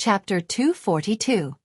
Chapter 242.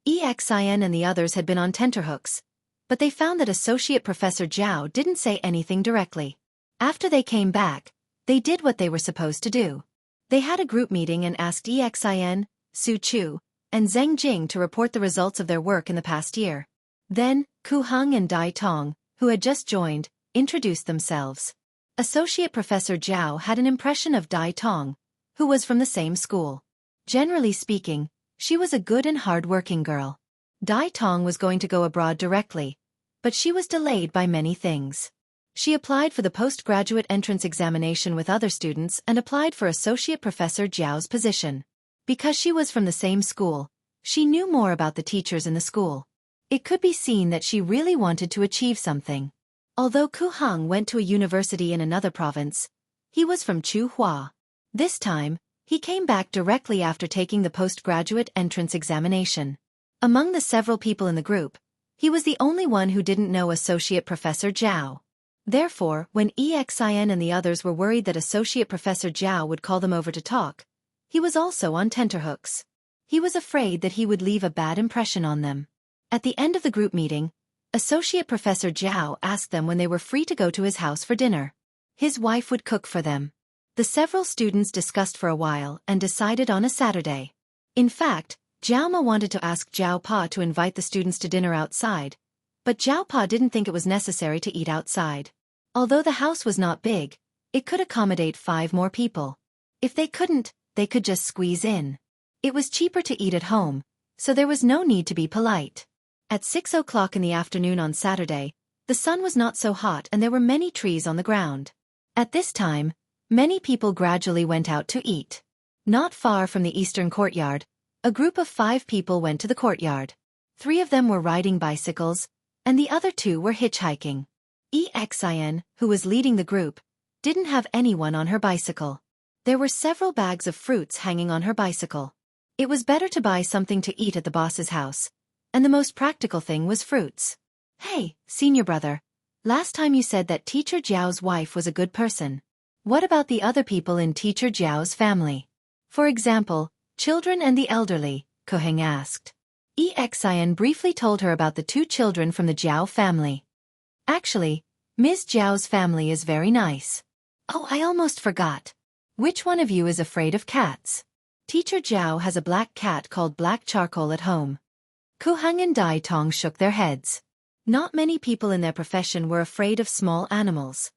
EXIN and the others had been on tenterhooks, but they found that Associate Professor Zhao didn't say anything directly. After they came back, they did what they were supposed to do. They had a group meeting and asked EXIN, Su Chu, and Zheng Jing to report the results of their work in the past year. Then, Ku Heng and Dai Tong, who had just joined, introduced themselves. Associate Professor Zhao had an impression of Dai Tong, who was from the same school. Generally speaking, she was a good and hard-working girl. Dai Tong was going to go abroad directly, but she was delayed by many things. She applied for the postgraduate entrance examination with other students and applied for Associate Professor Zhao's position. Because she was from the same school, she knew more about the teachers in the school. It could be seen that she really wanted to achieve something. Although Ku Heng went to a university in another province, he was from Chuhua. This time, he came back directly after taking the postgraduate entrance examination. Among the several people in the group, he was the only one who didn't know Associate Professor Zhao. Therefore, when EXIN and the others were worried that Associate Professor Zhao would call them over to talk, he was also on tenterhooks. He was afraid that he would leave a bad impression on them. At the end of the group meeting, Associate Professor Zhao asked them when they were free to go to his house for dinner. His wife would cook for them. The several students discussed for a while and decided on a Saturday. In fact, Zhao Ma wanted to ask Zhao Pa to invite the students to dinner outside, but Zhao Pa didn't think it was necessary to eat outside. Although the house was not big, it could accommodate 5 more people. If they couldn't, they could just squeeze in. It was cheaper to eat at home, so there was no need to be polite. At 6 o'clock in the afternoon on Saturday, the sun was not so hot and there were many trees on the ground. At this time, many people gradually went out to eat. Not far from the eastern courtyard, a group of 5 people went to the courtyard. 3 of them were riding bicycles, and the other 2 were hitchhiking. EXIN, who was leading the group, didn't have anyone on her bicycle. There were several bags of fruits hanging on her bicycle. It was better to buy something to eat at the boss's house, and the most practical thing was fruits. Hey, senior brother, last time you said that Teacher Zhao's wife was a good person. What about the other people in Teacher Zhao's family? For example, children and the elderly, Ku Heng asked. EXIN briefly told her about the 2 children from the Zhao family. Actually, Ms. Zhao's family is very nice. Oh, I almost forgot. Which one of you is afraid of cats? Teacher Zhao has a black cat called Black Charcoal at home. Ku Heng and Dai Tong shook their heads. Not many people in their profession were afraid of small animals.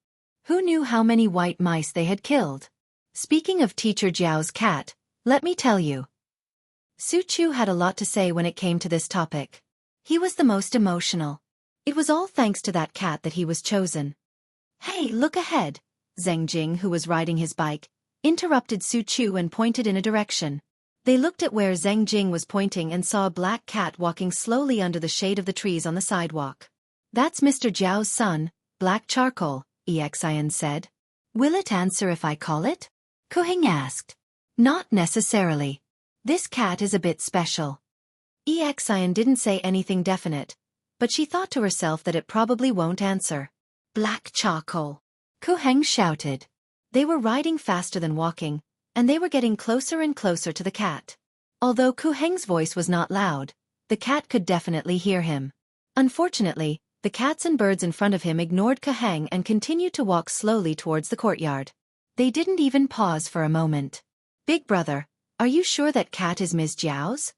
Who knew how many white mice they had killed? Speaking of Teacher Zhao's cat, let me tell you. Su Chu had a lot to say when it came to this topic. He was the most emotional. It was all thanks to that cat that he was chosen. Hey, look ahead. Zheng Jing, who was riding his bike, interrupted Su Chu and pointed in a direction. They looked at where Zheng Jing was pointing and saw a black cat walking slowly under the shade of the trees on the sidewalk. That's Mr. Zhao's son, Black Charcoal, EXIN said. Will it answer if I call it? Ku Heng asked. Not necessarily. This cat is a bit special. EXIN didn't say anything definite, but she thought to herself that it probably won't answer. Black Charcoal. Ku Heng shouted. They were riding faster than walking, and they were getting closer and closer to the cat. Although Ku Heng's voice was not loud, the cat could definitely hear him. Unfortunately, the cats and birds in front of him ignored Ku Heng and continued to walk slowly towards the courtyard. They didn't even pause for a moment. Big brother, are you sure that cat is Ms. Zhao's?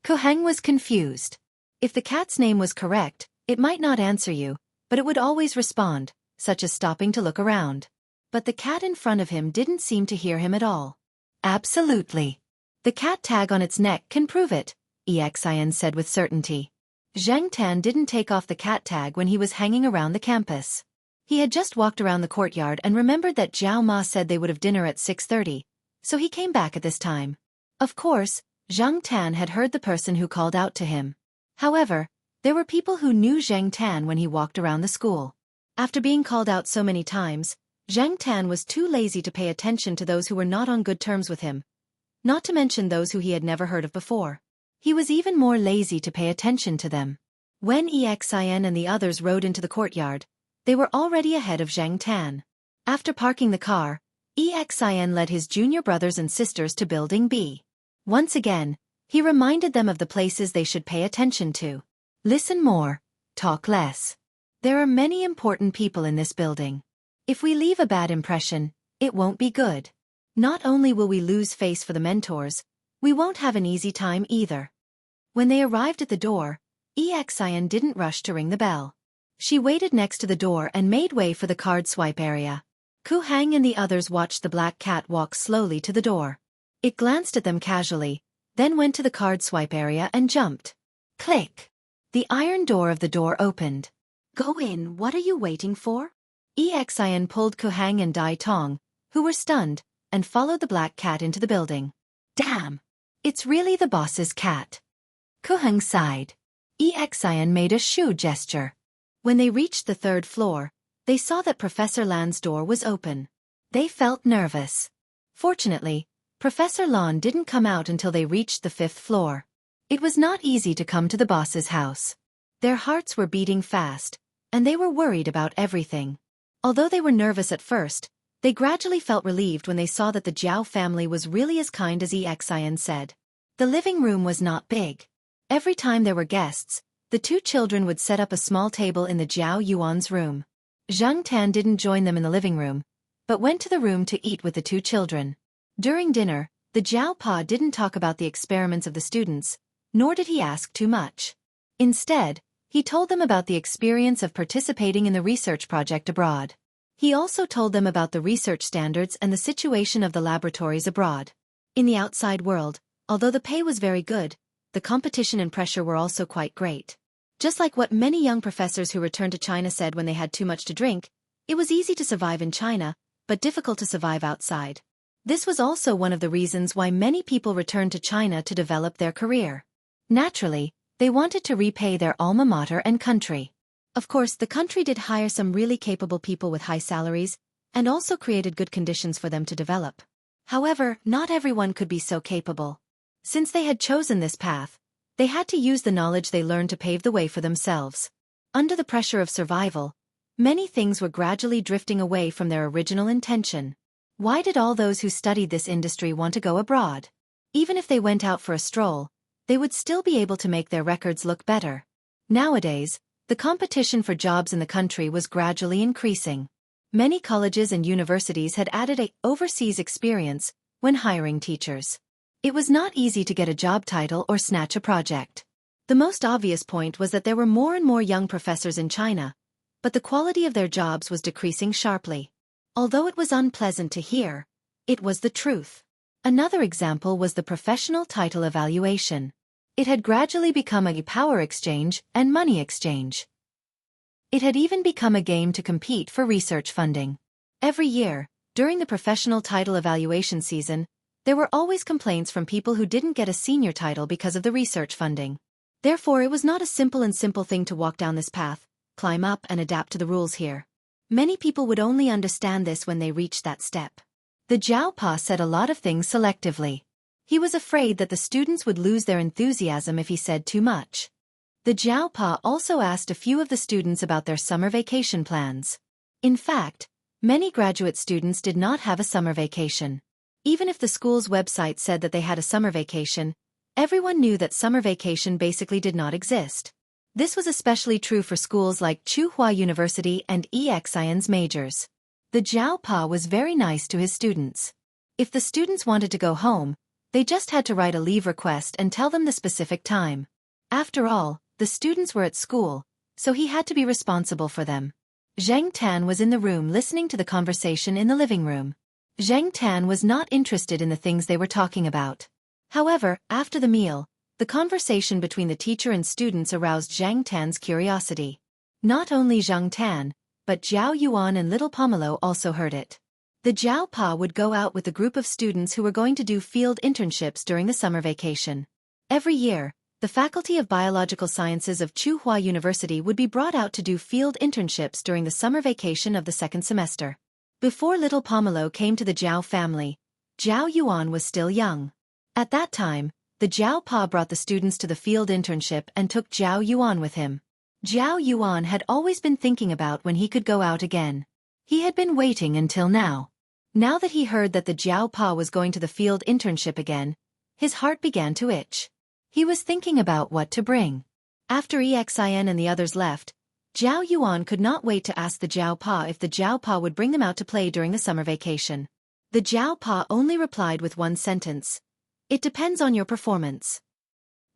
Ku Heng was confused. If the cat's name was correct, it might not answer you, but it would always respond, such as stopping to look around. But the cat in front of him didn't seem to hear him at all. Absolutely. The cat tag on its neck can prove it, EXIN said with certainty. Zhang Tan didn't take off the cat tag when he was hanging around the campus. He had just walked around the courtyard and remembered that Zhao Ma said they would have dinner at 6:30, so he came back at this time. Of course, Zhang Tan had heard the person who called out to him. However, there were people who knew Zhang Tan when he walked around the school. After being called out so many times, Zhang Tan was too lazy to pay attention to those who were not on good terms with him, not to mention those who he had never heard of before. He was even more lazy to pay attention to them. When EXIN and the others rode into the courtyard, they were already ahead of Zhang Tan. After parking the car, EXIN led his junior brothers and sisters to Building B. Once again, He reminded them of the places they should pay attention to. Listen more, talk less. There are many important people in this building. If we leave a bad impression, it won't be good. Not only will we lose face for the mentors, we won't have an easy time either. When they arrived at the door, Xiaofan didn't rush to ring the bell. She waited next to the door and made way for the card swipe area. Ku Hang and the others watched the black cat walk slowly to the door. It glanced at them casually, then went to the card swipe area and jumped. Click! The iron door of the door opened. Go in, what are you waiting for? Xiaofan pulled Ku Hang and Dai Tong, who were stunned, and followed the black cat into the building. Damn! It's really the boss's cat. Ku Hang sighed. Xiaofan made a shoe gesture. When they reached the third floor, they saw that Professor Lan's door was open. They felt nervous. Fortunately, Professor Lan didn't come out until they reached the fifth floor. It was not easy to come to the boss's house. Their hearts were beating fast, and they were worried about everything. Although they were nervous at first, they gradually felt relieved when they saw that the Zhao family was really as kind as Xiaofan said. The living room was not big. Every time there were guests, the two children would set up a small table in the Zhao Yuan's room. Zhang Tan didn't join them in the living room, but went to the room to eat with the two children. During dinner, the Zhao Pa didn't talk about the experiments of the students, nor did he ask too much. Instead, he told them about the experience of participating in the research project abroad. He also told them about the research standards and the situation of the laboratories abroad. In the outside world, although the pay was very good, the competition and pressure were also quite great. Just like what many young professors who returned to China said when they had too much to drink, it was easy to survive in China, but difficult to survive outside. This was also one of the reasons why many people returned to China to develop their career. Naturally, they wanted to repay their alma mater and country. Of course, the country did hire some really capable people with high salaries, and also created good conditions for them to develop. However, not everyone could be so capable. Since they had chosen this path, they had to use the knowledge they learned to pave the way for themselves. Under the pressure of survival, many things were gradually drifting away from their original intention. Why did all those who studied this industry want to go abroad? Even if they went out for a stroll, they would still be able to make their records look better. Nowadays, the competition for jobs in the country was gradually increasing. Many colleges and universities had added an overseas experience when hiring teachers. It was not easy to get a job title or snatch a project. The most obvious point was that there were more and more young professors in China, but the quality of their jobs was decreasing sharply. Although it was unpleasant to hear, it was the truth. Another example was the professional title evaluation. It had gradually become a power exchange and money exchange. It had even become a game to compete for research funding. Every year, during the professional title evaluation season, there were always complaints from people who didn't get a senior title because of the research funding. Therefore, it was not a simple thing to walk down this path, climb up and adapt to the rules here. Many people would only understand this when they reached that step. The Zhao Pa said a lot of things selectively. He was afraid that the students would lose their enthusiasm if he said too much. The Zhao Pa also asked a few of the students about their summer vacation plans. In fact, many graduate students did not have a summer vacation. Even if the school's website said that they had a summer vacation, everyone knew that summer vacation basically did not exist. This was especially true for schools like Tsinghua University and Xiaofan's majors. The Zhao Pa was very nice to his students. If the students wanted to go home, they just had to write a leave request and tell them the specific time. After all, the students were at school, so he had to be responsible for them. Zhang Tan was in the room listening to the conversation in the living room. Zhang Tan was not interested in the things they were talking about. However, after the meal, the conversation between the teacher and students aroused Zhang Tan's curiosity. Not only Zhang Tan, but Zhao Yuan and little Pomelo also heard it. The Zhao Pa would go out with a group of students who were going to do field internships during the summer vacation. Every year, the Faculty of Biological Sciences of Tsinghua University would be brought out to do field internships during the summer vacation of the second semester. Before little Pomelo came to the Zhao family, Zhao Yuan was still young. At that time, the Zhao Pa brought the students to the field internship and took Zhao Yuan with him. Zhao Yuan had always been thinking about when he could go out again. He had been waiting until now. Now that he heard that the Zhao Pa was going to the field internship again, his heart began to itch. He was thinking about what to bring. After Exin and the others left, Zhao Yuan could not wait to ask the Zhao Pa if the Zhao Pa would bring them out to play during the summer vacation. The Zhao Pa only replied with one sentence. It depends on your performance.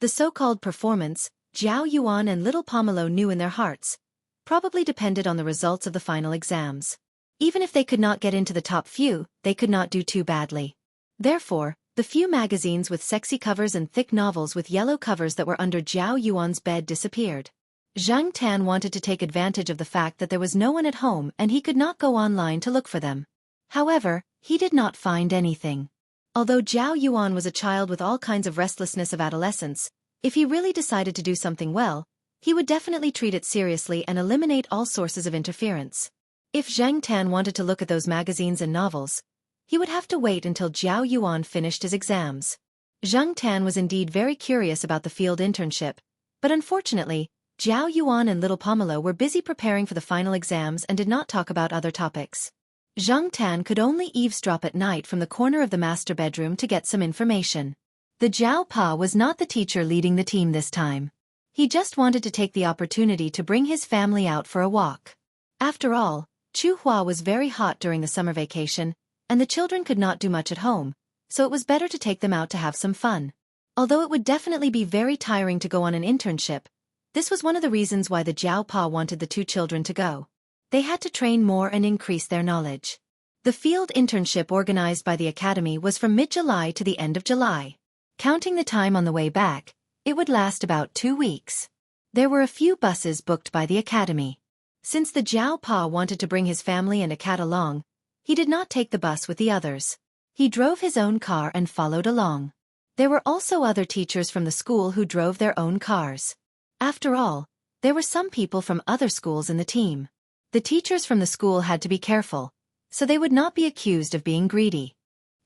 The so-called performance, Zhao Yuan and little Pomelo knew in their hearts, probably depended on the results of the final exams. Even if they could not get into the top few, they could not do too badly. Therefore, the few magazines with sexy covers and thick novels with yellow covers that were under Zhao Yuan's bed disappeared. Zhang Tan wanted to take advantage of the fact that there was no one at home and he could not go online to look for them. However, he did not find anything. Although Zhao Yuan was a child with all kinds of restlessness of adolescence, if he really decided to do something well, he would definitely treat it seriously and eliminate all sources of interference. If Zhang Tan wanted to look at those magazines and novels, he would have to wait until Zhao Yuan finished his exams. Zhang Tan was indeed very curious about the field internship, but unfortunately, Zhao Yuan and little Pomelo were busy preparing for the final exams and did not talk about other topics. Zhang Tan could only eavesdrop at night from the corner of the master bedroom to get some information. The Zhao Pa was not the teacher leading the team this time. He just wanted to take the opportunity to bring his family out for a walk. After all, Chuhua was very hot during the summer vacation, and the children could not do much at home, so it was better to take them out to have some fun. Although it would definitely be very tiring to go on an internship, this was one of the reasons why the Zhao Pa wanted the two children to go. They had to train more and increase their knowledge. The field internship organized by the academy was from mid-July to the end of July. Counting the time on the way back, it would last about 2 weeks. There were a few buses booked by the academy. Since the Zhao Pa wanted to bring his family and a cat along, he did not take the bus with the others. He drove his own car and followed along. There were also other teachers from the school who drove their own cars. After all, there were some people from other schools in the team. The teachers from the school had to be careful, so they would not be accused of being greedy.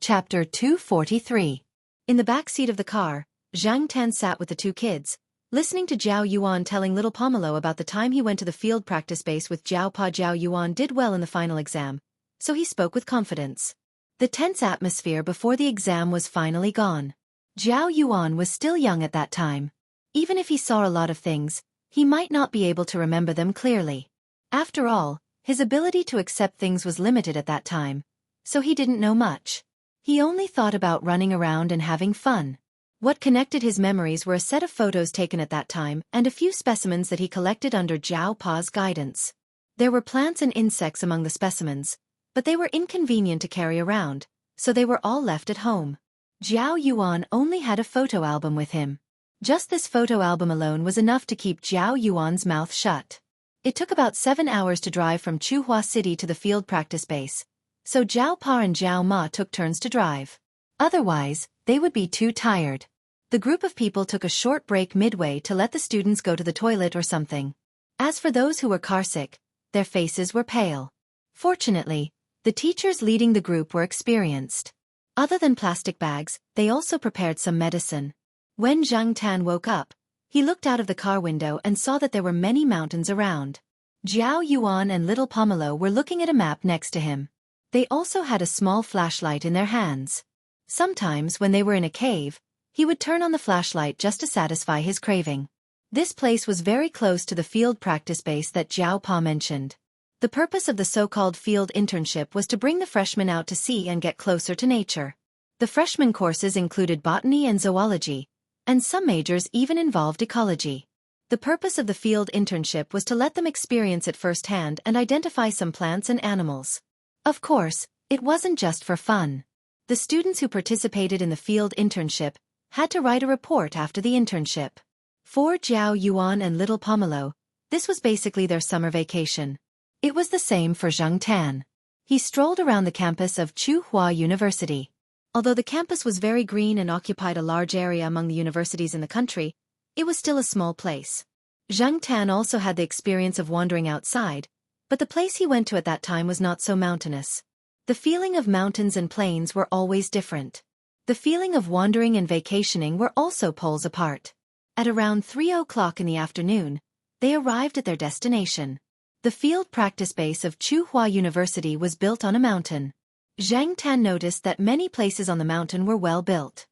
Chapter 243. In the back seat of the car, Zhang Tan sat with the two kids, listening to Zhao Yuan telling little Pomelo about the time he went to the field practice base with Zhao Pa. Zhao Yuan did well in the final exam, so he spoke with confidence. The tense atmosphere before the exam was finally gone. Zhao Yuan was still young at that time. Even if he saw a lot of things, he might not be able to remember them clearly. After all, his ability to accept things was limited at that time, so he didn't know much. He only thought about running around and having fun. What connected his memories were a set of photos taken at that time and a few specimens that he collected under Zhao Pa's guidance. There were plants and insects among the specimens, but they were inconvenient to carry around, so they were all left at home. Zhao Yuan only had a photo album with him. Just this photo album alone was enough to keep Zhao Yuan's mouth shut. It took about 7 hours to drive from Chuhua City to the field practice base, so Zhao Pa and Zhao Ma took turns to drive. Otherwise, they would be too tired. The group of people took a short break midway to let the students go to the toilet or something. As for those who were carsick, their faces were pale. Fortunately, the teachers leading the group were experienced. Other than plastic bags, they also prepared some medicine. When Zhang Tan woke up, he looked out of the car window and saw that there were many mountains around. Zhao Yuan and little Pomelo were looking at a map next to him. They also had a small flashlight in their hands. Sometimes when they were in a cave, he would turn on the flashlight just to satisfy his craving. This place was very close to the field practice base that Zhao Pa mentioned. The purpose of the so-called field internship was to bring the freshmen out to sea and get closer to nature. The freshman courses included botany and zoology, and some majors even involved ecology. The purpose of the field internship was to let them experience it firsthand and identify some plants and animals. Of course, it wasn't just for fun. The students who participated in the field internship had to write a report after the internship. For Zhao Yuan and little Pomelo, this was basically their summer vacation. It was the same for Zhang Tan. He strolled around the campus of Chuhua University. Although the campus was very green and occupied a large area among the universities in the country, it was still a small place. Zhang Tan also had the experience of wandering outside, but the place he went to at that time was not so mountainous. The feeling of mountains and plains were always different. The feeling of wandering and vacationing were also poles apart. At around 3 o'clock in the afternoon, they arrived at their destination. The field practice base of Chuhua University was built on a mountain. Zhang Tan noticed that many places on the mountain were well built.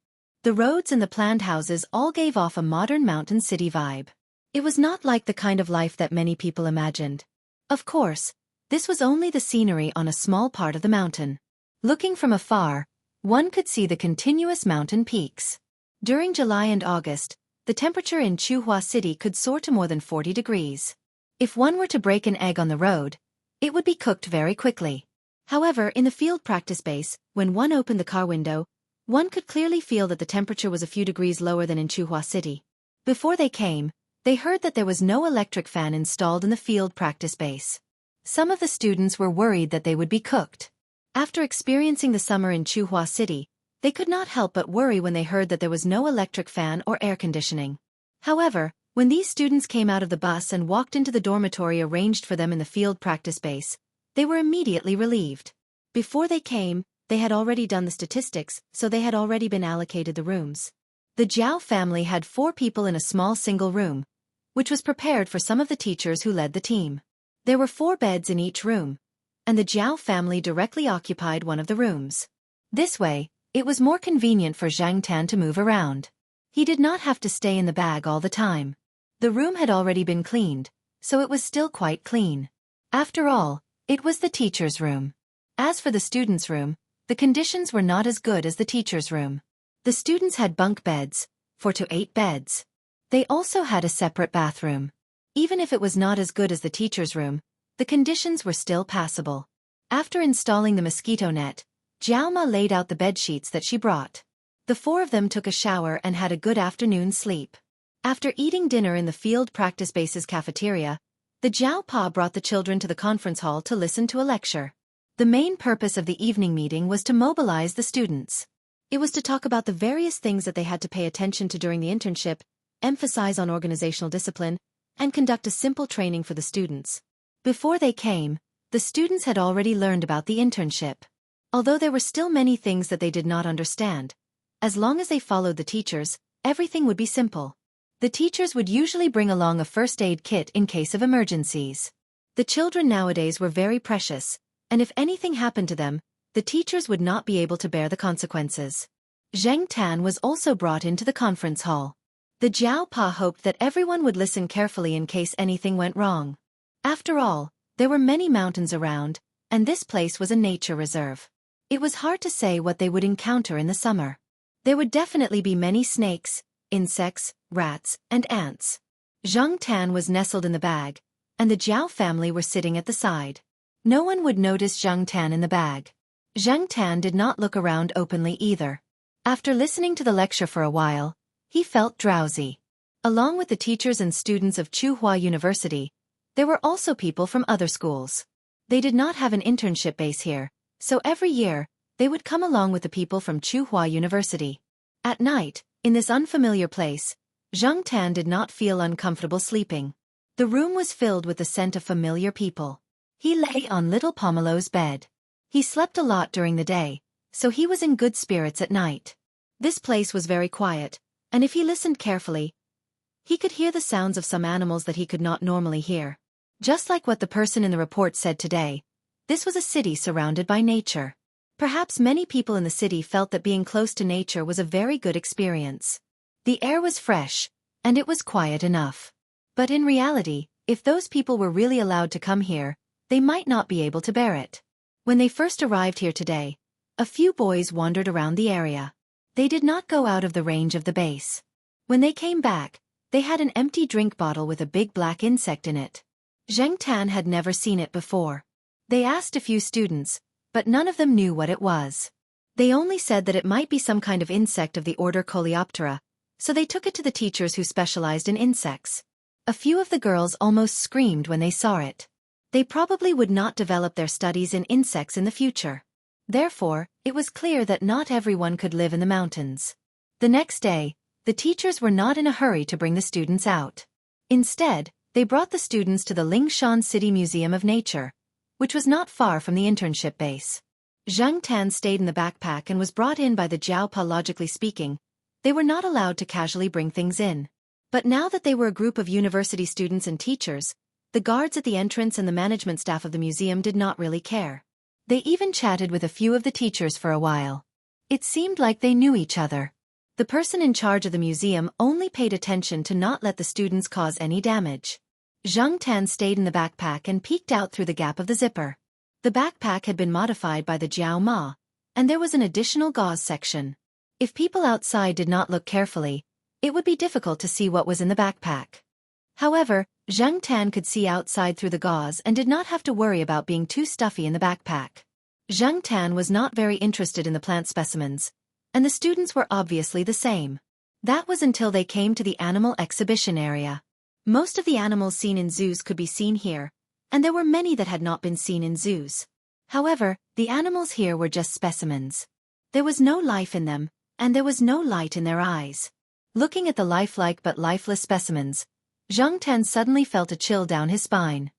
The roads and the planned houses all gave off a modern mountain city vibe. It was not like the kind of life that many people imagined. Of course, this was only the scenery on a small part of the mountain. Looking from afar, one could see the continuous mountain peaks. During July and August, the temperature in Chuhua City could soar to more than 40 degrees. If one were to break an egg on the road, it would be cooked very quickly. However, in the field practice base, when one opened the car window, one could clearly feel that the temperature was a few degrees lower than in Chuhua City. Before they came, they heard that there was no electric fan installed in the field practice base. Some of the students were worried that they would be cooked. After experiencing the summer in Chuhua City, they could not help but worry when they heard that there was no electric fan or air conditioning. However, when these students came out of the bus and walked into the dormitory arranged for them in the field practice base, they were immediately relieved. Before they came, they had already done the statistics, so they had already been allocated the rooms. The Zhao family had 4 people in a small single room, which was prepared for some of the teachers who led the team. There were 4 beds in each room, and the Zhao family directly occupied one of the rooms. This way, it was more convenient for Zhang Tan to move around. He did not have to stay in the bag all the time. The room had already been cleaned, so it was still quite clean. After all, it was the teacher's room. As for the students' room, the conditions were not as good as the teacher's room. The students had bunk beds, 4 to 8 beds. They also had a separate bathroom. Even if it was not as good as the teacher's room, the conditions were still passable. After installing the mosquito net, Zhao Ma laid out the bed sheets that she brought. The 4 of them took a shower and had a good afternoon sleep. After eating dinner in the field practice base's cafeteria, the Zhao Pa brought the children to the conference hall to listen to a lecture. The main purpose of the evening meeting was to mobilize the students. It was to talk about the various things that they had to pay attention to during the internship, emphasize on organizational discipline, and conduct a simple training for the students. Before they came, the students had already learned about the internship. Although there were still many things that they did not understand, as long as they followed the teachers, everything would be simple. The teachers would usually bring along a first aid kit in case of emergencies. The children nowadays were very precious, and if anything happened to them, the teachers would not be able to bear the consequences. Zheng Tan was also brought into the conference hall. The Zhao Pa hoped that everyone would listen carefully in case anything went wrong. After all, there were many mountains around, and this place was a nature reserve. It was hard to say what they would encounter in the summer. There would definitely be many snakes, insects, rats, and ants. Zhang Tan was nestled in the bag, and the Zhao family were sitting at the side. No one would notice Zhang Tan in the bag. Zhang Tan did not look around openly either. After listening to the lecture for a while, he felt drowsy. Along with the teachers and students of Chuhua University, there were also people from other schools. They did not have an internship base here, so every year, they would come along with the people from Chuhua University. At night, in this unfamiliar place, Zhang Tan did not feel uncomfortable sleeping. The room was filled with the scent of familiar people. He lay on little Pomelo's bed. He slept a lot during the day, so he was in good spirits at night. This place was very quiet, and if he listened carefully, he could hear the sounds of some animals that he could not normally hear. Just like what the person in the report said today, this was a city surrounded by nature. Perhaps many people in the city felt that being close to nature was a very good experience. The air was fresh, and it was quiet enough. But in reality, if those people were really allowed to come here, they might not be able to bear it. When they first arrived here today, a few boys wandered around the area. They did not go out of the range of the base. When they came back, they had an empty drink bottle with a big black insect in it. Zheng Tan had never seen it before. They asked a few students, but none of them knew what it was. They only said that it might be some kind of insect of the order Coleoptera, so they took it to the teachers who specialized in insects. A few of the girls almost screamed when they saw it. They probably would not develop their studies in insects in the future. Therefore, it was clear that not everyone could live in the mountains. The next day, the teachers were not in a hurry to bring the students out. Instead, they brought the students to the Lingshan City Museum of Nature, which was not far from the internship base. Zhang Tan stayed in the backpack and was brought in by the Zhao Pa. Logically speaking, they were not allowed to casually bring things in. But now that they were a group of university students and teachers, the guards at the entrance and the management staff of the museum did not really care. They even chatted with a few of the teachers for a while. It seemed like they knew each other. The person in charge of the museum only paid attention to not let the students cause any damage. Zhang Tan stayed in the backpack and peeked out through the gap of the zipper. The backpack had been modified by the Jiao Ma, and there was an additional gauze section. If people outside did not look carefully, it would be difficult to see what was in the backpack. However, Zhang Tan could see outside through the gauze and did not have to worry about being too stuffy in the backpack. Zhang Tan was not very interested in the plant specimens, and the students were obviously the same. That was until they came to the animal exhibition area. Most of the animals seen in zoos could be seen here, and there were many that had not been seen in zoos. However, the animals here were just specimens. There was no life in them, and there was no light in their eyes. Looking at the lifelike but lifeless specimens, Zhang Tan suddenly felt a chill down his spine.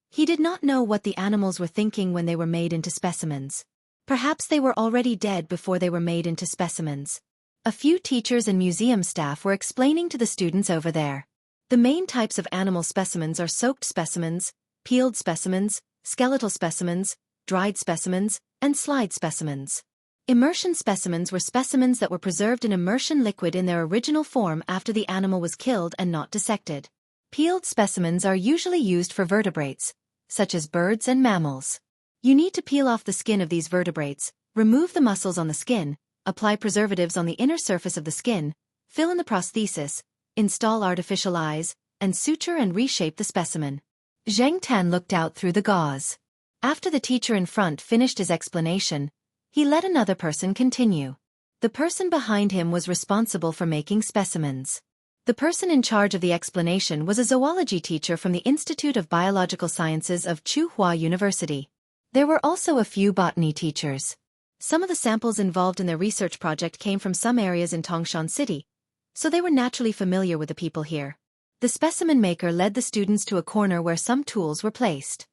He did not know what the animals were thinking when they were made into specimens. Perhaps they were already dead before they were made into specimens. A few teachers and museum staff were explaining to the students over there. The main types of animal specimens are soaked specimens, peeled specimens, skeletal specimens, dried specimens, and slide specimens. Immersion specimens were specimens that were preserved in immersion liquid in their original form after the animal was killed and not dissected. Peeled specimens are usually used for vertebrates, such as birds and mammals. You need to peel off the skin of these vertebrates, remove the muscles on the skin, apply preservatives on the inner surface of the skin, fill in the prosthesis, install artificial eyes, and suture and reshape the specimen. Zhang Tan looked out through the gauze. After the teacher in front finished his explanation, he let another person continue. The person behind him was responsible for making specimens. The person in charge of the explanation was a zoology teacher from the Institute of Biological Sciences of Tsinghua University. There were also a few botany teachers. Some of the samples involved in their research project came from some areas in Tongshan City, so they were naturally familiar with the people here. The specimen maker led the students to a corner where some tools were placed.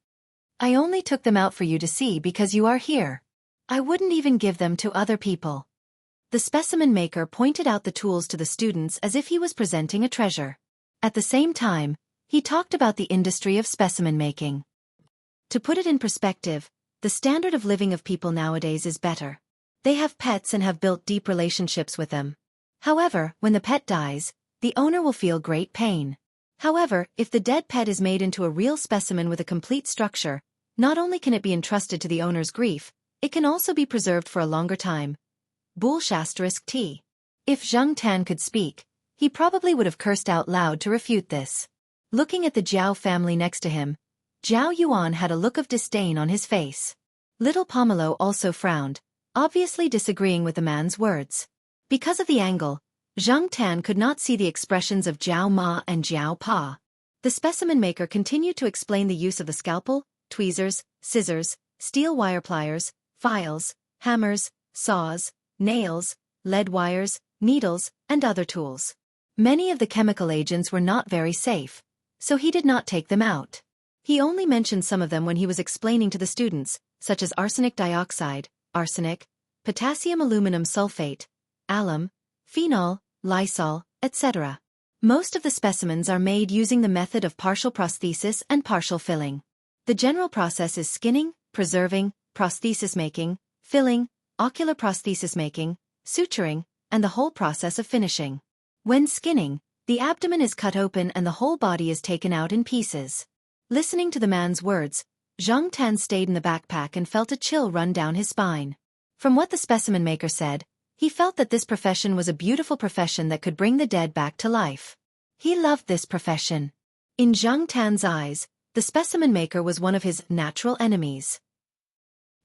I only took them out for you to see because you are here. I wouldn't even give them to other people. The specimen maker pointed out the tools to the students as if he was presenting a treasure. At the same time, he talked about the industry of specimen making. To put it in perspective, the standard of living of people nowadays is better. They have pets and have built deep relationships with them. However, when the pet dies, the owner will feel great pain. However, if the dead pet is made into a real specimen with a complete structure, not only can it be entrusted to the owner's grief, it can also be preserved for a longer time. T. If Zhang Tan could speak, he probably would have cursed out loud to refute this. Looking at the Jiao family next to him, Zhao Yuan had a look of disdain on his face. Little Pomelo also frowned, obviously disagreeing with the man's words. Because of the angle, Zhang Tan could not see the expressions of Jiao Ma and Jiao Pa. The specimen maker continued to explain the use of the scalpel, tweezers, scissors, steel wire pliers, files, hammers, saws, nails, lead wires, needles, and other tools. Many of the chemical agents were not very safe, so he did not take them out. He only mentioned some of them when he was explaining to the students, such as arsenic dioxide, arsenic, potassium aluminum sulfate, alum, phenol, Lysol, etc. Most of the specimens are made using the method of partial prosthesis and partial filling. The general process is skinning, preserving, prosthesis making, filling, ocular prosthesis making, suturing, and the whole process of finishing. When skinning, the abdomen is cut open and the whole body is taken out in pieces. Listening to the man's words, Zhang Tan stayed in the backpack and felt a chill run down his spine. From what the specimen maker said, he felt that this profession was a beautiful profession that could bring the dead back to life. He loved this profession. In Zhang Tan's eyes, the specimen maker was one of his natural enemies.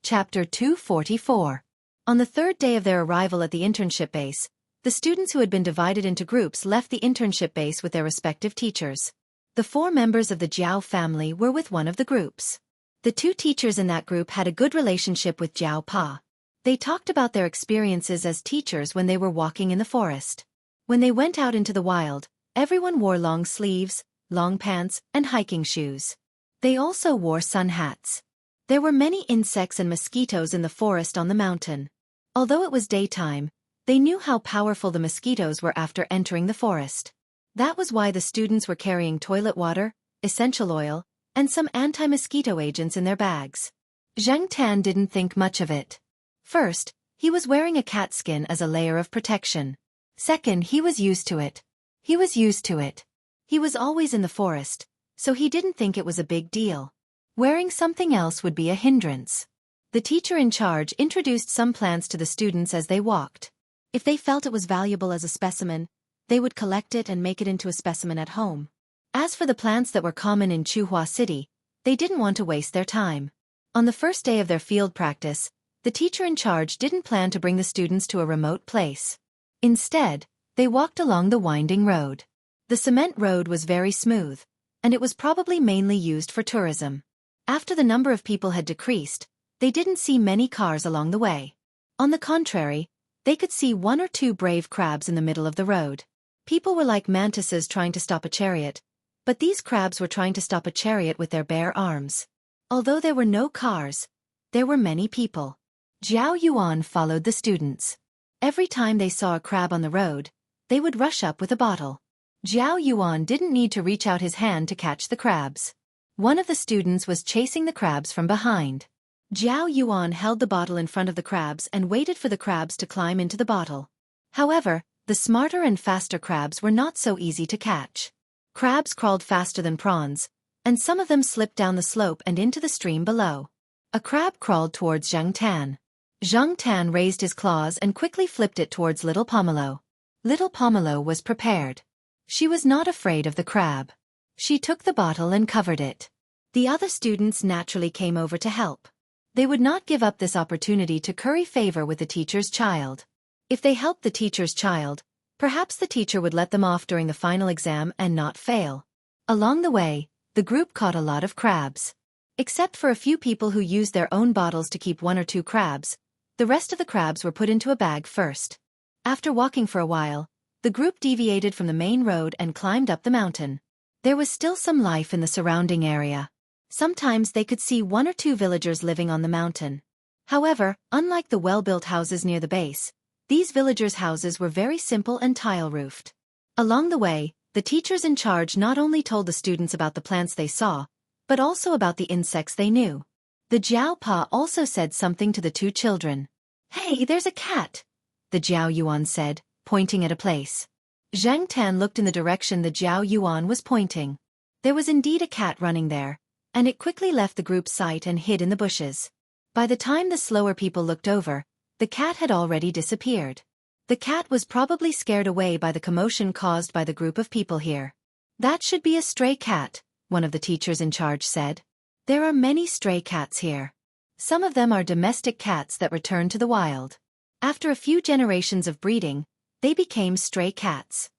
Chapter 244. On the third day of their arrival at the internship base, the students who had been divided into groups left the internship base with their respective teachers. The 4 members of the Jiao family were with one of the groups. The 2 teachers in that group had a good relationship with Jiao Pa. They talked about their experiences as teachers when they were walking in the forest. When they went out into the wild, everyone wore long sleeves, long pants, and hiking shoes. They also wore sun hats. There were many insects and mosquitoes in the forest on the mountain. Although it was daytime, they knew how powerful the mosquitoes were after entering the forest. That was why the students were carrying toilet water, essential oil, and some anti-mosquito agents in their bags. Zhang Tan didn't think much of it. First, he was wearing a cat skin as a layer of protection. Second, he was used to it. He was used to it. He was always in the forest, so he didn't think it was a big deal. Wearing something else would be a hindrance. The teacher in charge introduced some plants to the students as they walked. If they felt it was valuable as a specimen, they would collect it and make it into a specimen at home. As for the plants that were common in Chuhua City, they didn't want to waste their time. On the first day of their field practice, the teacher in charge didn't plan to bring the students to a remote place. Instead, they walked along the winding road. The cement road was very smooth, and it was probably mainly used for tourism. After the number of people had decreased, they didn't see many cars along the way. On the contrary, they could see one or two brave crabs in the middle of the road. People were like mantises trying to stop a chariot, but these crabs were trying to stop a chariot with their bare arms. Although there were no cars, there were many people. Zhao Yuan followed the students. Every time they saw a crab on the road, they would rush up with a bottle. Zhao Yuan didn't need to reach out his hand to catch the crabs. One of the students was chasing the crabs from behind. Zhao Yuan held the bottle in front of the crabs and waited for the crabs to climb into the bottle. However, the smarter and faster crabs were not so easy to catch. Crabs crawled faster than prawns, and some of them slipped down the slope and into the stream below. A crab crawled towards Zhang Tan. Zhang Tan raised his claws and quickly flipped it towards Little Pomelo. Little Pomelo was prepared. She was not afraid of the crab. She took the bottle and covered it. The other students naturally came over to help. They would not give up this opportunity to curry favor with the teacher's child. If they helped the teacher's child, perhaps the teacher would let them off during the final exam and not fail. Along the way, the group caught a lot of crabs. Except for a few people who used their own bottles to keep one or two crabs, the rest of the crabs were put into a bag first. After walking for a while, the group deviated from the main road and climbed up the mountain. There was still some life in the surrounding area. Sometimes they could see one or two villagers living on the mountain. However, unlike the well-built houses near the base, these villagers' houses were very simple and tile-roofed. Along the way, the teachers in charge not only told the students about the plants they saw, but also about the insects they knew. The Jiao Pa also said something to the two children. "Hey, there's a cat," the Jiao Yuan said, pointing at a place. Zhang Tan looked in the direction the Jiao Yuan was pointing. There was indeed a cat running there, and it quickly left the group's sight and hid in the bushes. By the time the slower people looked over, the cat had already disappeared. The cat was probably scared away by the commotion caused by the group of people here. "That should be a stray cat," one of the teachers in charge said. "There are many stray cats here. Some of them are domestic cats that return to the wild. After a few generations of breeding, they became stray cats."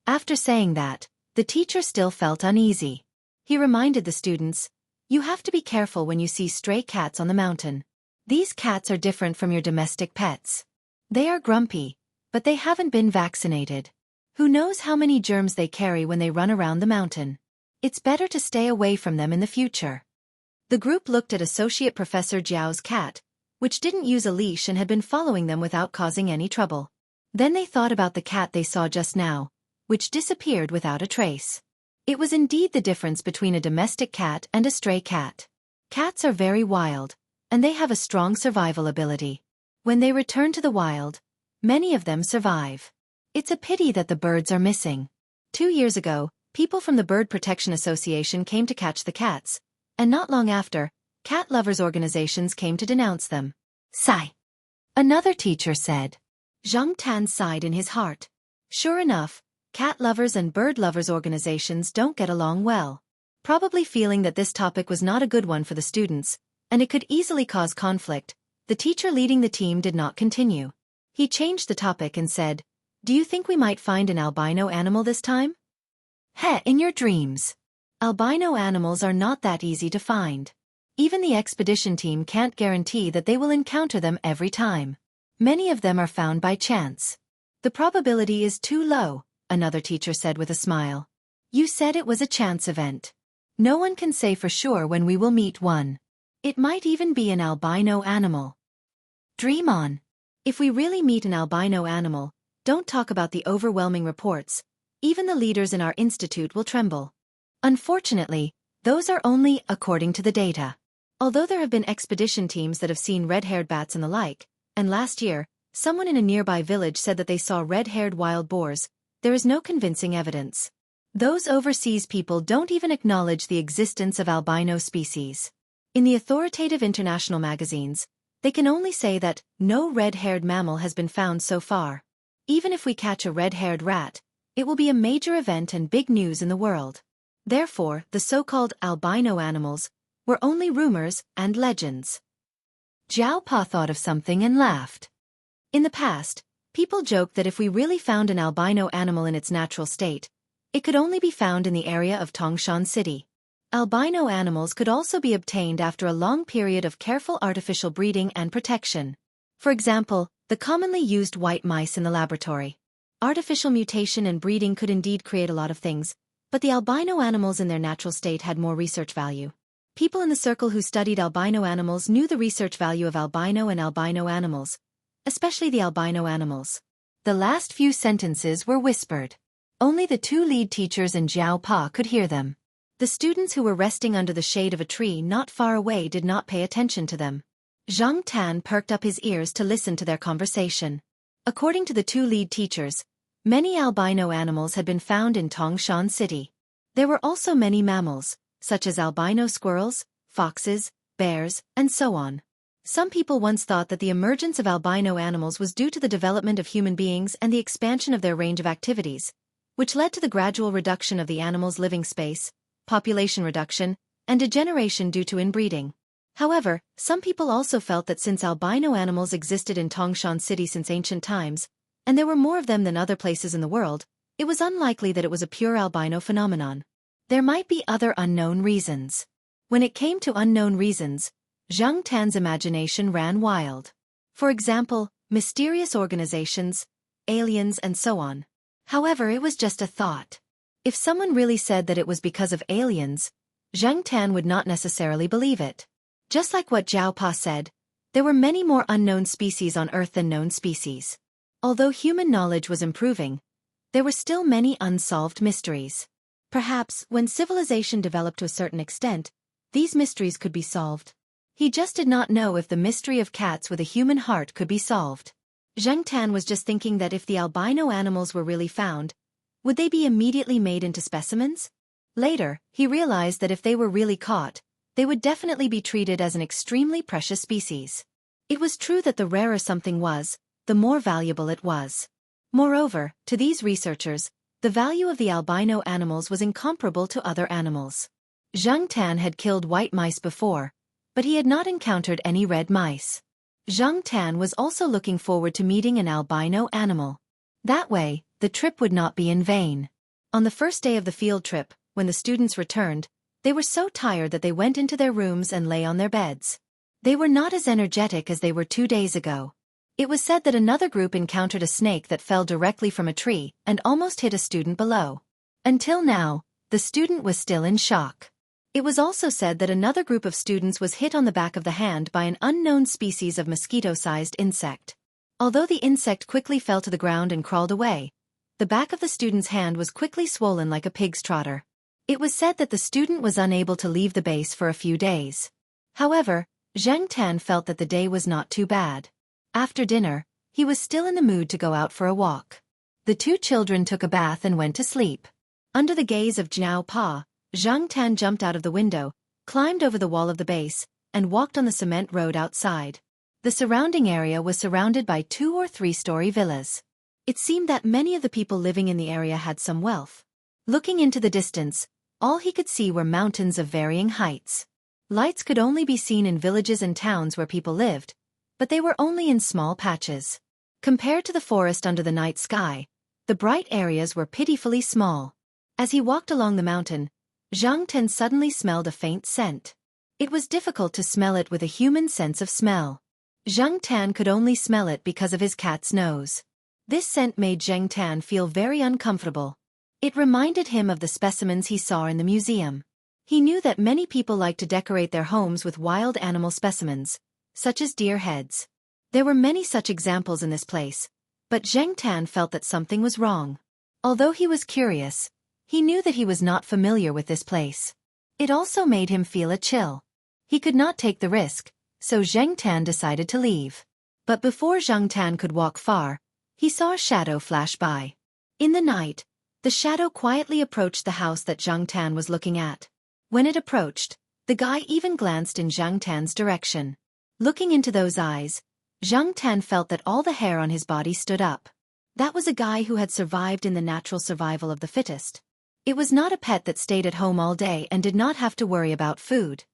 After saying that, the teacher still felt uneasy. He reminded the students, "You have to be careful when you see stray cats on the mountain. These cats are different from your domestic pets. They are grumpy, but they haven't been vaccinated. Who knows how many germs they carry when they run around the mountain. It's better to stay away from them in the future." The group looked at Associate Professor Jiao's cat, which didn't use a leash and had been following them without causing any trouble. Then they thought about the cat they saw just now, which disappeared without a trace. It was indeed the difference between a domestic cat and a stray cat. Cats are very wild, and they have a strong survival ability. When they return to the wild, many of them survive. It's a pity that the birds are missing. 2 years ago, people from the Bird Protection Association came to catch the cats, and not long after, cat lovers organizations came to denounce them. "Sigh," another teacher said. Zhang Tan sighed in his heart. Sure enough, cat lovers and bird lovers organizations don't get along well. Probably feeling that this topic was not a good one for the students, and it could easily cause conflict, the teacher leading the team did not continue. He changed the topic and said, "Do you think we might find an albino animal this time?" "Heh, in your dreams. Albino animals are not that easy to find. Even the expedition team can't guarantee that they will encounter them every time. Many of them are found by chance. The probability is too low," another teacher said with a smile. "You said it was a chance event. No one can say for sure when we will meet one. It might even be an albino animal. Dream on. If we really meet an albino animal, don't talk about the overwhelming reports. Even the leaders in our institute will tremble. Unfortunately, those are only according to the data. Although there have been expedition teams that have seen red-haired bats and the like, and last year, Someone in a nearby village said that they saw red-haired wild boars. There is no convincing evidence. Those overseas people don't even acknowledge the existence of albino species. In the authoritative international magazines, they can only say that no red-haired mammal has been found so far. Even if we catch a red-haired rat, it will be a major event and big news in the world. Therefore, the so-called albino animals were only rumors and legends. Xiao Pa thought of something and laughed. In the past, people joked that if we really found an albino animal in its natural state, it could only be found in the area of Tangshan City. Albino animals could also be obtained after a long period of careful artificial breeding and protection. For example, the commonly used white mice in the laboratory. Artificial mutation and breeding could indeed create a lot of things, but the albino animals in their natural state had more research value. People in the circle who studied albino animals knew the research value of albino and albino animals, especially the albino animals. The last few sentences were whispered. Only the two lead teachers and Xiao Pa could hear them. The students who were resting under the shade of a tree not far away did not pay attention to them. Zhang Tan perked up his ears to listen to their conversation. According to the two lead teachers, many albino animals had been found in Tangshan City. There were also many mammals, such as albino squirrels, foxes, bears, and so on. Some people once thought that the emergence of albino animals was due to the development of human beings and the expansion of their range of activities, which led to the gradual reduction of the animal's living space, population reduction, and degeneration due to inbreeding. However, some people also felt that since albino animals existed in Tangshan City since ancient times, and there were more of them than other places in the world, it was unlikely that it was a pure albino phenomenon. There might be other unknown reasons. When it came to unknown reasons, Zhang Tan's imagination ran wild. For example, mysterious organizations, aliens, and so on. However, it was just a thought. If someone really said that it was because of aliens, Zhang Tan would not necessarily believe it. Just like what Xiao Pa said, there were many more unknown species on Earth than known species. Although human knowledge was improving, there were still many unsolved mysteries. Perhaps, when civilization developed to a certain extent, these mysteries could be solved. He just did not know if the mystery of cats with a human heart could be solved. Zhang Tan was just thinking that if the albino animals were really found, would they be immediately made into specimens? Later, he realized that if they were really caught, they would definitely be treated as an extremely precious species. It was true that the rarer something was, the more valuable it was. Moreover, to these researchers, the value of the albino animals was incomparable to other animals. Zhang Tan had killed white mice before, but he had not encountered any red mice. Zhang Tan was also looking forward to meeting an albino animal. That way, the trip would not be in vain. On the first day of the field trip, when the students returned, they were so tired that they went into their rooms and lay on their beds. They were not as energetic as they were 2 days ago. It was said that another group encountered a snake that fell directly from a tree and almost hit a student below. Until now, the student was still in shock. It was also said that another group of students was hit on the back of the hand by an unknown species of mosquito-sized insect. Although the insect quickly fell to the ground and crawled away, the back of the student's hand was quickly swollen like a pig's trotter. It was said that the student was unable to leave the base for a few days. However, Zhang Tan felt that the day was not too bad. After dinner, he was still in the mood to go out for a walk. The two children took a bath and went to sleep. Under the gaze of Xiao Pa, Zhang Tan jumped out of the window, climbed over the wall of the base, and walked on the cement road outside. The surrounding area was surrounded by 2- or 3-story villas. It seemed that many of the people living in the area had some wealth. Looking into the distance, all he could see were mountains of varying heights. Lights could only be seen in villages and towns where people lived, but they were only in small patches. Compared to the forest under the night sky, the bright areas were pitifully small. As he walked along the mountain, Zhang Tan suddenly smelled a faint scent. It was difficult to smell it with a human sense of smell. Zhang Tan could only smell it because of his cat's nose. This scent made Zhang Tan feel very uncomfortable. It reminded him of the specimens he saw in the museum. He knew that many people like to decorate their homes with wild animal specimens, such as deer heads. There were many such examples in this place, but Zhang Tan felt that something was wrong. Although he was curious, he knew that he was not familiar with this place. It also made him feel a chill. He could not take the risk, so Zhang Tan decided to leave. But before Zhang Tan could walk far, he saw a shadow flash by. In the night, the shadow quietly approached the house that Zhang Tan was looking at. When it approached, the guy even glanced in Zhang Tan's direction. Looking into those eyes, Zhang Tan felt that all the hair on his body stood up. That was a guy who had survived in the natural survival of the fittest. It was not a pet that stayed at home all day and did not have to worry about food.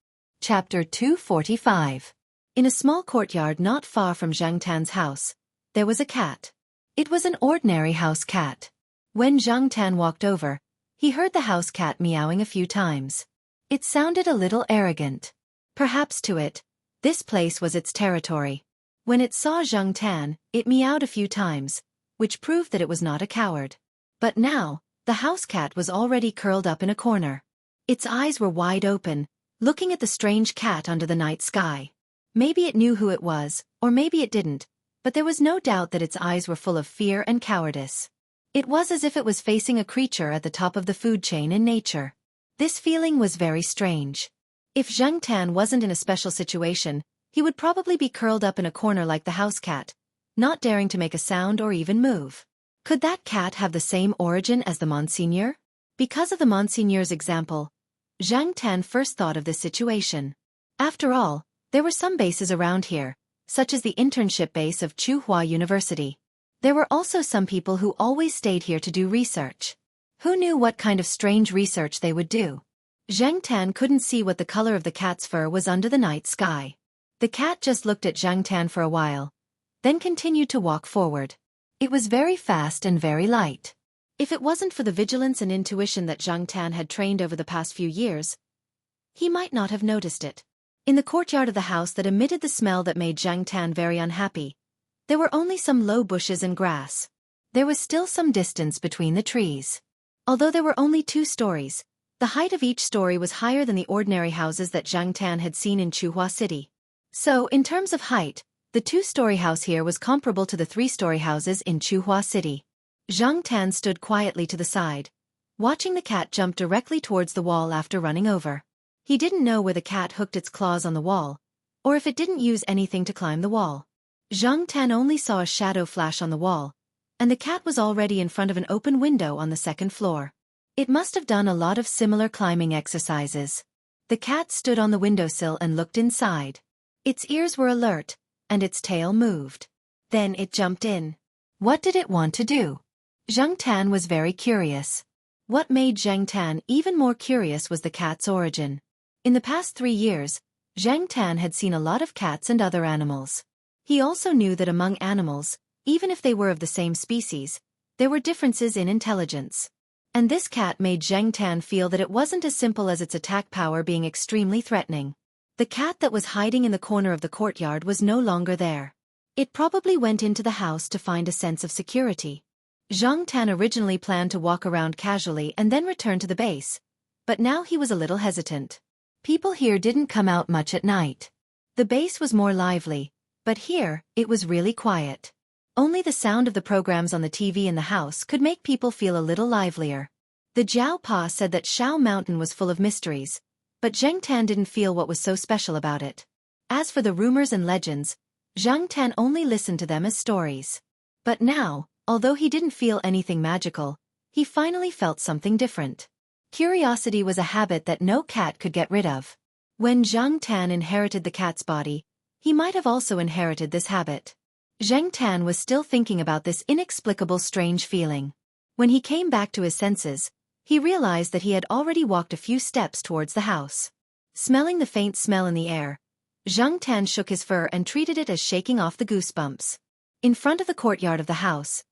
Chapter 245. In a small courtyard not far from Zhang Tan's house, there was a cat. It was an ordinary house cat. When Zhang Tan walked over, he heard the house cat meowing a few times. It sounded a little arrogant. Perhaps to it, this place was its territory. When it saw Zhang Tan, it meowed a few times, which proved that it was not a coward. But now, the house cat was already curled up in a corner. Its eyes were wide open, looking at the strange cat under the night sky. Maybe it knew who it was, or maybe it didn't, but there was no doubt that its eyes were full of fear and cowardice. It was as if it was facing a creature at the top of the food chain in nature. This feeling was very strange. If Zhang Tan wasn't in a special situation, he would probably be curled up in a corner like the house cat, not daring to make a sound or even move. Could that cat have the same origin as the Monseigneur? Because of the Monseigneur's example, Zhang Tan first thought of this situation. After all, there were some bases around here, such as the internship base of Tsinghua University. There were also some people who always stayed here to do research. Who knew what kind of strange research they would do? Zhang Tan couldn't see what the color of the cat's fur was under the night sky. The cat just looked at Zhang Tan for a while, then continued to walk forward. It was very fast and very light. If it wasn't for the vigilance and intuition that Zhang Tan had trained over the past few years, he might not have noticed it. In the courtyard of the house that emitted the smell that made Zhang Tan very unhappy, there were only some low bushes and grass. There was still some distance between the trees. Although there were only 2 stories, the height of each story was higher than the ordinary houses that Zhang Tan had seen in Tsinghua City. So, in terms of height, the 2-story house here was comparable to the 3-story houses in Tsinghua City. Zhang Tan stood quietly to the side, watching the cat jump directly towards the wall after running over. He didn't know where the cat hooked its claws on the wall, or if it didn't use anything to climb the wall. Zhang Tan only saw a shadow flash on the wall, and the cat was already in front of an open window on the 2nd floor. It must have done a lot of similar climbing exercises. The cat stood on the windowsill and looked inside. Its ears were alert, and its tail moved. Then it jumped in. What did it want to do? Zhang Tan was very curious. What made Zhang Tan even more curious was the cat's origin. In the past 3 years, Zhang Tan had seen a lot of cats and other animals. He also knew that among animals, even if they were of the same species, there were differences in intelligence. And this cat made Zhang Tan feel that it wasn't as simple as its attack power being extremely threatening. The cat that was hiding in the corner of the courtyard was no longer there. It probably went into the house to find a sense of security. Zhang Tan originally planned to walk around casually and then return to the base, but now he was a little hesitant. People here didn't come out much at night. The base was more lively, but here, it was really quiet. Only the sound of the programs on the TV in the house could make people feel a little livelier. The Jiao Pa said that Shao Mountain was full of mysteries, but Zhang Tan didn't feel what was so special about it. As for the rumors and legends, Zhang Tan only listened to them as stories. But now, although he didn't feel anything magical, he finally felt something different. Curiosity was a habit that no cat could get rid of. When Zhang Tan inherited the cat's body, he might have also inherited this habit. Zhang Tan was still thinking about this inexplicable strange feeling. When he came back to his senses, he realized that he had already walked a few steps towards the house. Smelling the faint smell in the air, Zhang Tan shook his fur and treated it as shaking off the goosebumps. In front of the courtyard of the house,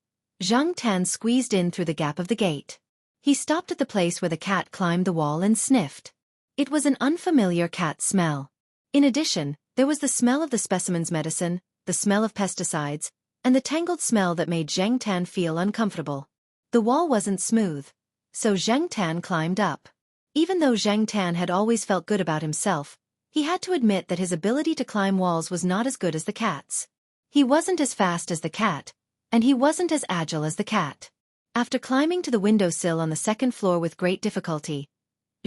Zhang Tan squeezed in through the gap of the gate. He stopped at the place where the cat climbed the wall and sniffed. It was an unfamiliar cat smell. In addition, there was the smell of the specimen's medicine, the smell of pesticides, and the tangled smell that made Zhang Tan feel uncomfortable. The wall wasn't smooth, so Zhang Tan climbed up. Even though Zhang Tan had always felt good about himself, he had to admit that his ability to climb walls was not as good as the cat's. He wasn't as fast as the cat, and he wasn't as agile as the cat. After climbing to the windowsill on the 2nd floor with great difficulty,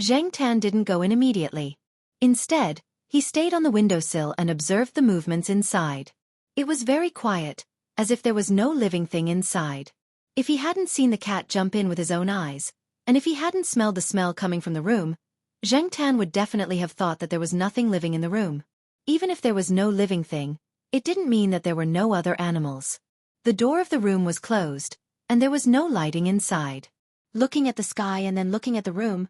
Zhang Tan didn't go in immediately. Instead, he stayed on the windowsill and observed the movements inside. It was very quiet, as if there was no living thing inside. If he hadn't seen the cat jump in with his own eyes, and if he hadn't smelled the smell coming from the room, Zheng Tan would definitely have thought that there was nothing living in the room. Even if there was no living thing, it didn't mean that there were no other animals. The door of the room was closed, and there was no lighting inside. Looking at the sky and then looking at the room,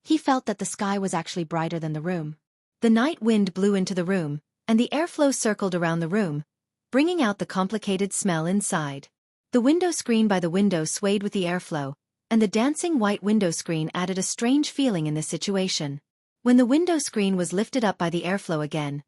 he felt that the sky was actually brighter than the room. The night wind blew into the room, and the airflow circled around the room, bringing out the complicated smell inside. The window screen by the window swayed with the airflow, and the dancing white window screen added a strange feeling in this situation. When the window screen was lifted up by the airflow again,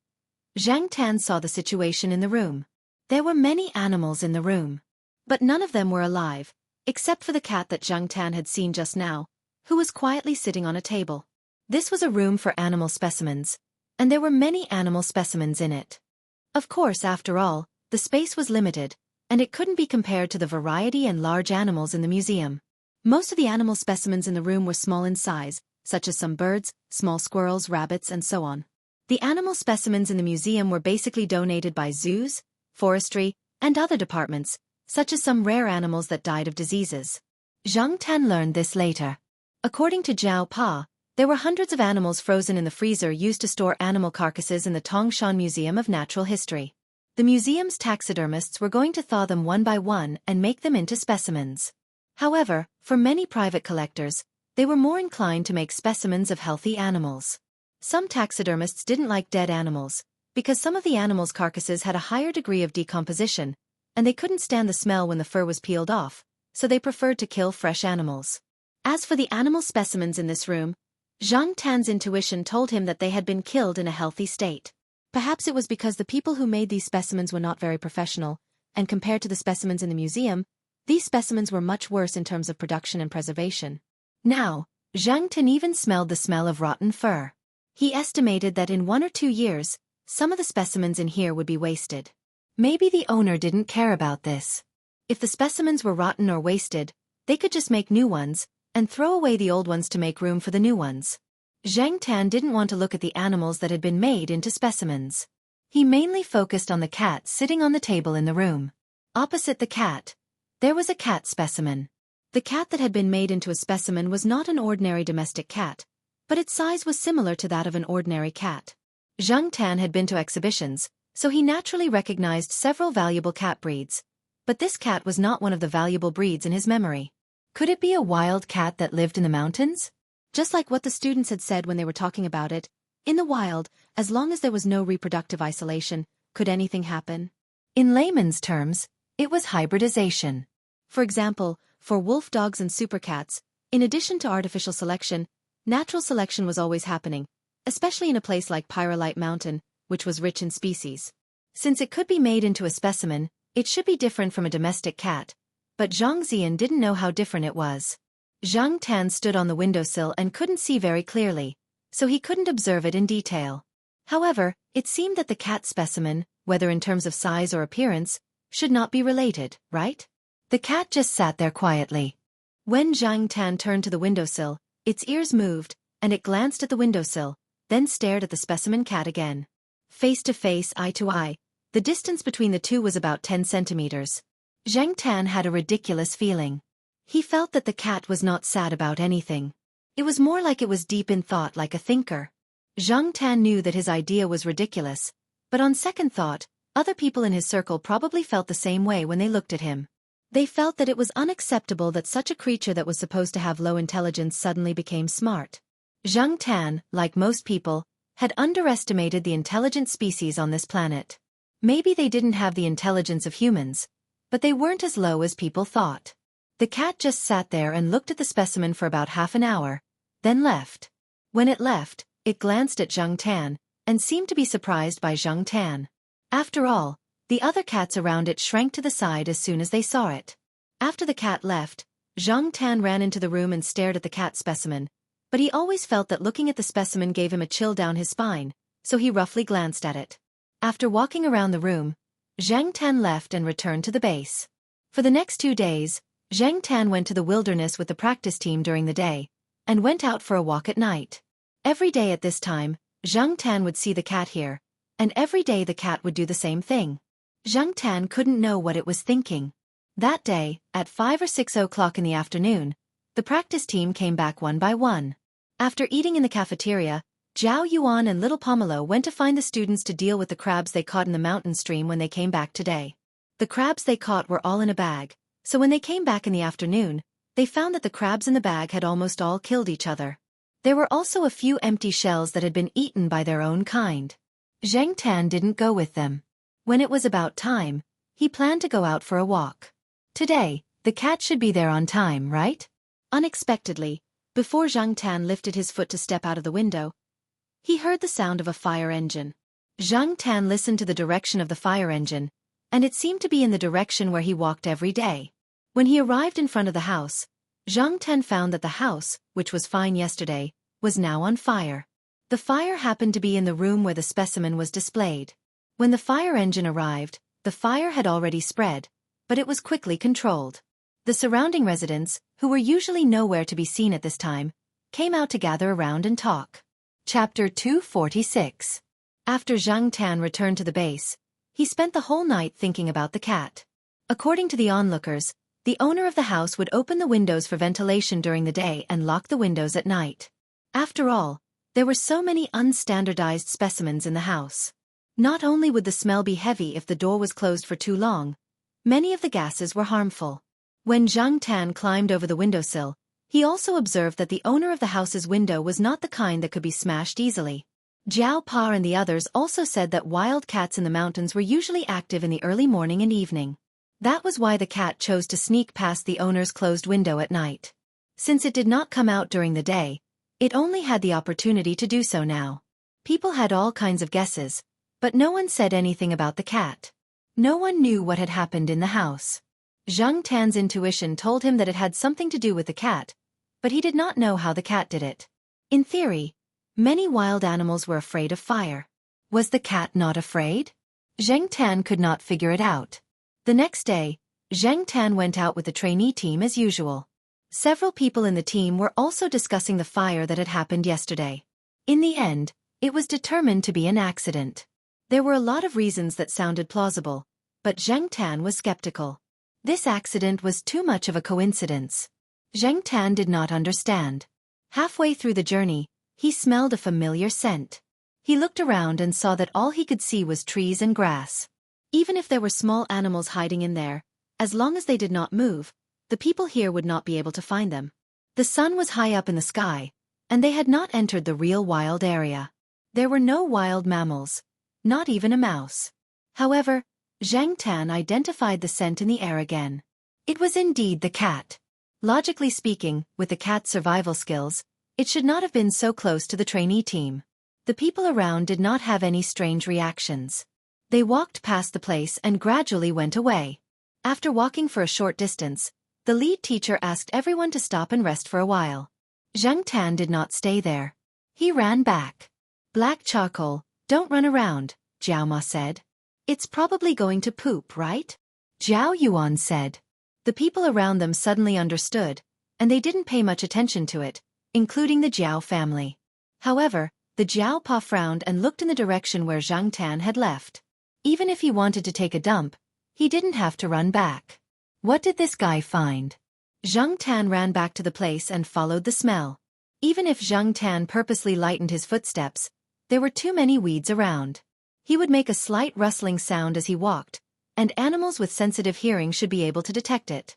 Zhang Tan saw the situation in the room. There were many animals in the room, but none of them were alive, except for the cat that Zhang Tan had seen just now, who was quietly sitting on a table. This was a room for animal specimens, and there were many animal specimens in it. Of course, after all, the space was limited, and it couldn't be compared to the variety and large animals in the museum. Most of the animal specimens in the room were small in size, such as some birds, small squirrels, rabbits, and so on. The animal specimens in the museum were basically donated by zoos, forestry, and other departments, such as some rare animals that died of diseases. Zhang Tan learned this later. According to Zhao Pa, there were hundreds of animals frozen in the freezer used to store animal carcasses in the Tongshan Museum of Natural History. The museum's taxidermists were going to thaw them one by one and make them into specimens. However, for many private collectors, they were more inclined to make specimens of healthy animals. Some taxidermists didn't like dead animals, because some of the animals' carcasses had a higher degree of decomposition, and they couldn't stand the smell when the fur was peeled off, so they preferred to kill fresh animals. As for the animal specimens in this room, Zhang Tan's intuition told him that they had been killed in a healthy state. Perhaps it was because the people who made these specimens were not very professional, and compared to the specimens in the museum, these specimens were much worse in terms of production and preservation. Now, Zhang Tan even smelled the smell of rotten fur. He estimated that in 1 or 2 years, some of the specimens in here would be wasted. Maybe the owner didn't care about this. If the specimens were rotten or wasted, they could just make new ones, and throw away the old ones to make room for the new ones. Zhang Tan didn't want to look at the animals that had been made into specimens. He mainly focused on the cat sitting on the table in the room. Opposite the cat, there was a cat specimen. The cat that had been made into a specimen was not an ordinary domestic cat, but its size was similar to that of an ordinary cat. Zhang Tan had been to exhibitions, so he naturally recognized several valuable cat breeds, but this cat was not one of the valuable breeds in his memory. Could it be a wild cat that lived in the mountains? Just like what the students had said when they were talking about it, in the wild, as long as there was no reproductive isolation, could anything happen? In layman's terms, it was hybridization. For example, for wolf dogs and supercats, in addition to artificial selection, natural selection was always happening, especially in a place like Pyrolite Mountain, which was rich in species. Since it could be made into a specimen, it should be different from a domestic cat, but Zhang Ziyan didn't know how different it was. Zhang Tan stood on the windowsill and couldn't see very clearly, so he couldn't observe it in detail. However, it seemed that the cat specimen, whether in terms of size or appearance, should not be related, right? The cat just sat there quietly. When Zhang Tan turned to the windowsill, its ears moved, and it glanced at the windowsill, then stared at the specimen cat again. Face to face, eye to eye, the distance between the two was about 10 centimeters. Zhang Tan had a ridiculous feeling. He felt that the cat was not sad about anything. It was more like it was deep in thought, like a thinker. Zhang Tan knew that his idea was ridiculous, but on second thought, other people in his circle probably felt the same way when they looked at him. They felt that it was unacceptable that such a creature that was supposed to have low intelligence suddenly became smart. Zhang Tan, like most people, had underestimated the intelligent species on this planet. Maybe they didn't have the intelligence of humans, but they weren't as low as people thought. The cat just sat there and looked at the specimen for about half an hour, then left. When it left, it glanced at Zhang Tan, and seemed to be surprised by Zhang Tan. After all, the other cats around it shrank to the side as soon as they saw it. After the cat left, Zhang Tan ran into the room and stared at the cat specimen, but he always felt that looking at the specimen gave him a chill down his spine, so he roughly glanced at it. After walking around the room, Zhang Tan left and returned to the base. For the next 2 days, Zhang Tan went to the wilderness with the practice team during the day, and went out for a walk at night. Every day at this time, Zhang Tan would see the cat here, and every day the cat would do the same thing. Zhang Tan couldn't know what it was thinking. That day, at 5 or 6 o'clock in the afternoon, the practice team came back one by one. After eating in the cafeteria, Zhao Yuan and little Pomelo went to find the students to deal with the crabs they caught in the mountain stream when they came back today. The crabs they caught were all in a bag, so when they came back in the afternoon, they found that the crabs in the bag had almost all killed each other. There were also a few empty shells that had been eaten by their own kind. Zhang Tan didn't go with them. When it was about time, he planned to go out for a walk. Today, the cat should be there on time, right? Unexpectedly, before Zhang Tan lifted his foot to step out of the window, he heard the sound of a fire engine. Zhang Tan listened to the direction of the fire engine, and it seemed to be in the direction where he walked every day. When he arrived in front of the house, Zhang Tan found that the house, which was fine yesterday, was now on fire. The fire happened to be in the room where the specimen was displayed. When the fire engine arrived, the fire had already spread, but it was quickly controlled. The surrounding residents, who were usually nowhere to be seen at this time, came out to gather around and talk. Chapter 246. After Zhang Tan returned to the base, he spent the whole night thinking about the cat. According to the onlookers, the owner of the house would open the windows for ventilation during the day and lock the windows at night. After all, there were so many unstandardized specimens in the house. Not only would the smell be heavy if the door was closed for too long, many of the gases were harmful. When Zhang Tan climbed over the windowsill, he also observed that the owner of the house's window was not the kind that could be smashed easily. Jiao Pa and the others also said that wild cats in the mountains were usually active in the early morning and evening. That was why the cat chose to sneak past the owner's closed window at night. Since it did not come out during the day, it only had the opportunity to do so now. People had all kinds of guesses, but no one said anything about the cat. No one knew what had happened in the house. Zhang Tan's intuition told him that it had something to do with the cat, but he did not know how the cat did it. In theory, many wild animals were afraid of fire. Was the cat not afraid? Zhang Tan could not figure it out. The next day, Zhang Tan went out with the trainee team as usual. Several people in the team were also discussing the fire that had happened yesterday. In the end, it was determined to be an accident. There were a lot of reasons that sounded plausible, but Zhang Tan was skeptical. This accident was too much of a coincidence. Zhang Tan did not understand. Halfway through the journey, he smelled a familiar scent. He looked around and saw that all he could see was trees and grass. Even if there were small animals hiding in there, as long as they did not move, the people here would not be able to find them. The sun was high up in the sky, and they had not entered the real wild area. There were no wild mammals, not even a mouse. However, Zhang Tan identified the scent in the air again. It was indeed the cat. Logically speaking, with the cat's survival skills, it should not have been so close to the trainee team. The people around did not have any strange reactions. They walked past the place and gradually went away. After walking for a short distance, the lead teacher asked everyone to stop and rest for a while. Zhang Tan did not stay there. He ran back. "Black charcoal, don't run around," Jiao Ma said. "It's probably going to poop, right?" Jiao Yuan said. The people around them suddenly understood, and they didn't pay much attention to it, including the Jiao family. However, the Jiao Pa frowned and looked in the direction where Zhang Tan had left. Even if he wanted to take a dump, he didn't have to run back. What did this guy find? Zhang Tan ran back to the place and followed the smell. Even if Zhang Tan purposely lightened his footsteps, there were too many weeds around. He would make a slight rustling sound as he walked, and animals with sensitive hearing should be able to detect it.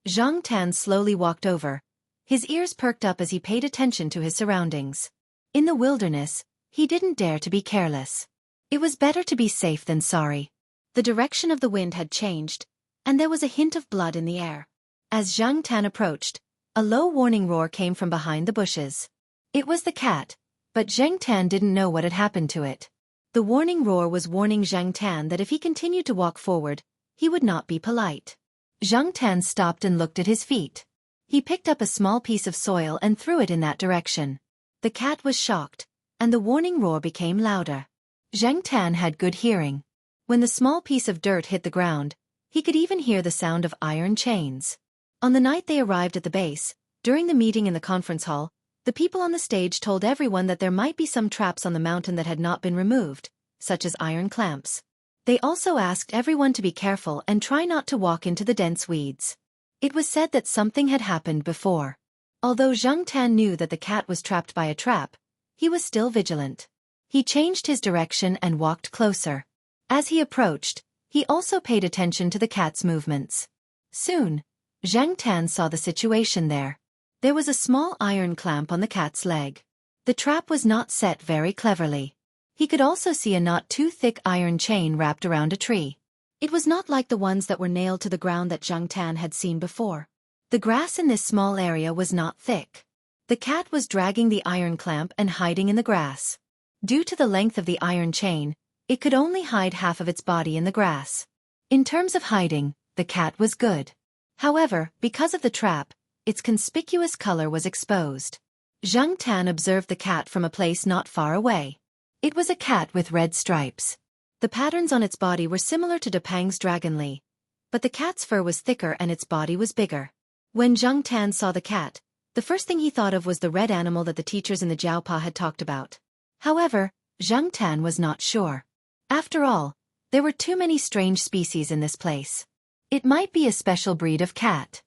Zhang Tan slowly walked over. His ears perked up as he paid attention to his surroundings. In the wilderness, he didn't dare to be careless. It was better to be safe than sorry. The direction of the wind had changed, and there was a hint of blood in the air. As Zhang Tan approached, a low warning roar came from behind the bushes. It was the cat, but Zhang Tan didn't know what had happened to it. The warning roar was warning Zhang Tan that if he continued to walk forward, he would not be polite. Zhang Tan stopped and looked at his feet. He picked up a small piece of soil and threw it in that direction. The cat was shocked, and the warning roar became louder. Zhang Tan had good hearing. When the small piece of dirt hit the ground, he could even hear the sound of iron chains. On the night they arrived at the base, during the meeting in the conference hall, the people on the stage told everyone that there might be some traps on the mountain that had not been removed, such as iron clamps. They also asked everyone to be careful and try not to walk into the dense weeds. It was said that something had happened before. Although Zhang Tan knew that the cat was trapped by a trap, he was still vigilant. He changed his direction and walked closer. As he approached, he also paid attention to the cat's movements. Soon, Zhang Tan saw the situation there. There was a small iron clamp on the cat's leg. The trap was not set very cleverly. He could also see a not too thick iron chain wrapped around a tree. It was not like the ones that were nailed to the ground that Zhang Tan had seen before. The grass in this small area was not thick. The cat was dragging the iron clamp and hiding in the grass. Due to the length of the iron chain, it could only hide half of its body in the grass. In terms of hiding, the cat was good. However, because of the trap, its conspicuous color was exposed. Zhang Tan observed the cat from a place not far away. It was a cat with red stripes. The patterns on its body were similar to Depang's dragonly, but the cat's fur was thicker and its body was bigger. When Zhang Tan saw the cat, the first thing he thought of was the red animal that the teachers in the Jiaopa had talked about. However, Zhang Tan was not sure. After all, there were too many strange species in this place. It might be a special breed of cat.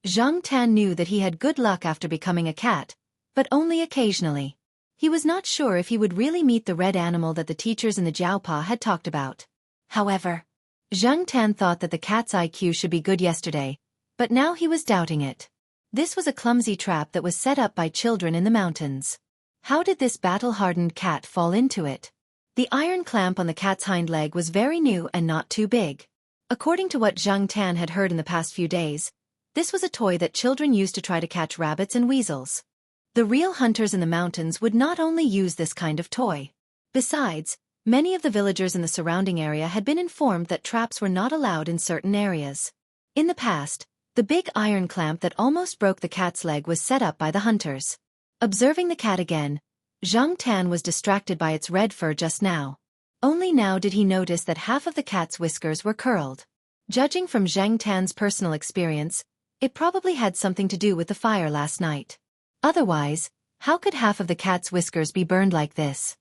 Zhang Tan knew that he had good luck after becoming a cat, but only occasionally. He was not sure if he would really meet the red animal that the teachers in the Jiaopa had talked about. However, Zhang Tan thought that the cat's IQ should be good yesterday, but now he was doubting it. This was a clumsy trap that was set up by children in the mountains. How did this battle-hardened cat fall into it? The iron clamp on the cat's hind leg was very new and not too big. According to what Zhang Tan had heard in the past few days, this was a toy that children used to try to catch rabbits and weasels. The real hunters in the mountains would not only use this kind of toy. Besides, many of the villagers in the surrounding area had been informed that traps were not allowed in certain areas. In the past, the big iron clamp that almost broke the cat's leg was set up by the hunters. Observing the cat again, Zhang Tan was distracted by its red fur just now. Only now did he notice that half of the cat's whiskers were curled. Judging from Zhang Tan's personal experience, it probably had something to do with the fire last night. Otherwise, how could half of the cat's whiskers be burned like this?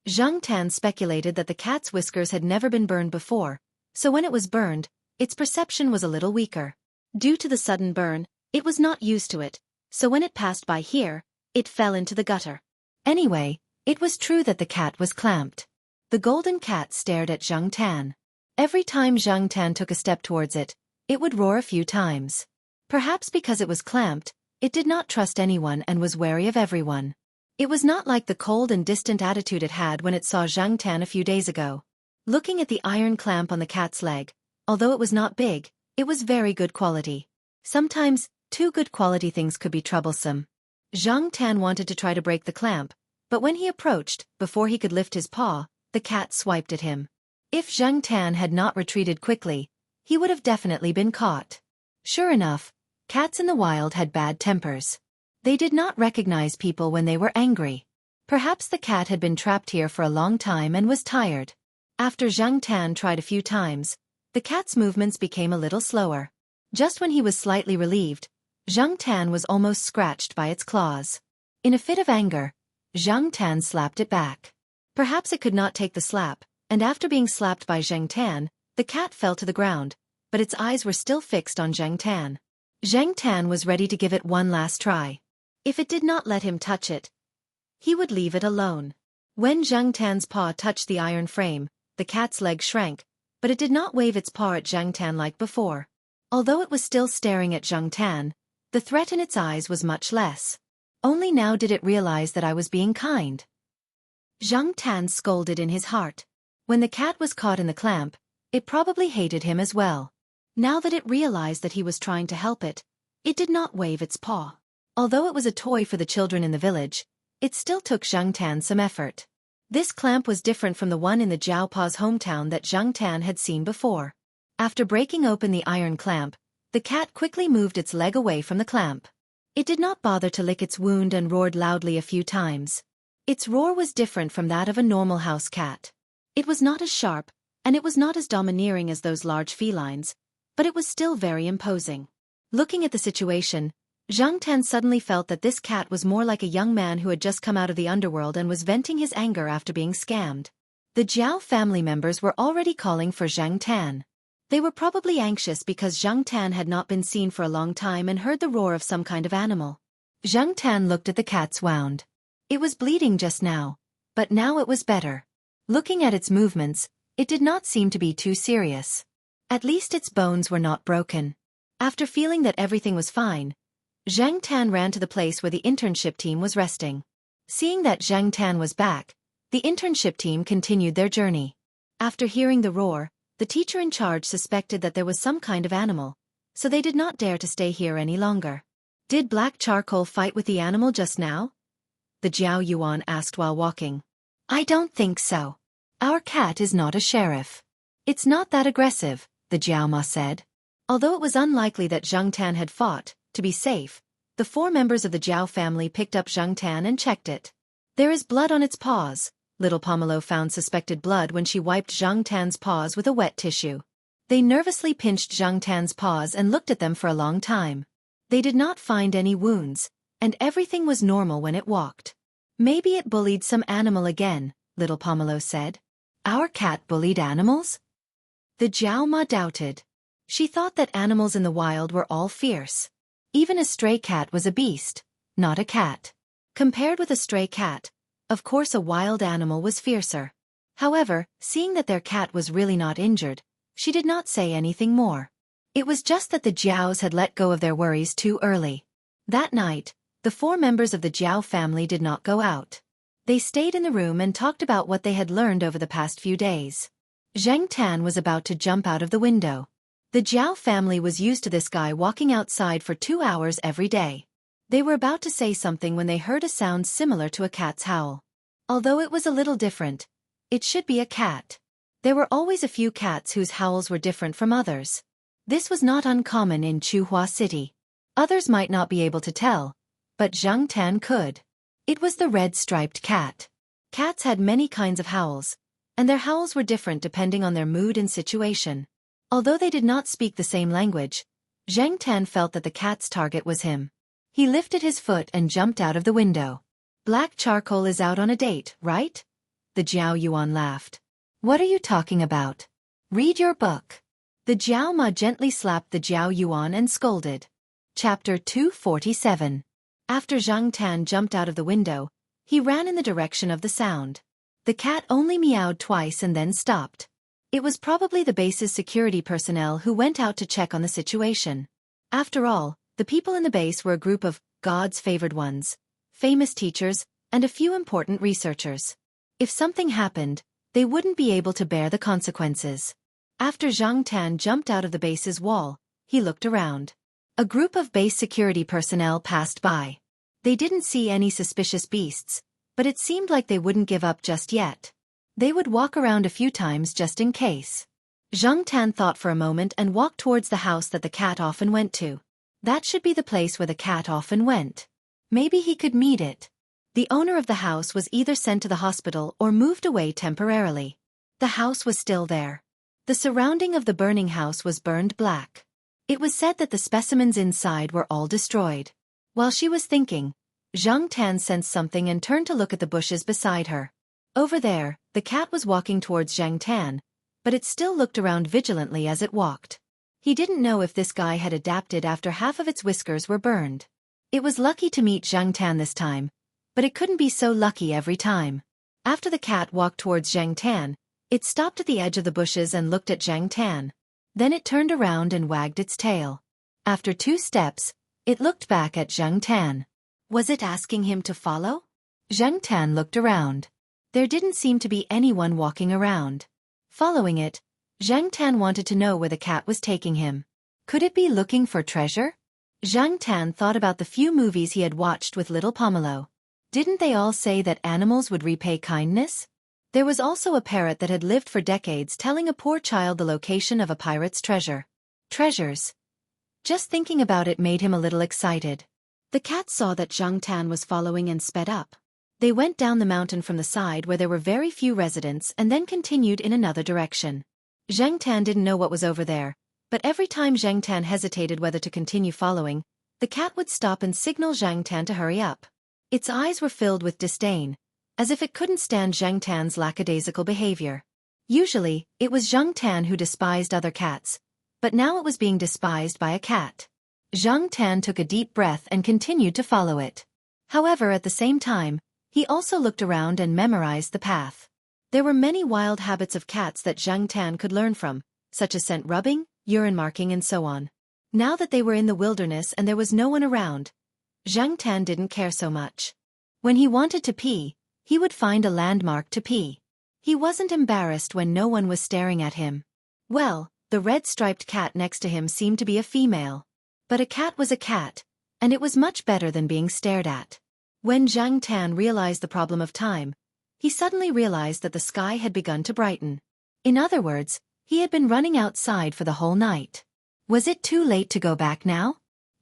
Zhang Tan speculated that the cat's whiskers had never been burned before, so when it was burned, its perception was a little weaker. Due to the sudden burn, it was not used to it, so when it passed by here, it fell into the gutter. Anyway, it was true that the cat was clamped. The golden cat stared at Zhang Tan. Every time Zhang Tan took a step towards it, it would roar a few times. Perhaps because it was clamped, it did not trust anyone and was wary of everyone. It was not like the cold and distant attitude it had when it saw Zhang Tan a few days ago. Looking at the iron clamp on the cat's leg, although it was not big, it was very good quality. Sometimes, too good quality things could be troublesome. Zhang Tan wanted to try to break the clamp, but when he approached, before he could lift his paw, the cat swiped at him. If Zhang Tan had not retreated quickly, he would have definitely been caught. Sure enough, cats in the wild had bad tempers. They did not recognize people when they were angry. Perhaps the cat had been trapped here for a long time and was tired. After Zhang Tan tried a few times, the cat's movements became a little slower. Just when he was slightly relieved, Zhang Tan was almost scratched by its claws. In a fit of anger, Zhang Tan slapped it back. Perhaps it could not take the slap, and after being slapped by Zhang Tan, the cat fell to the ground, but its eyes were still fixed on Zhang Tan. Zhang Tan was ready to give it one last try. If it did not let him touch it, he would leave it alone. When Zhang Tan's paw touched the iron frame, the cat's leg shrank, but it did not wave its paw at Zhang Tan like before. Although it was still staring at Zhang Tan, the threat in its eyes was much less. Only now did it realize that I was being kind. Zhang Tan scolded in his heart. When the cat was caught in the clamp, it probably hated him as well. Now that it realized that he was trying to help it, it did not wave its paw. Although it was a toy for the children in the village, it still took Zhang Tan some effort. This clamp was different from the one in the Jiaopa's hometown that Zhang Tan had seen before. After breaking open the iron clamp, the cat quickly moved its leg away from the clamp. It did not bother to lick its wound and roared loudly a few times. Its roar was different from that of a normal house cat. It was not as sharp, and it was not as domineering as those large felines, but it was still very imposing. Looking at the situation, Zhang Tan suddenly felt that this cat was more like a young man who had just come out of the underworld and was venting his anger after being scammed. The Jiao family members were already calling for Zhang Tan. They were probably anxious because Zhang Tan had not been seen for a long time and heard the roar of some kind of animal. Zhang Tan looked at the cat's wound. It was bleeding just now, but now it was better. Looking at its movements, it did not seem to be too serious. At least its bones were not broken. After feeling that everything was fine, Zhang Tan ran to the place where the internship team was resting. Seeing that Zhang Tan was back, the internship team continued their journey. After hearing the roar, the teacher in charge suspected that there was some kind of animal, so they did not dare to stay here any longer. Did Black Charcoal fight with the animal just now? The Jiao Yuan asked while walking. I don't think so. Our cat is not a sheriff. It's not that aggressive, the Jiao Ma said. Although it was unlikely that Zhang Tan had fought, to be safe, the 4 members of the Jiao family picked up Zhang Tan and checked it. There is blood on its paws. Little Pomelo found suspected blood when she wiped Zhang Tan's paws with a wet tissue. They nervously pinched Zhang Tan's paws and looked at them for a long time. They did not find any wounds, and everything was normal when it walked. Maybe it bullied some animal again, Little Pomelo said. Our cat bullied animals? The Jiao Ma doubted. She thought that animals in the wild were all fierce. Even a stray cat was a beast, not a cat. Compared with a stray cat, of course a wild animal was fiercer. However, seeing that their cat was really not injured, she did not say anything more. It was just that the Jiaos had let go of their worries too early. That night, the 4 members of the Jiao family did not go out. They stayed in the room and talked about what they had learned over the past few days. Zhang Tan was about to jump out of the window. The Jiao family was used to this guy walking outside for 2 hours every day. They were about to say something when they heard a sound similar to a cat's howl. Although it was a little different, it should be a cat. There were always a few cats whose howls were different from others. This was not uncommon in Chuhua City. Others might not be able to tell, but Zhang Tan could. It was the red-striped cat. Cats had many kinds of howls, and their howls were different depending on their mood and situation. Although they did not speak the same language, Zhang Tan felt that the cat's target was him. He lifted his foot and jumped out of the window. Black Charcoal is out on a date, right? The Jiao Yuan laughed. What are you talking about? Read your book. The Jiao Ma gently slapped the Jiao Yuan and scolded. Chapter 247. After Zhang Tan jumped out of the window, he ran in the direction of the sound. The cat only meowed twice and then stopped. It was probably the base's security personnel who went out to check on the situation. After all, the people in the base were a group of God's favored ones, famous teachers, and a few important researchers. If something happened, they wouldn't be able to bear the consequences. After Zhang Tan jumped out of the base's wall, he looked around. A group of base security personnel passed by. They didn't see any suspicious beasts, but it seemed like they wouldn't give up just yet. They would walk around a few times just in case. Zhang Tan thought for a moment and walked towards the house that the cat often went to. That should be the place where the cat often went. Maybe he could meet it. The owner of the house was either sent to the hospital or moved away temporarily. The house was still there. The surrounding of the burning house was burned black. It was said that the specimens inside were all destroyed. While she was thinking, Zhang Tan sensed something and turned to look at the bushes beside her. Over there, the cat was walking towards Zhang Tan, but it still looked around vigilantly as it walked. He didn't know if this guy had adapted after half of its whiskers were burned. It was lucky to meet Zhang Tan this time, but it couldn't be so lucky every time. After the cat walked towards Zhang Tan, it stopped at the edge of the bushes and looked at Zhang Tan. Then it turned around and wagged its tail. After 2 steps, it looked back at Zhang Tan. Was it asking him to follow? Zhang Tan looked around. There didn't seem to be anyone walking around. Following it, Zhang Tan wanted to know where the cat was taking him. Could it be looking for treasure? Zhang Tan thought about the few movies he had watched with Little Pomelo. Didn't they all say that animals would repay kindness? There was also a parrot that had lived for decades telling a poor child the location of a pirate's treasure. Treasures. Just thinking about it made him a little excited. The cat saw that Zhang Tan was following and sped up. They went down the mountain from the side where there were very few residents and then continued in another direction. Zhang Tan didn't know what was over there, but every time Zhang Tan hesitated whether to continue following, the cat would stop and signal Zhang Tan to hurry up. Its eyes were filled with disdain, as if it couldn't stand Zhang Tan's lackadaisical behavior. Usually, it was Zhang Tan who despised other cats, but now it was being despised by a cat. Zhang Tan took a deep breath and continued to follow it. However, at the same time, he also looked around and memorized the path. There were many wild habits of cats that Zhang Tan could learn from, such as scent rubbing, urine marking and so on. Now that they were in the wilderness and there was no one around, Zhang Tan didn't care so much. When he wanted to pee, he would find a landmark to pee. He wasn't embarrassed when no one was staring at him. Well, the red-striped cat next to him seemed to be a female. But a cat was a cat, and it was much better than being stared at. When Zhang Tan realized the problem of time, he suddenly realized that the sky had begun to brighten. In other words, he had been running outside for the whole night. Was it too late to go back now?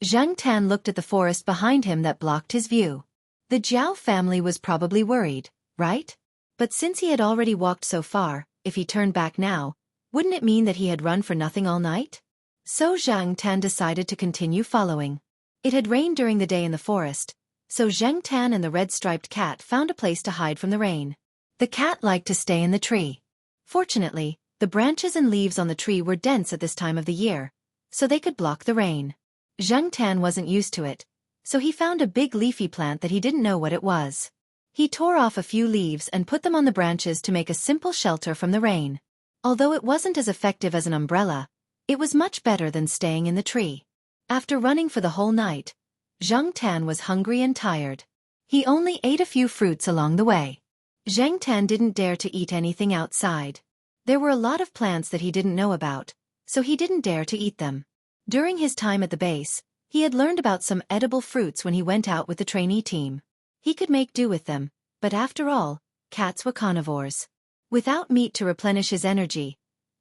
Zhang Tan looked at the forest behind him that blocked his view. The Zhao family was probably worried, right? But since he had already walked so far, if he turned back now, wouldn't it mean that he had run for nothing all night? So Zhang Tan decided to continue following. It had rained during the day in the forest, so Zhang Tan and the red-striped cat found a place to hide from the rain. The cat liked to stay in the tree. Fortunately, the branches and leaves on the tree were dense at this time of the year, so they could block the rain. Zhang Tan wasn't used to it, so he found a big leafy plant that he didn't know what it was. He tore off a few leaves and put them on the branches to make a simple shelter from the rain. Although it wasn't as effective as an umbrella, it was much better than staying in the tree. After running for the whole night, Zhang Tan was hungry and tired. He only ate a few fruits along the way. Zhang Tan didn't dare to eat anything outside. There were a lot of plants that he didn't know about, so he didn't dare to eat them. During his time at the base, he had learned about some edible fruits when he went out with the trainee team. He could make do with them, but after all, cats were carnivores. Without meat to replenish his energy,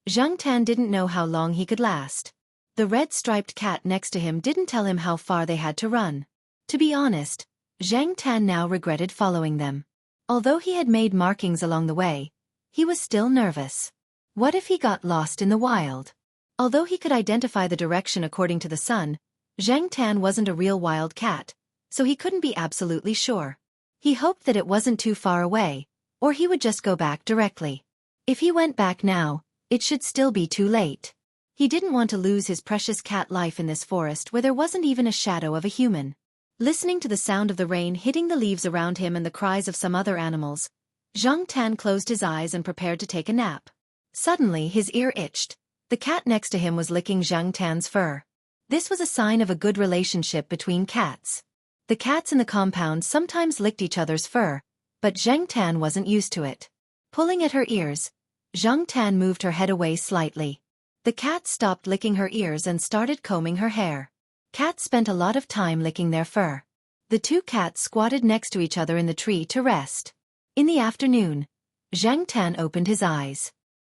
Zhang Tan didn't know how long he could last. The red-striped cat next to him didn't tell him how far they had to run. To be honest, Zhang Tan now regretted following them. Although he had made markings along the way, he was still nervous. What if he got lost in the wild? Although he could identify the direction according to the sun, Zhang Tan wasn't a real wild cat, so he couldn't be absolutely sure. He hoped that it wasn't too far away, or he would just go back directly. If he went back now, it should still be too late. He didn't want to lose his precious cat life in this forest where there wasn't even a shadow of a human. Listening to the sound of the rain hitting the leaves around him and the cries of some other animals, Zhang Tan closed his eyes and prepared to take a nap. Suddenly his ear itched. The cat next to him was licking Zhang Tan's fur. This was a sign of a good relationship between cats. The cats in the compound sometimes licked each other's fur, but Zhang Tan wasn't used to it. Pulling at her ears, Zhang Tan moved her head away slightly. The cat stopped licking her ears and started combing her hair. Cats spent a lot of time licking their fur. The two cats squatted next to each other in the tree to rest. In the afternoon, Zhang Tan opened his eyes.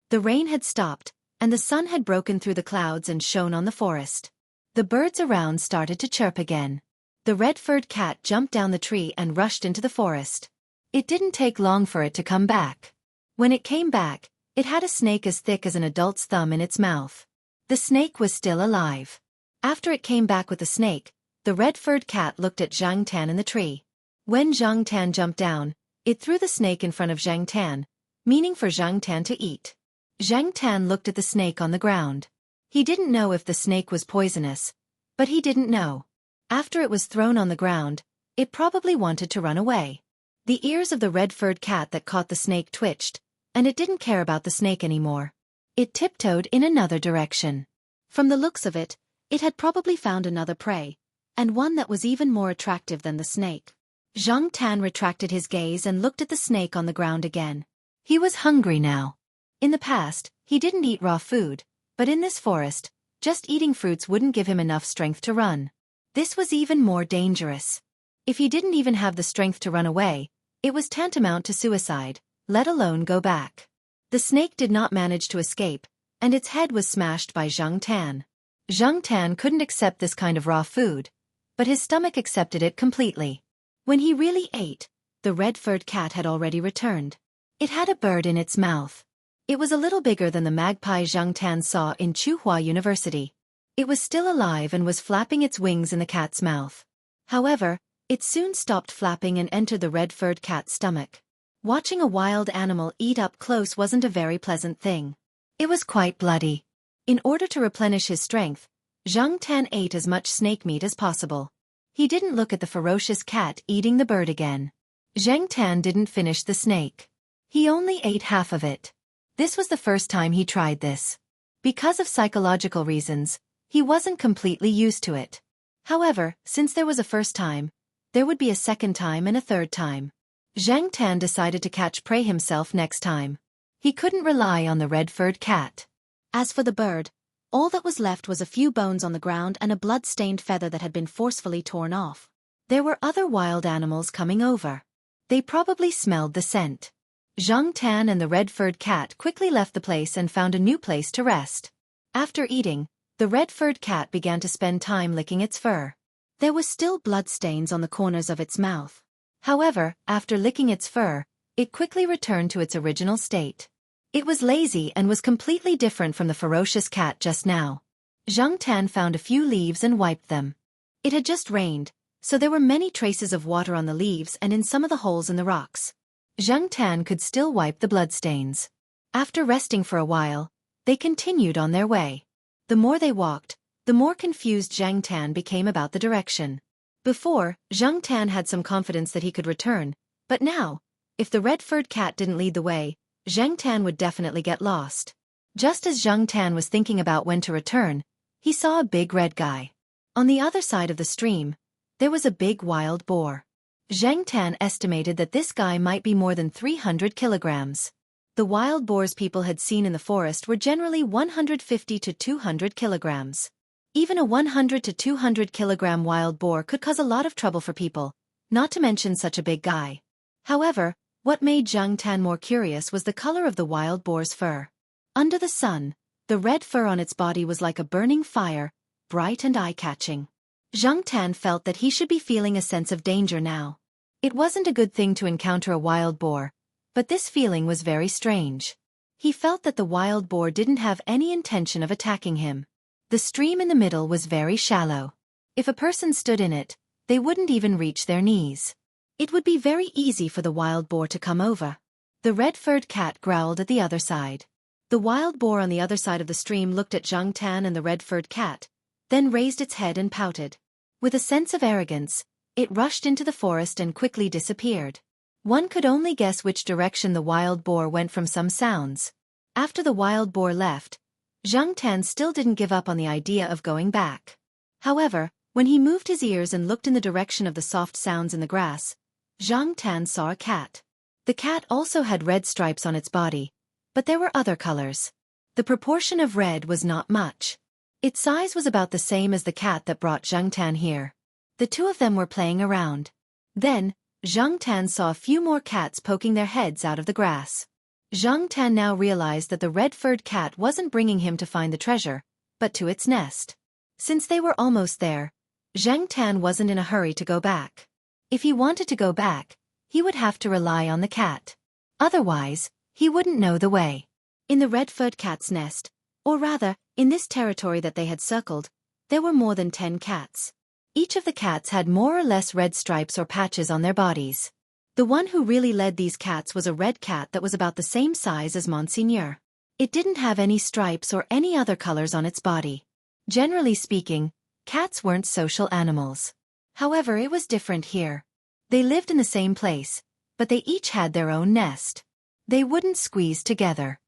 The rain had stopped, and the sun had broken through the clouds and shone on the forest. The birds around started to chirp again. The red-furred cat jumped down the tree and rushed into the forest. It didn't take long for it to come back. When it came back, it had a snake as thick as an adult's thumb in its mouth. The snake was still alive. After it came back with the snake, the red-furred cat looked at Zhang Tan in the tree. When Zhang Tan jumped down, it threw the snake in front of Zhang Tan, meaning for Zhang Tan to eat. Zhang Tan looked at the snake on the ground. He didn't know if the snake was poisonous, but he didn't know. After it was thrown on the ground, it probably wanted to run away. The ears of the red-furred cat that caught the snake twitched, and it didn't care about the snake anymore. It tiptoed in another direction. From the looks of it, it had probably found another prey, and one that was even more attractive than the snake. Zhang Tan retracted his gaze and looked at the snake on the ground again. He was hungry now. In the past, he didn't eat raw food, but in this forest, just eating fruits wouldn't give him enough strength to run. This was even more dangerous. If he didn't even have the strength to run away, it was tantamount to suicide, let alone go back. The snake did not manage to escape, and its head was smashed by Zhang Tan. Zhang Tan couldn't accept this kind of raw food, but his stomach accepted it completely. When he really ate, the red-furred cat had already returned. It had a bird in its mouth. It was a little bigger than the magpie Zhang Tan saw in Tsinghua University. It was still alive and was flapping its wings in the cat's mouth. However, it soon stopped flapping and entered the red-furred cat's stomach. Watching a wild animal eat up close wasn't a very pleasant thing. It was quite bloody. In order to replenish his strength, Zhang Tan ate as much snake meat as possible. He didn't look at the ferocious cat eating the bird again. Zhang Tan didn't finish the snake. He only ate half of it. This was the first time he tried this. Because of psychological reasons, he wasn't completely used to it. However, since there was a first time, there would be a second time and a third time. Zhang Tan decided to catch prey himself next time. He couldn't rely on the red-furred cat. As for the bird, all that was left was a few bones on the ground and a blood-stained feather that had been forcefully torn off. There were other wild animals coming over. They probably smelled the scent. Zhang Tan and the red-furred cat quickly left the place and found a new place to rest. After eating, the red-furred cat began to spend time licking its fur. There was still blood stains on the corners of its mouth. However, after licking its fur, it quickly returned to its original state. It was lazy and was completely different from the ferocious cat just now. Zhang Tan found a few leaves and wiped them. It had just rained, so there were many traces of water on the leaves and in some of the holes in the rocks. Zhang Tan could still wipe the bloodstains. After resting for a while, they continued on their way. The more they walked, the more confused Zhang Tan became about the direction. Before, Zhang Tan had some confidence that he could return, but now, if the red-furred cat didn't lead the way, Zhang Tan would definitely get lost. Just as Zhang Tan was thinking about when to return, he saw a big red guy. On the other side of the stream, there was a big wild boar. Zhang Tan estimated that this guy might be more than 300 kilograms. The wild boars people had seen in the forest were generally 150 to 200 kilograms. Even a 100 to 200 kilogram wild boar could cause a lot of trouble for people, not to mention such a big guy. However, what made Zhang Tan more curious was the color of the wild boar's fur. Under the sun, the red fur on its body was like a burning fire, bright and eye-catching. Zhang Tan felt that he should be feeling a sense of danger now. It wasn't a good thing to encounter a wild boar, but this feeling was very strange. He felt that the wild boar didn't have any intention of attacking him. The stream in the middle was very shallow. If a person stood in it, they wouldn't even reach their knees. It would be very easy for the wild boar to come over. The red-furred cat growled at the other side. The wild boar on the other side of the stream looked at Zhang Tan and the red-furred cat, then raised its head and pouted. With a sense of arrogance, it rushed into the forest and quickly disappeared. One could only guess which direction the wild boar went from some sounds. After the wild boar left, Zhang Tan still didn't give up on the idea of going back. However, when he moved his ears and looked in the direction of the soft sounds in the grass, Zhang Tan saw a cat. The cat also had red stripes on its body, but there were other colors. The proportion of red was not much. Its size was about the same as the cat that brought Zhang Tan here. The two of them were playing around. Then, Zhang Tan saw a few more cats poking their heads out of the grass. Zhang Tan now realized that the red-furred cat wasn't bringing him to find the treasure, but to its nest. Since they were almost there, Zhang Tan wasn't in a hurry to go back. If he wanted to go back, he would have to rely on the cat. Otherwise, he wouldn't know the way. In the red-furred cat's nest, or rather, in this territory that they had circled, there were more than 10 cats. Each of the cats had more or less red stripes or patches on their bodies. The one who really led these cats was a red cat that was about the same size as Monseigneur. It didn't have any stripes or any other colors on its body. Generally speaking, cats weren't social animals. However, it was different here. They lived in the same place, but they each had their own nest. They wouldn't squeeze together.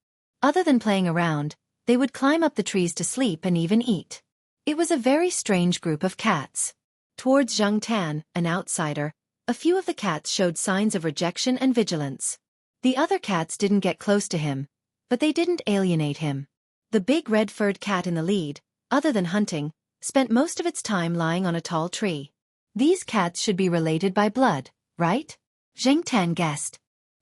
Other than playing around, they would climb up the trees to sleep and even eat. It was a very strange group of cats. Towards Zhang Tan, an outsider, a few of the cats showed signs of rejection and vigilance. The other cats didn't get close to him, but they didn't alienate him. The big red-furred cat in the lead, other than hunting, spent most of its time lying on a tall tree. These cats should be related by blood, right? Zhang Tan guessed.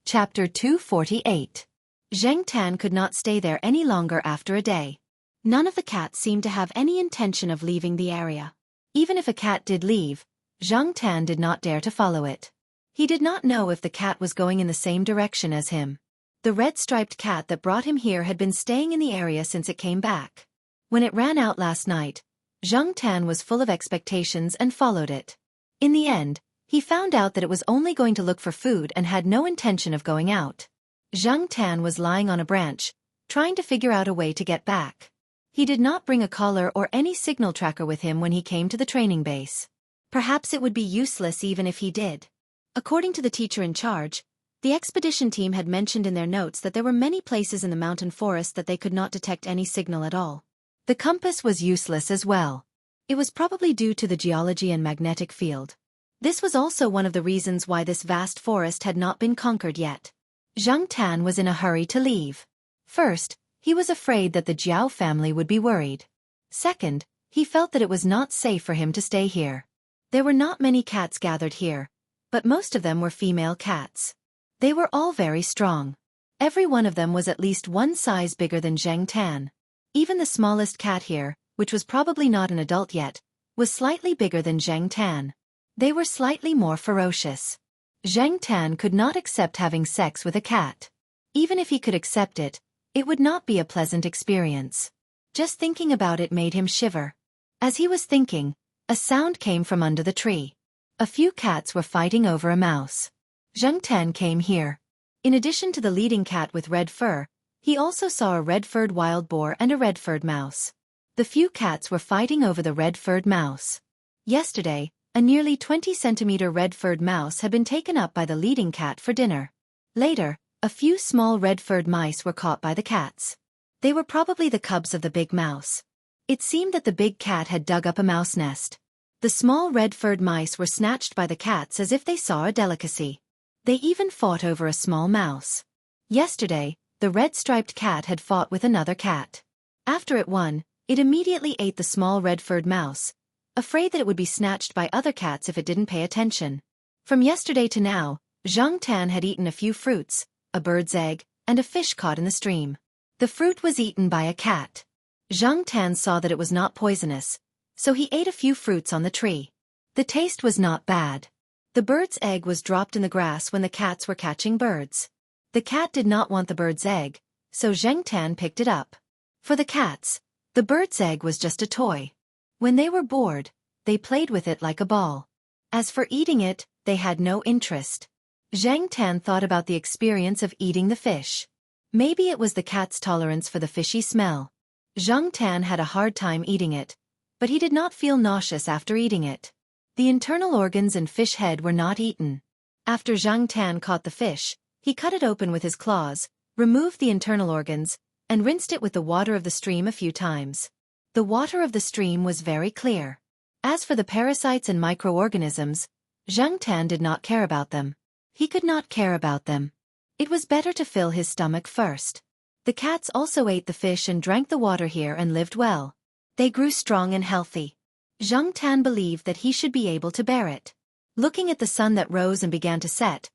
Chapter 248. Zhang Tan could not stay there any longer after a day. None of the cats seemed to have any intention of leaving the area. Even if a cat did leave, Zhang Tan did not dare to follow it. He did not know if the cat was going in the same direction as him. The red-striped cat that brought him here had been staying in the area since it came back. When it ran out last night, Zhang Tan was full of expectations and followed it. In the end, He found out that it was only going to look for food and had no intention of going out. Zhang Tan was lying on a branch, trying to figure out a way to get back. He did not bring a collar or any signal tracker with him when he came to the training base. Perhaps it would be useless even if he did. According to the teacher in charge, the expedition team had mentioned in their notes that there were many places in the mountain forest that they could not detect any signal at all. The compass was useless as well. It was probably due to the geology and magnetic field. This was also one of the reasons why this vast forest had not been conquered yet. Zhang Tan was in a hurry to leave. First, he was afraid that the Jiao family would be worried. Second, he felt that it was not safe for him to stay here. There were not many cats gathered here, but most of them were female cats. They were all very strong. Every one of them was at least one size bigger than Zhang Tan. Even the smallest cat here, which was probably not an adult yet, was slightly bigger than Zhang Tan. They were slightly more ferocious. Zhang Tan could not accept having sex with a cat. Even if he could accept it, it would not be a pleasant experience. Just thinking about it made him shiver. As he was thinking, a sound came from under the tree. A few cats were fighting over a mouse. Zhang Tan came here. In addition to the leading cat with red fur, he also saw a red-furred wild boar and a red-furred mouse. The few cats were fighting over the red-furred mouse. Yesterday, a nearly 20-centimeter red-furred mouse had been taken up by the leading cat for dinner. Later, a few small red-furred mice were caught by the cats. They were probably the cubs of the big mouse. It seemed that the big cat had dug up a mouse nest. The small red-furred mice were snatched by the cats as if they saw a delicacy. They even fought over a small mouse. Yesterday, the red-striped cat had fought with another cat. After it won, it immediately ate the small red-furred mouse, afraid that it would be snatched by other cats if it didn't pay attention. From yesterday to now, Zhang Tan had eaten a few fruits, a bird's egg, and a fish caught in the stream. The fruit was eaten by a cat. Zhang Tan saw that it was not poisonous, so he ate a few fruits on the tree. The taste was not bad. The bird's egg was dropped in the grass when the cats were catching birds. The cat did not want the bird's egg, so Zhang Tan picked it up. For the cats, the bird's egg was just a toy. When they were bored, they played with it like a ball. As for eating it, they had no interest. Zhang Tan thought about the experience of eating the fish. Maybe it was the cat's tolerance for the fishy smell. Zhang Tan had a hard time eating it, but he did not feel nauseous after eating it. The internal organs and fish head were not eaten. After Zhang Tan caught the fish, he cut it open with his claws, removed the internal organs, and rinsed it with the water of the stream a few times. The water of the stream was very clear. As for the parasites and microorganisms, Zhang Tan did not care about them. He could not care about them. It was better to fill his stomach first. The cats also ate the fish and drank the water here and lived well. They grew strong and healthy. Zhang Tan believed that he should be able to bear it. Looking at the sun that rose and began to set,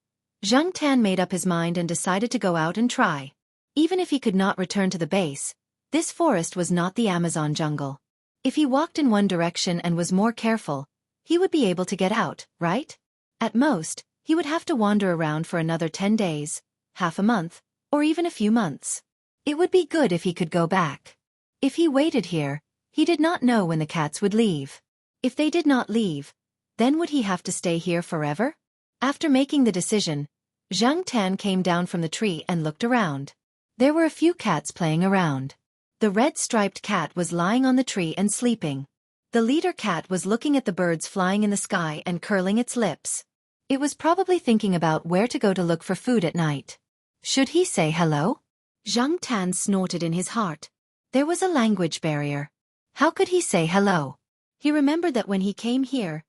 Zhang Tan made up his mind and decided to go out and try. Even if he could not return to the base, this forest was not the Amazon jungle. If he walked in one direction and was more careful, he would be able to get out, right? At most, he would have to wander around for another 10 days, half a month, or even a few months. It would be good if he could go back. If he waited here, he did not know when the cats would leave. If they did not leave, then would he have to stay here forever? After making the decision, Zhang Tan came down from the tree and looked around. There were a few cats playing around. The red-striped cat was lying on the tree and sleeping. The leader cat was looking at the birds flying in the sky and curling its lips. It was probably thinking about where to go to look for food at night. Should he say hello? Zhang Tan snorted in his heart. There was a language barrier. How could he say hello? He remembered that when he came here,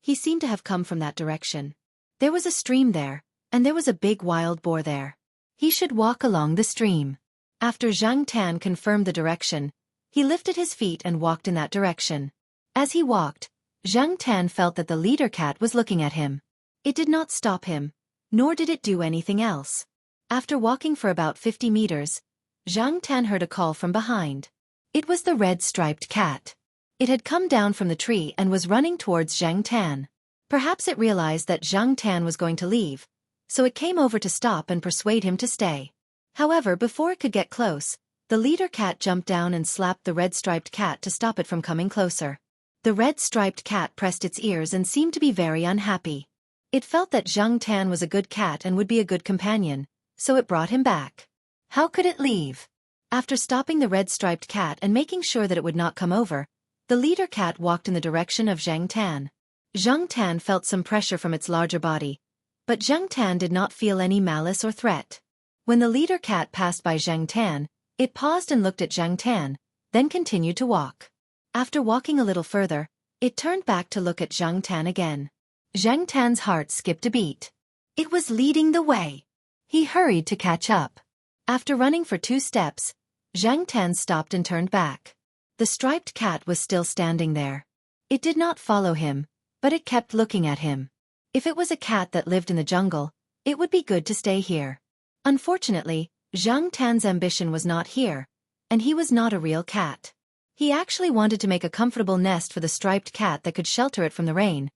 he seemed to have come from that direction. There was a stream there, and there was a big wild boar there. He should walk along the stream. After Zhang Tan confirmed the direction, he lifted his feet and walked in that direction. As he walked, Zhang Tan felt that the leader cat was looking at him. It did not stop him, nor did it do anything else. After walking for about 50 meters, Zhang Tan heard a call from behind. It was the red-striped cat. It had come down from the tree and was running towards Zhang Tan. Perhaps it realized that Zhang Tan was going to leave, so it came over to stop and persuade him to stay. However, before it could get close, the leader cat jumped down and slapped the red-striped cat to stop it from coming closer. The red-striped cat pressed its ears and seemed to be very unhappy. It felt that Zhang Tan was a good cat and would be a good companion, so it brought him back. How could it leave? After stopping the red-striped cat and making sure that it would not come over, the leader cat walked in the direction of Zhang Tan. Zhang Tan felt some pressure from its larger body, but Zhang Tan did not feel any malice or threat. When the leader cat passed by Zhang Tan, it paused and looked at Zhang Tan, then continued to walk. After walking a little further, it turned back to look at Zhang Tan again. Zhang Tan's heart skipped a beat. It was leading the way. He hurried to catch up. After running for 2 steps, Zhang Tan stopped and turned back. The striped cat was still standing there. It did not follow him, but it kept looking at him. If it was a cat that lived in the jungle, it would be good to stay here. Unfortunately, Zhang Tan's ambition was not here, and he was not a real cat. He actually wanted to make a comfortable nest for the striped cat that could shelter it from the rain,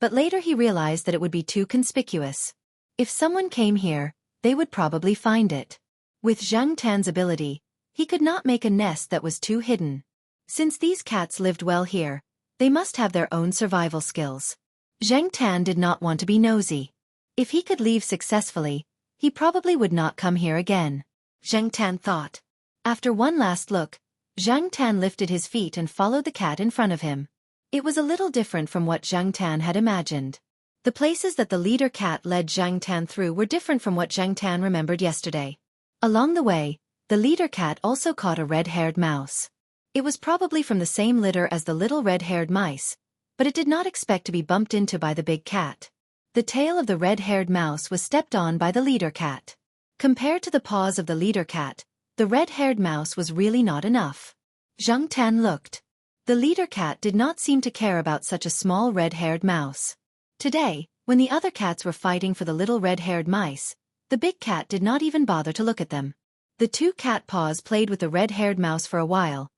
but later he realized that it would be too conspicuous. If someone came here, they would probably find it. With Zhang Tan's ability, he could not make a nest that was too hidden. Since these cats lived well here, they must have their own survival skills. Zhang Tan did not want to be nosy. If he could leave successfully, he probably would not come here again. Zhang Tan thought. After one last look, Zhang Tan lifted his feet and followed the cat in front of him. It was a little different from what Zhang Tan had imagined. The places that the leader cat led Zhang Tan through were different from what Zhang Tan remembered yesterday. Along the way, the leader cat also caught a red-haired mouse. It was probably from the same litter as the little red-haired mice, but it did not expect to be bumped into by the big cat. The tail of the red-haired mouse was stepped on by the leader cat. Compared to the paws of the leader cat, the red-haired mouse was really not enough. Zhang Tan looked. The leader cat did not seem to care about such a small red-haired mouse. Today, when the other cats were fighting for the little red-haired mice, the big cat did not even bother to look at them. The 2 cat paws played with the red-haired mouse for a while.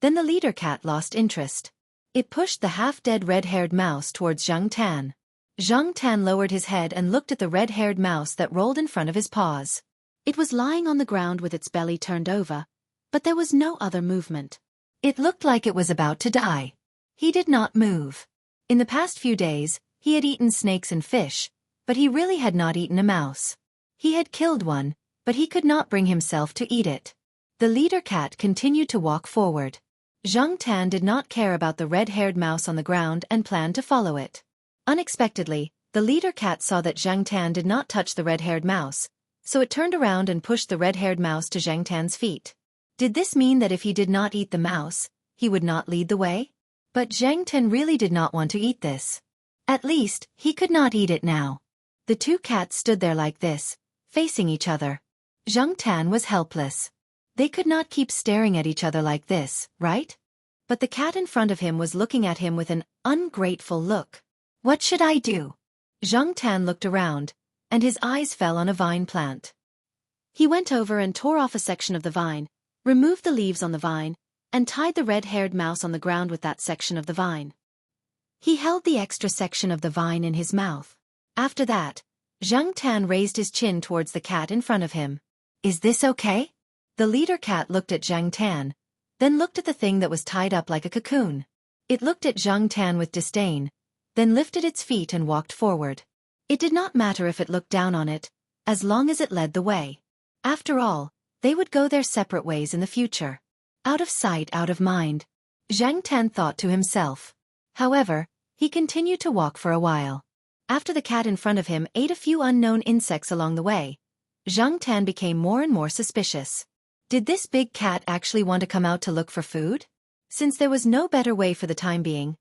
Then the leader cat lost interest. It pushed the half-dead red-haired mouse towards Zhang Tan. Zhang Tan lowered his head and looked at the red-haired mouse that rolled in front of his paws. It was lying on the ground with its belly turned over, but there was no other movement. It looked like it was about to die. He did not move. In the past few days, he had eaten snakes and fish, but he really had not eaten a mouse. He had killed one, but he could not bring himself to eat it. The leader cat continued to walk forward. Zhang Tan did not care about the red-haired mouse on the ground and planned to follow it. Unexpectedly, the leader cat saw that Zhang Tan did not touch the red-haired mouse, so it turned around and pushed the red-haired mouse to Zhang Tan's feet. Did this mean that if he did not eat the mouse, he would not lead the way? But Zhang Tan really did not want to eat this. At least, he could not eat it now. The 2 cats stood there like this, facing each other. Zhang Tan was helpless. They could not keep staring at each other like this, right? But the cat in front of him was looking at him with an ungrateful look. What should I do? Zhang Tan looked around, and his eyes fell on a vine plant. He went over and tore off a section of the vine, removed the leaves on the vine, and tied the red-haired mouse on the ground with that section of the vine. He held the extra section of the vine in his mouth. After that, Zhang Tan raised his chin towards the cat in front of him. Is this okay? The leader cat looked at Zhang Tan, then looked at the thing that was tied up like a cocoon. It looked at Zhang Tan with disdain, then lifted its feet and walked forward. It did not matter if it looked down on it, as long as it led the way. After all, they would go their separate ways in the future. Out of sight, out of mind, Zhang Tan thought to himself. However, he continued to walk for a while. After the cat in front of him ate a few unknown insects along the way, Zhang Tan became more and more suspicious. Did this big cat actually want to come out to look for food? Since there was no better way for the time being,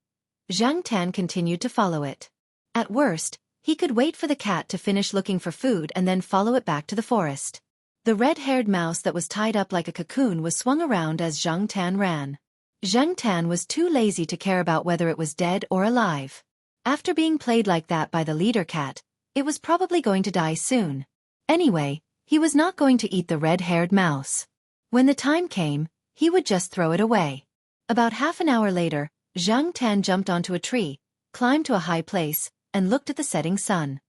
Zhang Tan continued to follow it. At worst, he could wait for the cat to finish looking for food and then follow it back to the forest. The red-haired mouse that was tied up like a cocoon was swung around as Zhang Tan ran. Zhang Tan was too lazy to care about whether it was dead or alive. After being played like that by the leader cat, it was probably going to die soon. Anyway, he was not going to eat the red-haired mouse. When the time came, he would just throw it away. About half an hour later, Zhang Tan jumped onto a tree, climbed to a high place, and looked at the setting sun.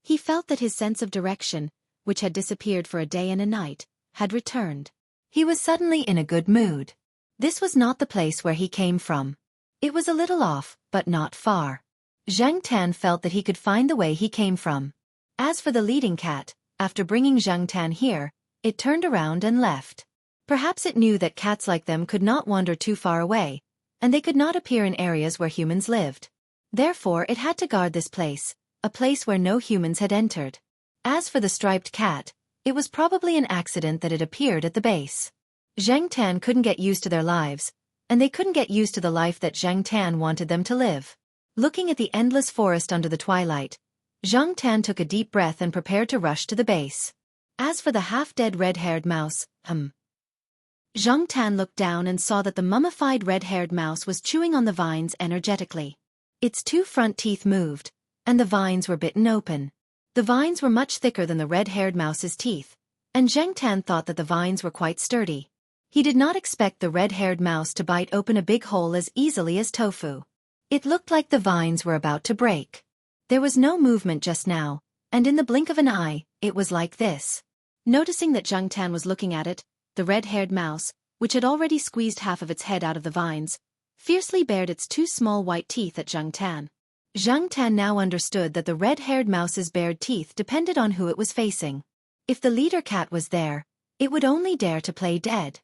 He felt that his sense of direction, which had disappeared for a day and a night, had returned. He was suddenly in a good mood. This was not the place where he came from. It was a little off, but not far. Zhang Tan felt that he could find the way he came from. As for the leading cat, after bringing Zhang Tan here, it turned around and left. Perhaps it knew that cats like them could not wander too far away, and they could not appear in areas where humans lived. Therefore it had to guard this place, a place where no humans had entered. As for the striped cat, it was probably an accident that it appeared at the base. Zhang Tan couldn't get used to their lives, and they couldn't get used to the life that Zhang Tan wanted them to live. Looking at the endless forest under the twilight, Zhang Tan took a deep breath and prepared to rush to the base. As for the half-dead red-haired mouse, Zhang Tan looked down and saw that the mummified red-haired mouse was chewing on the vines energetically. Its two front teeth moved, and the vines were bitten open. The vines were much thicker than the red-haired mouse's teeth, and Zhang Tan thought that the vines were quite sturdy. He did not expect the red-haired mouse to bite open a big hole as easily as tofu. It looked like the vines were about to break. There was no movement just now, and in the blink of an eye, it was like this. Noticing that Zhang Tan was looking at it, the red-haired mouse, which had already squeezed half of its head out of the vines, fiercely bared its two small white teeth at Zhang Tan. Zhang Tan now understood that the red-haired mouse's bared teeth depended on who it was facing. If the leader cat was there, it would only dare to play dead.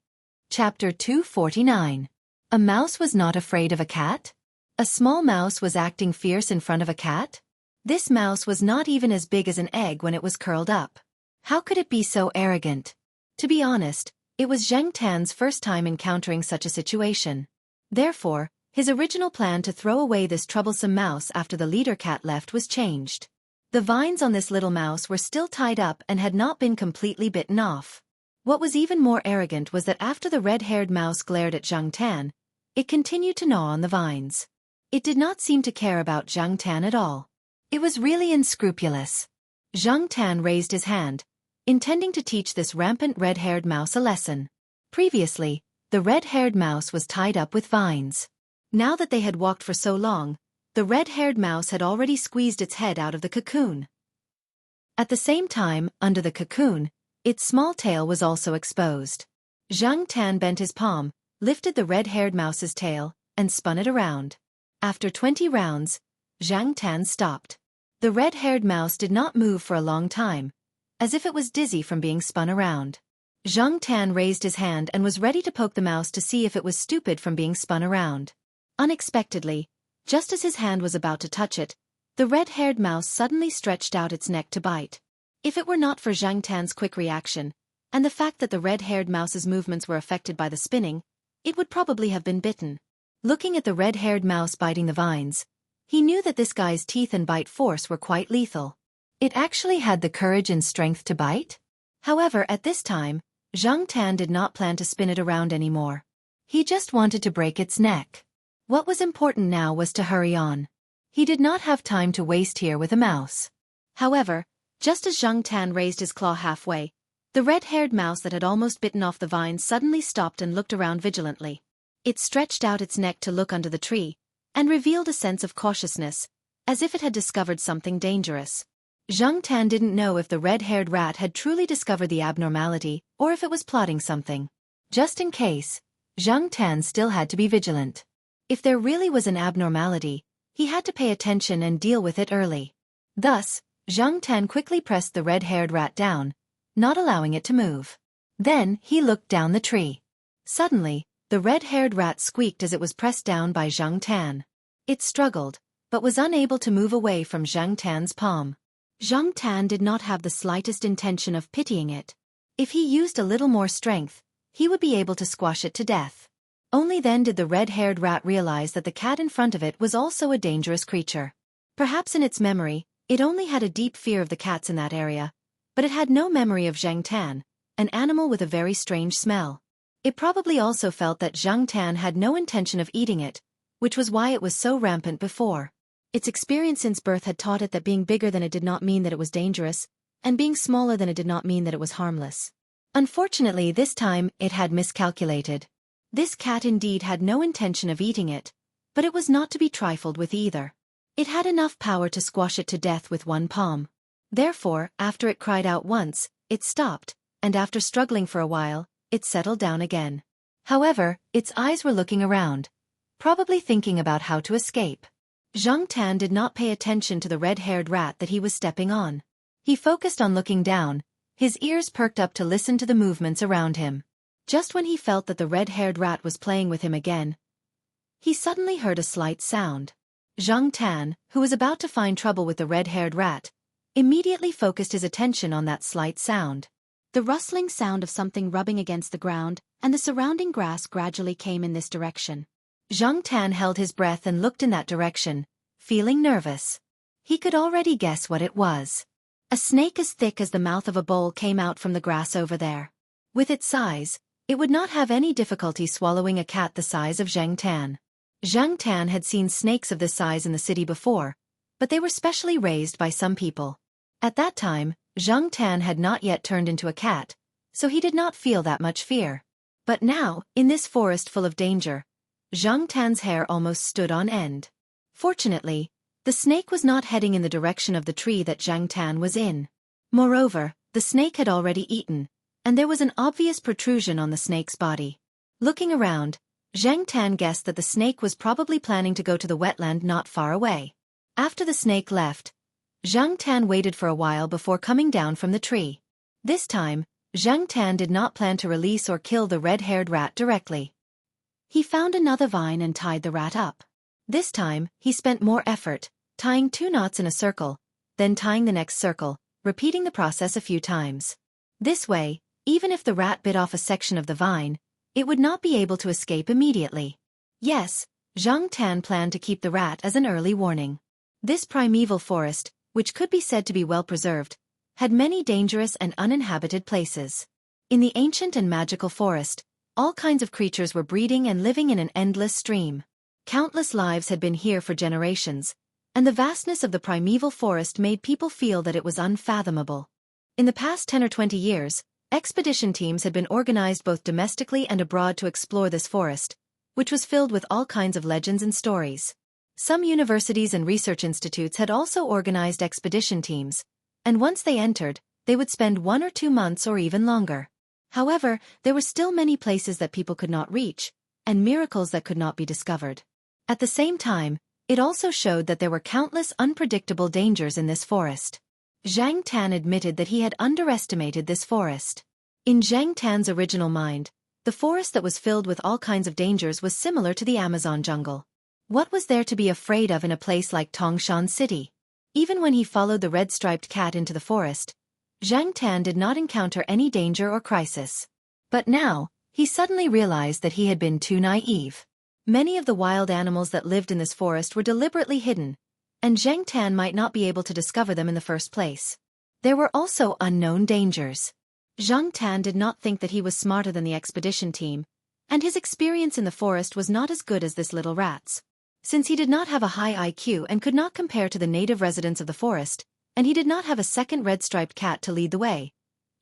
Chapter 249. A mouse was not afraid of a cat? A small mouse was acting fierce in front of a cat? This mouse was not even as big as an egg when it was curled up. How could it be so arrogant? To be honest, it was Zhang Tan's first time encountering such a situation. Therefore, his original plan to throw away this troublesome mouse after the leader cat left was changed. The vines on this little mouse were still tied up and had not been completely bitten off. What was even more arrogant was that after the red-haired mouse glared at Zhang Tan, it continued to gnaw on the vines. It did not seem to care about Zhang Tan at all. It was really unscrupulous. Zhang Tan raised his hand, intending to teach this rampant red-haired mouse a lesson. Previously, the red-haired mouse was tied up with vines. Now that they had walked for so long, the red-haired mouse had already squeezed its head out of the cocoon. At the same time, under the cocoon, its small tail was also exposed. Zhang Tan bent his palm, lifted the red-haired mouse's tail, and spun it around. After 20 rounds, Zhang Tan stopped. The red-haired mouse did not move for a long time, as if it was dizzy from being spun around. Zhang Tan raised his hand and was ready to poke the mouse to see if it was stupid from being spun around. Unexpectedly, just as his hand was about to touch it, the red-haired mouse suddenly stretched out its neck to bite. If it were not for Zhang Tan's quick reaction, and the fact that the red-haired mouse's movements were affected by the spinning, it would probably have been bitten. Looking at the red-haired mouse biting the vines, he knew that this guy's teeth and bite force were quite lethal. It actually had the courage and strength to bite? However, at this time, Zhang Tan did not plan to spin it around anymore. He just wanted to break its neck. What was important now was to hurry on. He did not have time to waste here with a mouse. However, just as Zhang Tan raised his claw halfway, the red-haired mouse that had almost bitten off the vines suddenly stopped and looked around vigilantly. It stretched out its neck to look under the tree, and revealed a sense of cautiousness, as if it had discovered something dangerous. Zhang Tan didn't know if the red-haired rat had truly discovered the abnormality or if it was plotting something. Just in case, Zhang Tan still had to be vigilant. If there really was an abnormality, he had to pay attention and deal with it early. Thus, Zhang Tan quickly pressed the red-haired rat down, not allowing it to move. Then, he looked down the tree. Suddenly, the red-haired rat squeaked as it was pressed down by Zhang Tan. It struggled, but was unable to move away from Zhang Tan's palm. Zhang Tan did not have the slightest intention of pitying it. If he used a little more strength, he would be able to squash it to death. Only then did the red-haired rat realize that the cat in front of it was also a dangerous creature. Perhaps in its memory, it only had a deep fear of the cats in that area, but it had no memory of Zhang Tan, an animal with a very strange smell. It probably also felt that Zhang Tan had no intention of eating it, which was why it was so rampant before. Its experience since birth had taught it that being bigger than it did not mean that it was dangerous, and being smaller than it did not mean that it was harmless. Unfortunately, this time, it had miscalculated. This cat indeed had no intention of eating it, but it was not to be trifled with either. It had enough power to squash it to death with one palm. Therefore, after it cried out once, it stopped, and after struggling for a while, it settled down again. However, its eyes were looking around, probably thinking about how to escape. Zhang Tan did not pay attention to the red-haired rat that he was stepping on. He focused on looking down, his ears perked up to listen to the movements around him. Just when he felt that the red-haired rat was playing with him again, he suddenly heard a slight sound. Zhang Tan, who was about to find trouble with the red-haired rat, immediately focused his attention on that slight sound. The rustling sound of something rubbing against the ground, and the surrounding grass gradually came in this direction. Zhang Tan held his breath and looked in that direction, feeling nervous. He could already guess what it was. A snake as thick as the mouth of a bowl came out from the grass over there. With its size, it would not have any difficulty swallowing a cat the size of Zhang Tan. Zhang Tan had seen snakes of this size in the city before, but they were specially raised by some people. At that time, Zhang Tan had not yet turned into a cat, so he did not feel that much fear. But now, in this forest full of danger, Zhang Tan's hair almost stood on end. Fortunately, the snake was not heading in the direction of the tree that Zhang Tan was in. Moreover, the snake had already eaten, and there was an obvious protrusion on the snake's body. Looking around, Zhang Tan guessed that the snake was probably planning to go to the wetland not far away. After the snake left, Zhang Tan waited for a while before coming down from the tree. This time, Zhang Tan did not plan to release or kill the red-haired rat directly. He found another vine and tied the rat up. This time, he spent more effort, tying 2 knots in a circle, then tying the next circle, repeating the process a few times. This way, even if the rat bit off a section of the vine, it would not be able to escape immediately. Yes, Zhang Tan planned to keep the rat as an early warning. This primeval forest, which could be said to be well preserved, had many dangerous and uninhabited places. In the ancient and magical forest, all kinds of creatures were breeding and living in an endless stream. Countless lives had been here for generations, and the vastness of the primeval forest made people feel that it was unfathomable. In the past 10 or 20 years, expedition teams had been organized both domestically and abroad to explore this forest, which was filled with all kinds of legends and stories. Some universities and research institutes had also organized expedition teams, and once they entered, they would spend 1 or 2 months or even longer. However, there were still many places that people could not reach, and miracles that could not be discovered. At the same time, it also showed that there were countless unpredictable dangers in this forest. Zhang Tan admitted that he had underestimated this forest. In Zhang Tan's original mind, the forest that was filled with all kinds of dangers was similar to the Amazon jungle. What was there to be afraid of in a place like Tongshan City? Even when he followed the red-striped cat into the forest, Zhang Tan did not encounter any danger or crisis. But now, he suddenly realized that he had been too naive. Many of the wild animals that lived in this forest were deliberately hidden, and Zhang Tan might not be able to discover them in the first place. There were also unknown dangers. Zhang Tan did not think that he was smarter than the expedition team, and his experience in the forest was not as good as this little rat's. Since he did not have a high IQ and could not compare to the native residents of the forest, and he did not have a second red-striped cat to lead the way,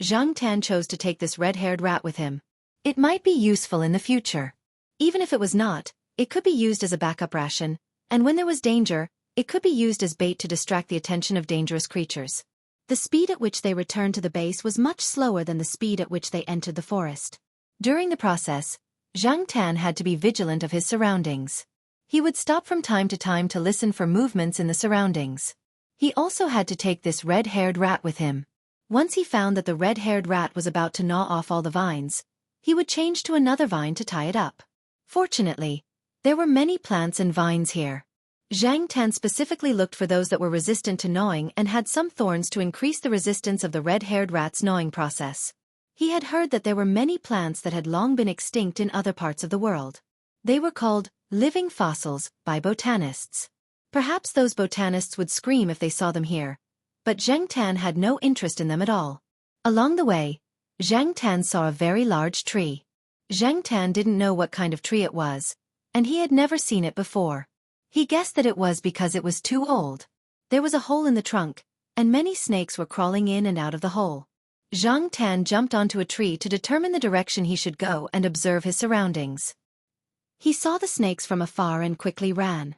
Zhang Tan chose to take this red-haired rat with him. It might be useful in the future. Even if it was not, it could be used as a backup ration, and when there was danger, it could be used as bait to distract the attention of dangerous creatures. The speed at which they returned to the base was much slower than the speed at which they entered the forest. During the process, Zhang Tan had to be vigilant of his surroundings. He would stop from time to listen for movements in the surroundings. He also had to take this red-haired rat with him. Once he found that the red-haired rat was about to gnaw off all the vines, he would change to another vine to tie it up. Fortunately, there were many plants and vines here. Zhang Tan specifically looked for those that were resistant to gnawing and had some thorns to increase the resistance of the red-haired rat's gnawing process. He had heard that there were many plants that had long been extinct in other parts of the world. They were called living fossils by botanists. Perhaps those botanists would scream if they saw them here, but Zhang Tan had no interest in them at all. Along the way, Zhang Tan saw a very large tree. Zhang Tan didn't know what kind of tree it was, and he had never seen it before. He guessed that it was because it was too old. There was a hole in the trunk, and many snakes were crawling in and out of the hole. Zhang Tan jumped onto a tree to determine the direction he should go and observe his surroundings. He saw the snakes from afar and quickly ran.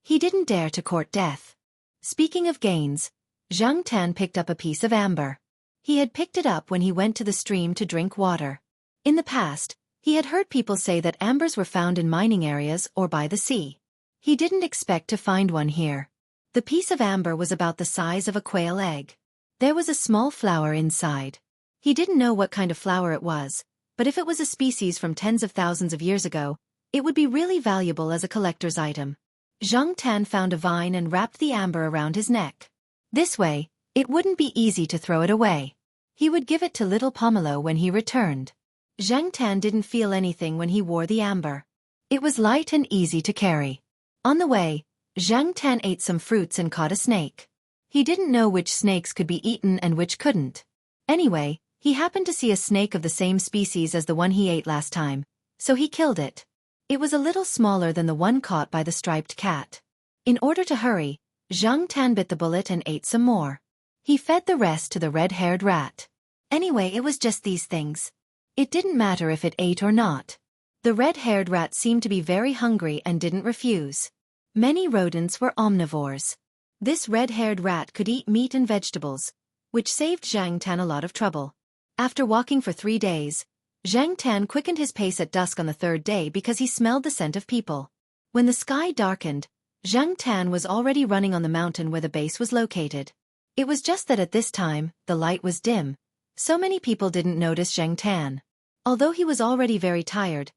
He didn't dare to court death. Speaking of gains, Zhang Tan picked up a piece of amber. He had picked it up when he went to the stream to drink water. In the past, he had heard people say that ambers were found in mining areas or by the sea. He didn't expect to find one here. The piece of amber was about the size of a quail egg. There was a small flower inside. He didn't know what kind of flower it was, but if it was a species from tens of thousands of years ago, it would be really valuable as a collector's item. Zhang Tan found a vine and wrapped the amber around his neck. This way, it wouldn't be easy to throw it away. He would give it to little Pomelo when he returned. Zhang Tan didn't feel anything when he wore the amber. It was light and easy to carry. On the way, Zhang Tan ate some fruits and caught a snake. He didn't know which snakes could be eaten and which couldn't. Anyway, he happened to see a snake of the same species as the one he ate last time, so he killed it. It was a little smaller than the one caught by the striped cat. In order to hurry, Zhang Tan bit the bullet and ate some more. He fed the rest to the red-haired rat. Anyway, it was just these things. It didn't matter if it ate or not. The red-haired rat seemed to be very hungry and didn't refuse. Many rodents were omnivores. This red-haired rat could eat meat and vegetables, which saved Zhang Tan a lot of trouble. After walking for 3 days, Zhang Tan quickened his pace at dusk on the 3rd day because he smelled the scent of people. When the sky darkened, Zhang Tan was already running on the mountain where the base was located. It was just that at this time, the light was dim, so many people didn't notice Zhang Tan. Although he was already very tired,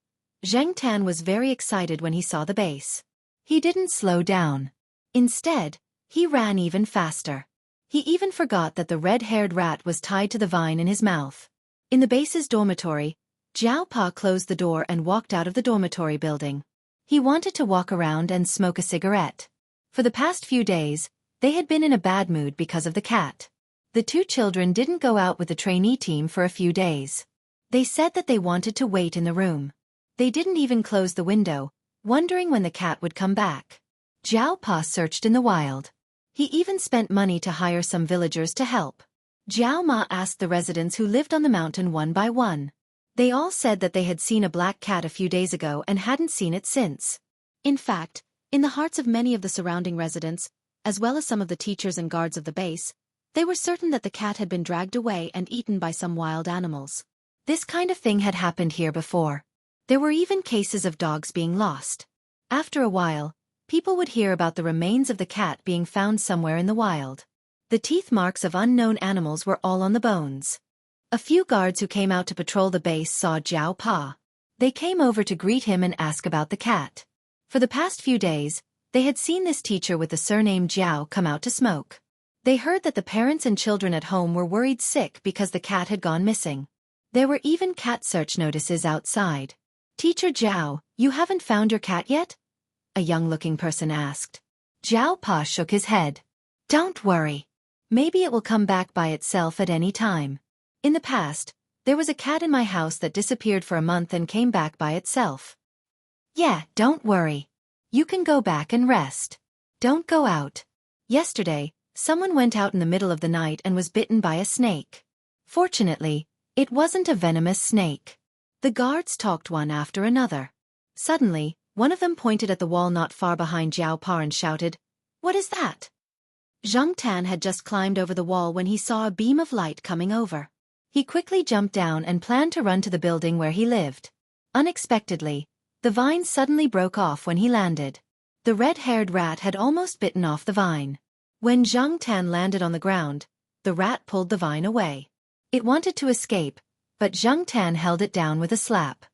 Zhang Tan was very excited when he saw the base. He didn't slow down. Instead, he ran even faster. He even forgot that the red-haired rat was tied to the vine in his mouth. In the base's dormitory, Jiao Pa closed the door and walked out of the dormitory building. He wanted to walk around and smoke a cigarette. For the past few days, they had been in a bad mood because of the cat. The 2 children didn't go out with the trainee team for a few days. They said that they wanted to wait in the room. They didn't even close the window, wondering when the cat would come back. Jiao Pa searched in the wild. He even spent money to hire some villagers to help. Jiao Ma asked the residents who lived on the mountain one by one. They all said that they had seen a black cat a few days ago and hadn't seen it since. In fact, in the hearts of many of the surrounding residents, as well as some of the teachers and guards of the base, they were certain that the cat had been dragged away and eaten by some wild animals. This kind of thing had happened here before. There were even cases of dogs being lost. After a while, people would hear about the remains of the cat being found somewhere in the wild. The teeth marks of unknown animals were all on the bones. A few guards who came out to patrol the base saw Jiao Pa. They came over to greet him and ask about the cat. For the past few days, they had seen this teacher with the surname Jiao come out to smoke. They heard that the parents and children at home were worried sick because the cat had gone missing. There were even cat search notices outside. "Teacher Jiao, you haven't found your cat yet?" a young-looking person asked. Jiao Pa shook his head. "Don't worry. Maybe it will come back by itself at any time. In the past, there was a cat in my house that disappeared for a month and came back by itself. Yeah, don't worry. You can go back and rest. Don't go out. Yesterday, someone went out in the middle of the night and was bitten by a snake. Fortunately, it wasn't a venomous snake." The guards talked one after another. Suddenly, one of them pointed at the wall not far behind Jiao Pa and shouted, "What is that?" Zhang Tan had just climbed over the wall when he saw a beam of light coming over. He quickly jumped down and planned to run to the building where he lived. Unexpectedly, the vine suddenly broke off when he landed. The red-haired rat had almost bitten off the vine. When Zhang Tan landed on the ground, the rat pulled the vine away. It wanted to escape, but Zhang Tan held it down with a slap.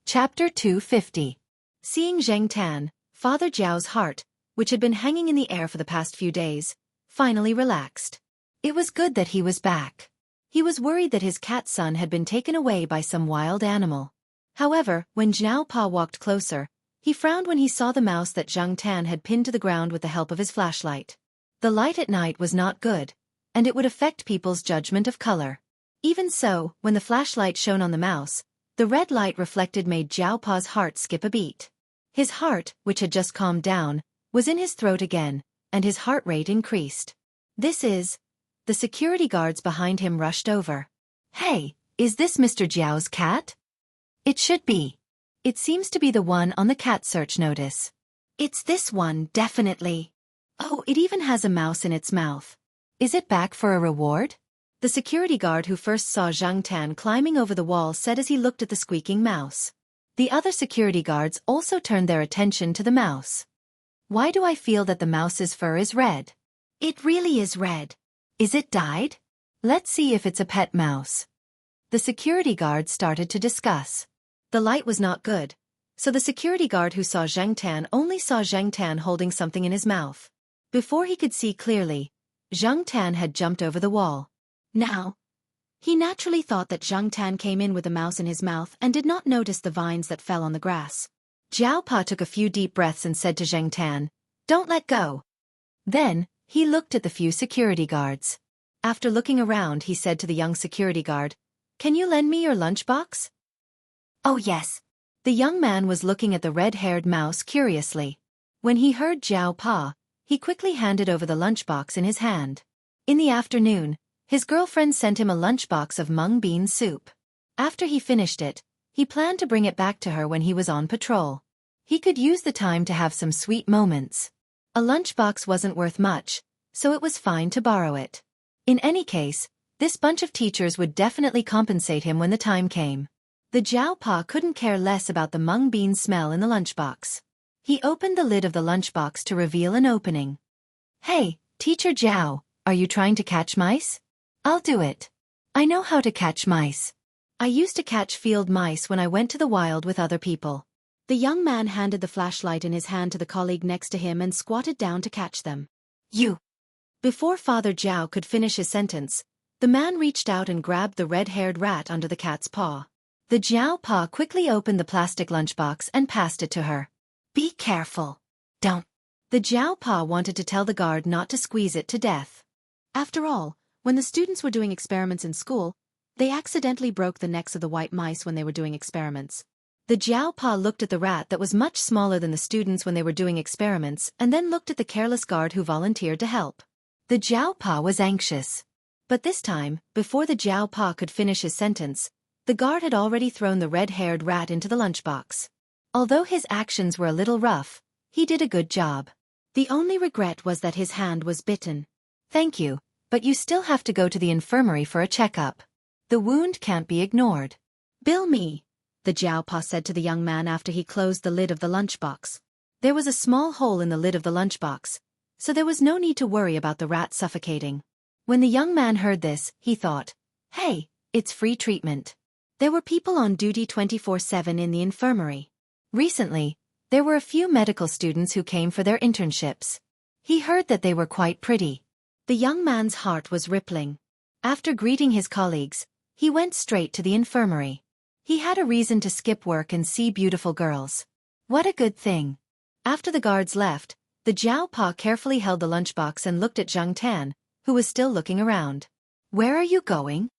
Chapter 250. Seeing Zhang Tan, Father Jiao's heart, which had been hanging in the air for the past few days, finally relaxed. It was good that he was back. He was worried that his cat son had been taken away by some wild animal. However, when Jiao Pa walked closer, he frowned when he saw the mouse that Zhang Tan had pinned to the ground with the help of his flashlight. The light at night was not good, and it would affect people's judgment of color. Even so, when the flashlight shone on the mouse, the red light reflected made Jiao Pa's heart skip a beat. His heart, which had just calmed down, was in his throat again, and his heart rate increased. The security guards behind him rushed over. "Hey, is this Mr. Jiao's cat?" "It should be. It seems to be the one on the cat search notice." "It's this one, definitely. Oh, it even has a mouse in its mouth. Is it back for a reward?" The security guard who first saw Zhang Tan climbing over the wall said as he looked at the squeaking mouse. The other security guards also turned their attention to the mouse. Why do I feel that the mouse's fur is red? It really is red. Is it dyed? Let's see if it's a pet mouse. The security guard started to discuss. The light was not good, so the security guard who saw Zheng Tan only saw Zheng Tan holding something in his mouth. Before he could see clearly, Zheng Tan had jumped over the wall. Now, he naturally thought that Zheng Tan came in with a mouse in his mouth and did not notice the vines that fell on the grass. Jiao Pa took a few deep breaths and said to Zheng Tan, "Don't let go." Then, he looked at the few security guards. After looking around, he said to the young security guard, "Can you lend me your lunchbox?" "Oh yes." The young man was looking at the red-haired mouse curiously. When he heard Jiao Pa, he quickly handed over the lunchbox in his hand. In the afternoon, his girlfriend sent him a lunchbox of mung bean soup. After he finished it, he planned to bring it back to her when he was on patrol. He could use the time to have some sweet moments. A lunchbox wasn't worth much, so it was fine to borrow it. In any case, this bunch of teachers would definitely compensate him when the time came. The Jiao Pa couldn't care less about the mung bean smell in the lunchbox. He opened the lid of the lunchbox to reveal an opening. "Hey, Teacher Jiao, are you trying to catch mice?" "I'll do it. I know how to catch mice. I used to catch field mice when I went to the wild with other people." The young man handed the flashlight in his hand to the colleague next to him and squatted down to catch them. "You." Before Father Jiao could finish his sentence, the man reached out and grabbed the red-haired rat under the cat's paw. The Jiao Pa quickly opened the plastic lunchbox and passed it to her. "Be careful. Don't." The Jiao Pa wanted to tell the guard not to squeeze it to death. After all, when the students were doing experiments in school, they accidentally broke the necks of the white mice when they were doing experiments. The Jiao Pa looked at the rat that was much smaller than the students when they were doing experiments and then looked at the careless guard who volunteered to help. The Jiao Pa was anxious. But this time, before the Jiao Pa could finish his sentence, the guard had already thrown the red-haired rat into the lunchbox. Although his actions were a little rough, he did a good job. The only regret was that his hand was bitten. "Thank you, but you still have to go to the infirmary for a checkup. The wound can't be ignored." "Bill me," the Jiao Pa said to the young man after he closed the lid of the lunchbox. There was a small hole in the lid of the lunchbox, so there was no need to worry about the rat suffocating. When the young man heard this, he thought, "Hey, it's free treatment." There were people on duty 24/7 in the infirmary. Recently, there were a few medical students who came for their internships. He heard that they were quite pretty. The young man's heart was rippling. After greeting his colleagues, he went straight to the infirmary. He had a reason to skip work and see beautiful girls. What a good thing. After the guards left, the Jiao Pa carefully held the lunchbox and looked at Zheng Tan, who was still looking around. "Where are you going?"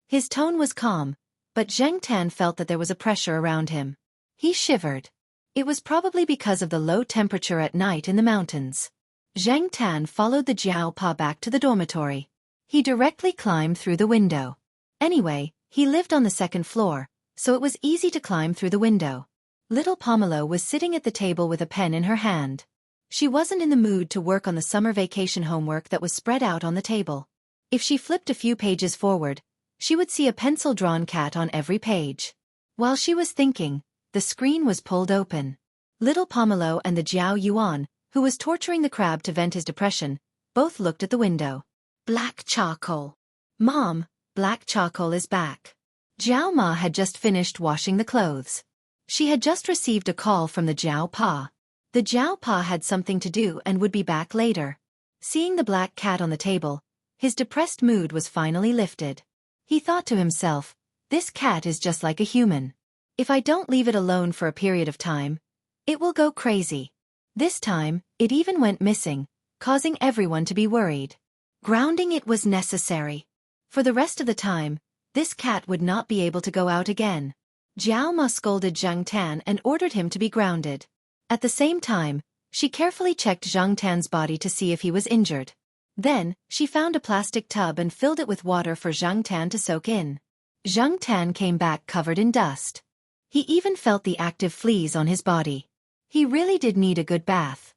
His tone was calm, but Zheng Tan felt that there was a pressure around him. He shivered. It was probably because of the low temperature at night in the mountains. Zheng Tan followed the Jiao Pa back to the dormitory. He directly climbed through the window. Anyway, he lived on the second floor, so it was easy to climb through the window. Little Pomelo was sitting at the table with a pen in her hand. She wasn't in the mood to work on the summer vacation homework that was spread out on the table. If she flipped a few pages forward, she would see a pencil-drawn cat on every page. While she was thinking, the screen was pulled open. Little Pomelo and the Jiao Yuan, who was torturing the crab to vent his depression, both looked at the window. "Black charcoal. Mom, black charcoal is back." Jiao Ma had just finished washing the clothes. She had just received a call from the Jiao Pa. The Jiao Pa had something to do and would be back later. Seeing the black cat on the table, his depressed mood was finally lifted. He thought to himself, "This cat is just like a human. If I don't leave it alone for a period of time, it will go crazy." This time, it even went missing, causing everyone to be worried. Grounding it was necessary. For the rest of the time, this cat would not be able to go out again. Jiao Ma scolded Zheng Tan and ordered him to be grounded. At the same time, she carefully checked Zheng Tan's body to see if he was injured. Then, she found a plastic tub and filled it with water for Zheng Tan to soak in. Zheng Tan came back covered in dust. He even felt the active fleas on his body. He really did need a good bath.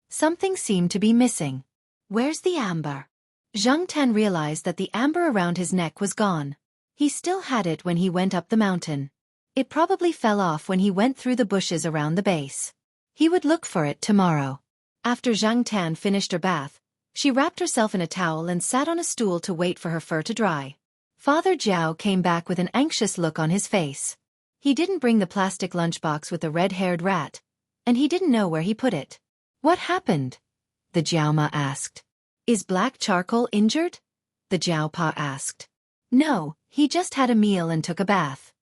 Something seemed to be missing. "Where's the amber?" Zheng Tan realized that the amber around his neck was gone. He still had it when he went up the mountain. It probably fell off when he went through the bushes around the base. He would look for it tomorrow. After Zhang Tan finished her bath, she wrapped herself in a towel and sat on a stool to wait for her fur to dry. Father Zhao came back with an anxious look on his face. He didn't bring the plastic lunchbox with the red-haired rat, and he didn't know where he put it. What happened? The Jiaoma asked. Is Black Charcoal injured? The Jiaopa asked. No, he just had a meal and took a bath.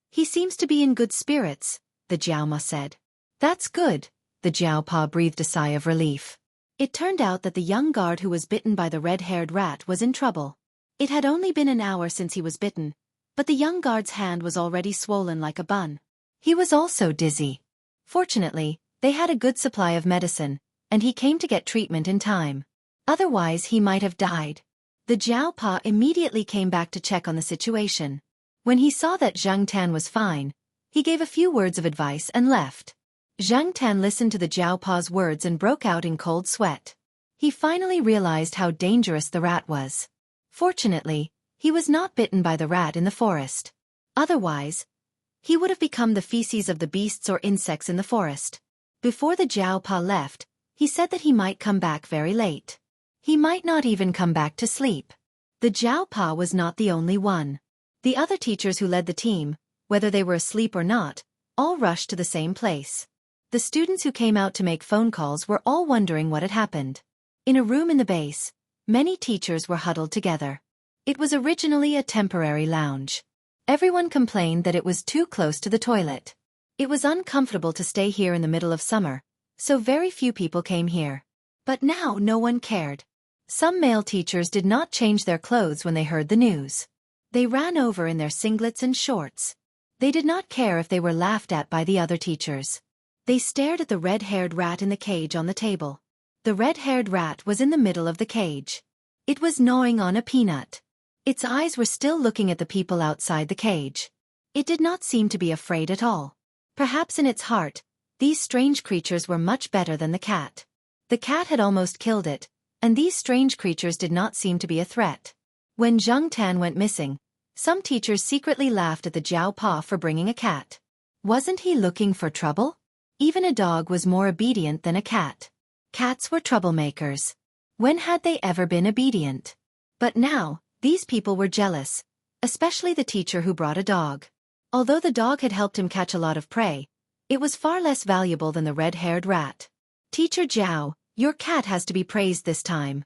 He seems to be in good spirits, the Jiaoma said. That's good, the Jiaopa breathed a sigh of relief. It turned out that the young guard who was bitten by the red-haired rat was in trouble. It had only been an hour since he was bitten, but the young guard's hand was already swollen like a bun. He was also dizzy. Fortunately, they had a good supply of medicine, and he came to get treatment in time. Otherwise he might have died. The Jiaopa immediately came back to check on the situation. When he saw that Zhang Tan was fine, he gave a few words of advice and left. Zhang Tan listened to the Jiaopa's words and broke out in cold sweat. He finally realized how dangerous the rat was. Fortunately, he was not bitten by the rat in the forest. Otherwise, he would have become the feces of the beasts or insects in the forest. Before the Jiaopa left, he said that he might come back very late. He might not even come back to sleep. The Jiaopa was not the only one. The other teachers who led the team, whether they were asleep or not, all rushed to the same place. The students who came out to make phone calls were all wondering what had happened. In a room in the base, many teachers were huddled together. It was originally a temporary lounge. Everyone complained that it was too close to the toilet. It was uncomfortable to stay here in the middle of summer, so very few people came here. But now no one cared. Some male teachers did not change their clothes when they heard the news. They ran over in their singlets and shorts. They did not care if they were laughed at by the other teachers. They stared at the red-haired rat in the cage on the table. The red-haired rat was in the middle of the cage. It was gnawing on a peanut. Its eyes were still looking at the people outside the cage. It did not seem to be afraid at all. Perhaps in its heart, these strange creatures were much better than the cat. The cat had almost killed it, and these strange creatures did not seem to be a threat. When Zhang Tan went missing, some teachers secretly laughed at the Jiaopa for bringing a cat. Wasn't he looking for trouble? Even a dog was more obedient than a cat. Cats were troublemakers. When had they ever been obedient? But now, these people were jealous, especially the teacher who brought a dog. Although the dog had helped him catch a lot of prey, it was far less valuable than the red-haired rat. Teacher Zhao, your cat has to be praised this time.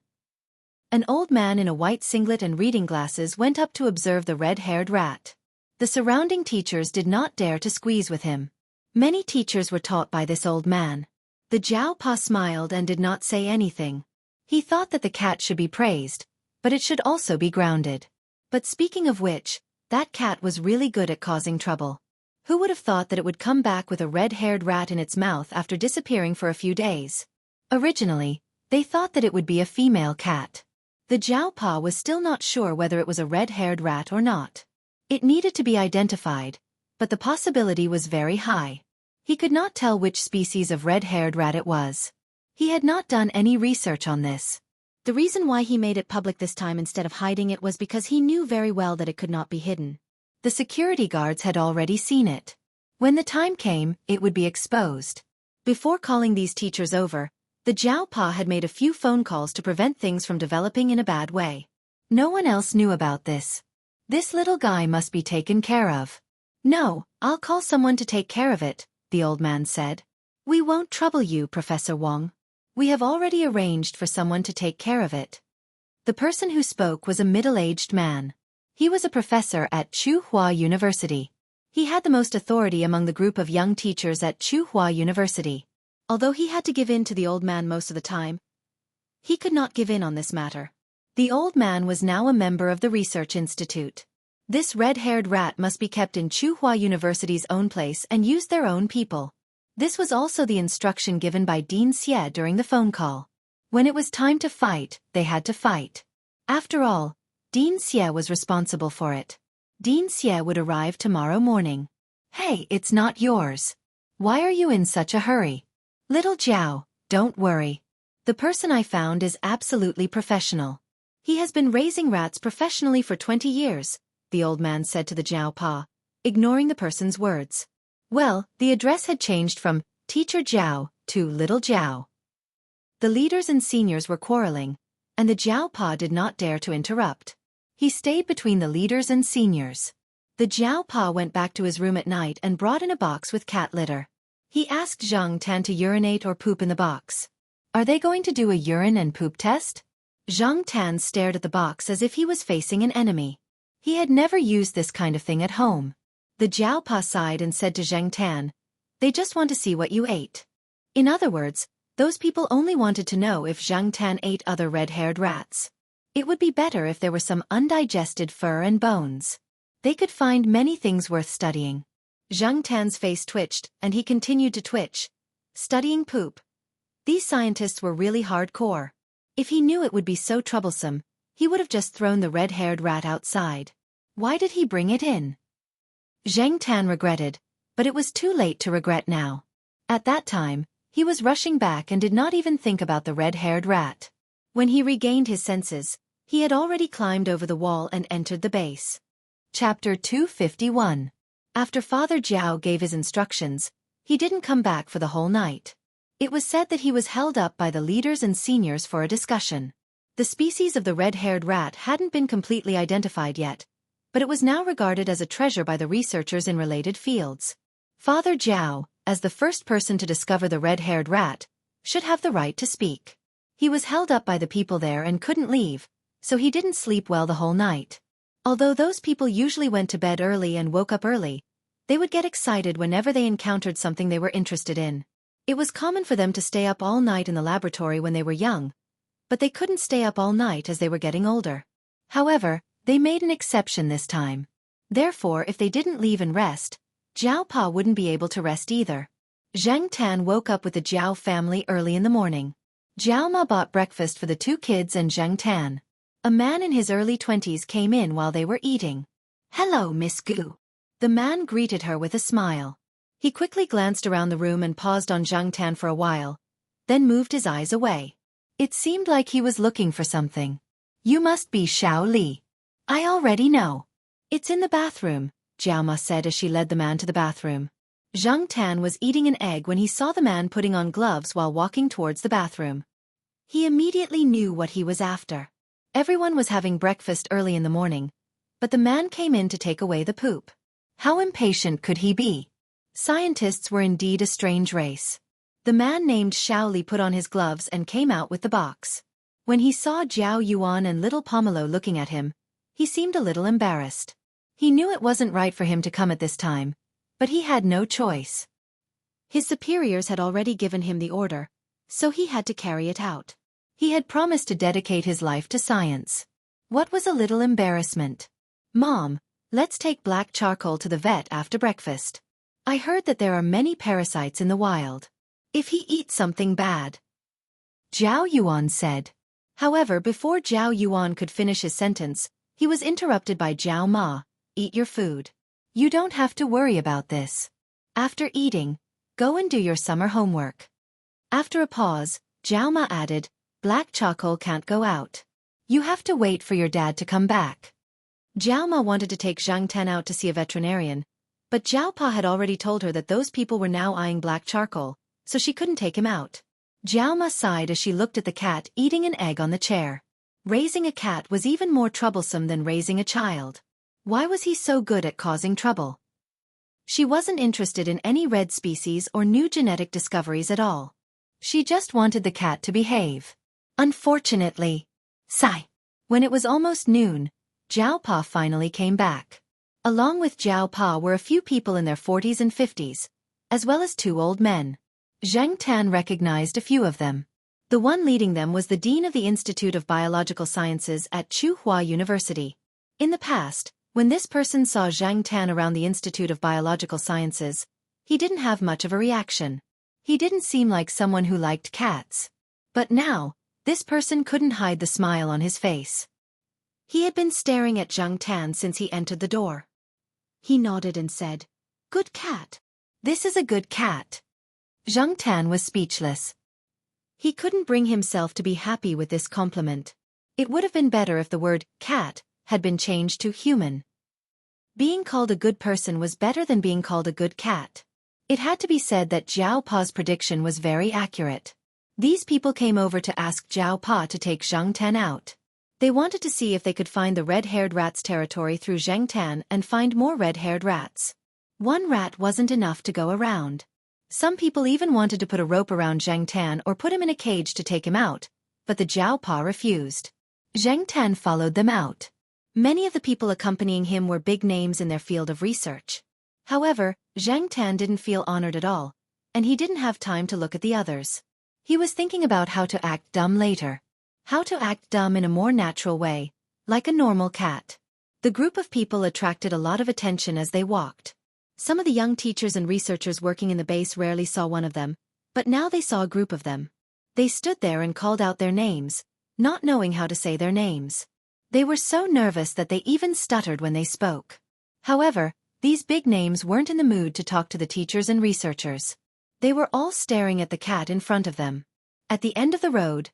An old man in a white singlet and reading glasses went up to observe the red-haired rat. The surrounding teachers did not dare to squeeze with him. Many teachers were taught by this old man. The Jiaopa smiled and did not say anything. He thought that the cat should be praised, but it should also be grounded. But speaking of which, that cat was really good at causing trouble. Who would have thought that it would come back with a red-haired rat in its mouth after disappearing for a few days? Originally, they thought that it would be a female cat. The Jiaopa was still not sure whether it was a red-haired rat or not. It needed to be identified, but the possibility was very high. He could not tell which species of red-haired rat it was. He had not done any research on this. The reason why he made it public this time instead of hiding it was because he knew very well that it could not be hidden. The security guards had already seen it. When the time came, it would be exposed. Before calling these teachers over, the Jiaopa had made a few phone calls to prevent things from developing in a bad way. No one else knew about this. This little guy must be taken care of. No, I'll call someone to take care of it, the old man said. We won't trouble you, Professor Wong. We have already arranged for someone to take care of it. The person who spoke was a middle-aged man. He was a professor at Tsinghua University. He had the most authority among the group of young teachers at Tsinghua University. Although he had to give in to the old man most of the time, he could not give in on this matter. The old man was now a member of the research institute. This red-haired rat must be kept in Tsinghua University's own place and use their own people. This was also the instruction given by Dean Xie during the phone call. When it was time to fight, they had to fight. After all, Dean Xie was responsible for it. Dean Xie would arrive tomorrow morning. Hey, it's not yours. Why are you in such a hurry? Little Zhao, don't worry. The person I found is absolutely professional. He has been raising rats professionally for 20 years, the old man said to the Jiaopa, ignoring the person's words. Well, the address had changed from Teacher Zhao to Little Zhao. The leaders and seniors were quarreling, and the Zhao Pa did not dare to interrupt. He stayed between the leaders and seniors. The Zhao Pa went back to his room at night and brought in a box with cat litter. He asked Zhang Tan to urinate or poop in the box. Are they going to do a urine and poop test? Zhang Tan stared at the box as if he was facing an enemy. He had never used this kind of thing at home. The Zhao Pa sighed and said to Zhang Tan, "They just want to see what you ate." In other words, those people only wanted to know if Zhang Tan ate other red-haired rats. It would be better if there were some undigested fur and bones. They could find many things worth studying. Zhang Tan's face twitched, and he continued to twitch. Studying poop. These scientists were really hardcore. If he knew it would be so troublesome, he would have just thrown the red-haired rat outside. Why did he bring it in? Zhang Tan regretted, but it was too late to regret now. At that time, he was rushing back and did not even think about the red-haired rat. When he regained his senses, he had already climbed over the wall and entered the base. Chapter 251. After Father Zhao gave his instructions, he didn't come back for the whole night. It was said that he was held up by the leaders and seniors for a discussion. The species of the red-haired rat hadn't been completely identified yet, but it was now regarded as a treasure by the researchers in related fields. Father Zhao, as the first person to discover the red-haired rat, should have the right to speak. He was held up by the people there and couldn't leave, so he didn't sleep well the whole night. Although those people usually went to bed early and woke up early, they would get excited whenever they encountered something they were interested in. It was common for them to stay up all night in the laboratory when they were young, but they couldn't stay up all night as they were getting older. However, they made an exception this time. Therefore, if they didn't leave and rest, Zhao Pa wouldn't be able to rest either. Zhang Tan woke up with the Zhao family early in the morning. Zhao Ma bought breakfast for the two kids and Zhang Tan. A man in his early 20s came in while they were eating. "Hello, Miss Gu." The man greeted her with a smile. He quickly glanced around the room and paused on Zhang Tan for a while, then moved his eyes away. It seemed like he was looking for something. "You must be Xiao Li." "I already know. It's in the bathroom," Zhao Ma said as she led the man to the bathroom. Zhang Tan was eating an egg when he saw the man putting on gloves while walking towards the bathroom. He immediately knew what he was after. Everyone was having breakfast early in the morning, but the man came in to take away the poop. How impatient could he be? Scientists were indeed a strange race. The man named Xiao Li put on his gloves and came out with the box. When he saw Zhao Yuan and little Pomelo looking at him, he seemed a little embarrassed. He knew it wasn't right for him to come at this time, but he had no choice. His superiors had already given him the order, so he had to carry it out. He had promised to dedicate his life to science. What was a little embarrassment? "Mom, let's take black charcoal to the vet after breakfast. I heard that there are many parasites in the wild. If he eats something bad," Zhao Yuan said. However, before Zhao Yuan could finish his sentence, he was interrupted by Zhao Ma. "Eat your food. You don't have to worry about this. After eating, go and do your summer homework." After a pause, Zhao Ma added, "Black charcoal can't go out. You have to wait for your dad to come back." Zhao Ma wanted to take Zhang Tan out to see a veterinarian, but Zhao Pa had already told her that those people were now eyeing black charcoal, so she couldn't take him out. Zhao Ma sighed as she looked at the cat eating an egg on the chair. Raising a cat was even more troublesome than raising a child. Why was he so good at causing trouble? She wasn't interested in any red species or new genetic discoveries at all. She just wanted the cat to behave. Unfortunately. Sigh. When it was almost noon, Zhao Pa finally came back. Along with Zhao Pa were a few people in their 40s and 50s, as well as two old men. Zhang Tan recognized a few of them. The one leading them was the dean of the Institute of Biological Sciences at Tsinghua University. In the past, when this person saw Zhang Tan around the Institute of Biological Sciences, he didn't have much of a reaction. He didn't seem like someone who liked cats. But now, this person couldn't hide the smile on his face. He had been staring at Zhang Tan since he entered the door. He nodded and said, "Good cat. This is a good cat." Zhang Tan was speechless. He couldn't bring himself to be happy with this compliment. It would have been better if the word cat had been changed to human. Being called a good person was better than being called a good cat. It had to be said that Jiao Pa's prediction was very accurate. These people came over to ask Jiao Pa to take Zhang Tan out. They wanted to see if they could find the red-haired rat's territory through Zhang Tan and find more red-haired rats. One rat wasn't enough to go around. Some people even wanted to put a rope around Zhang Tan or put him in a cage to take him out, but the Jiao Pa refused. Zhang Tan followed them out. Many of the people accompanying him were big names in their field of research. However, Zhang Tan didn't feel honored at all, and he didn't have time to look at the others. He was thinking about how to act dumb later. How to act dumb in a more natural way, like a normal cat. The group of people attracted a lot of attention as they walked. Some of the young teachers and researchers working in the base rarely saw one of them, but now they saw a group of them. They stood there and called out their names, not knowing how to say their names. They were so nervous that they even stuttered when they spoke. However, these big names weren't in the mood to talk to the teachers and researchers. They were all staring at the cat in front of them. At the end of the road,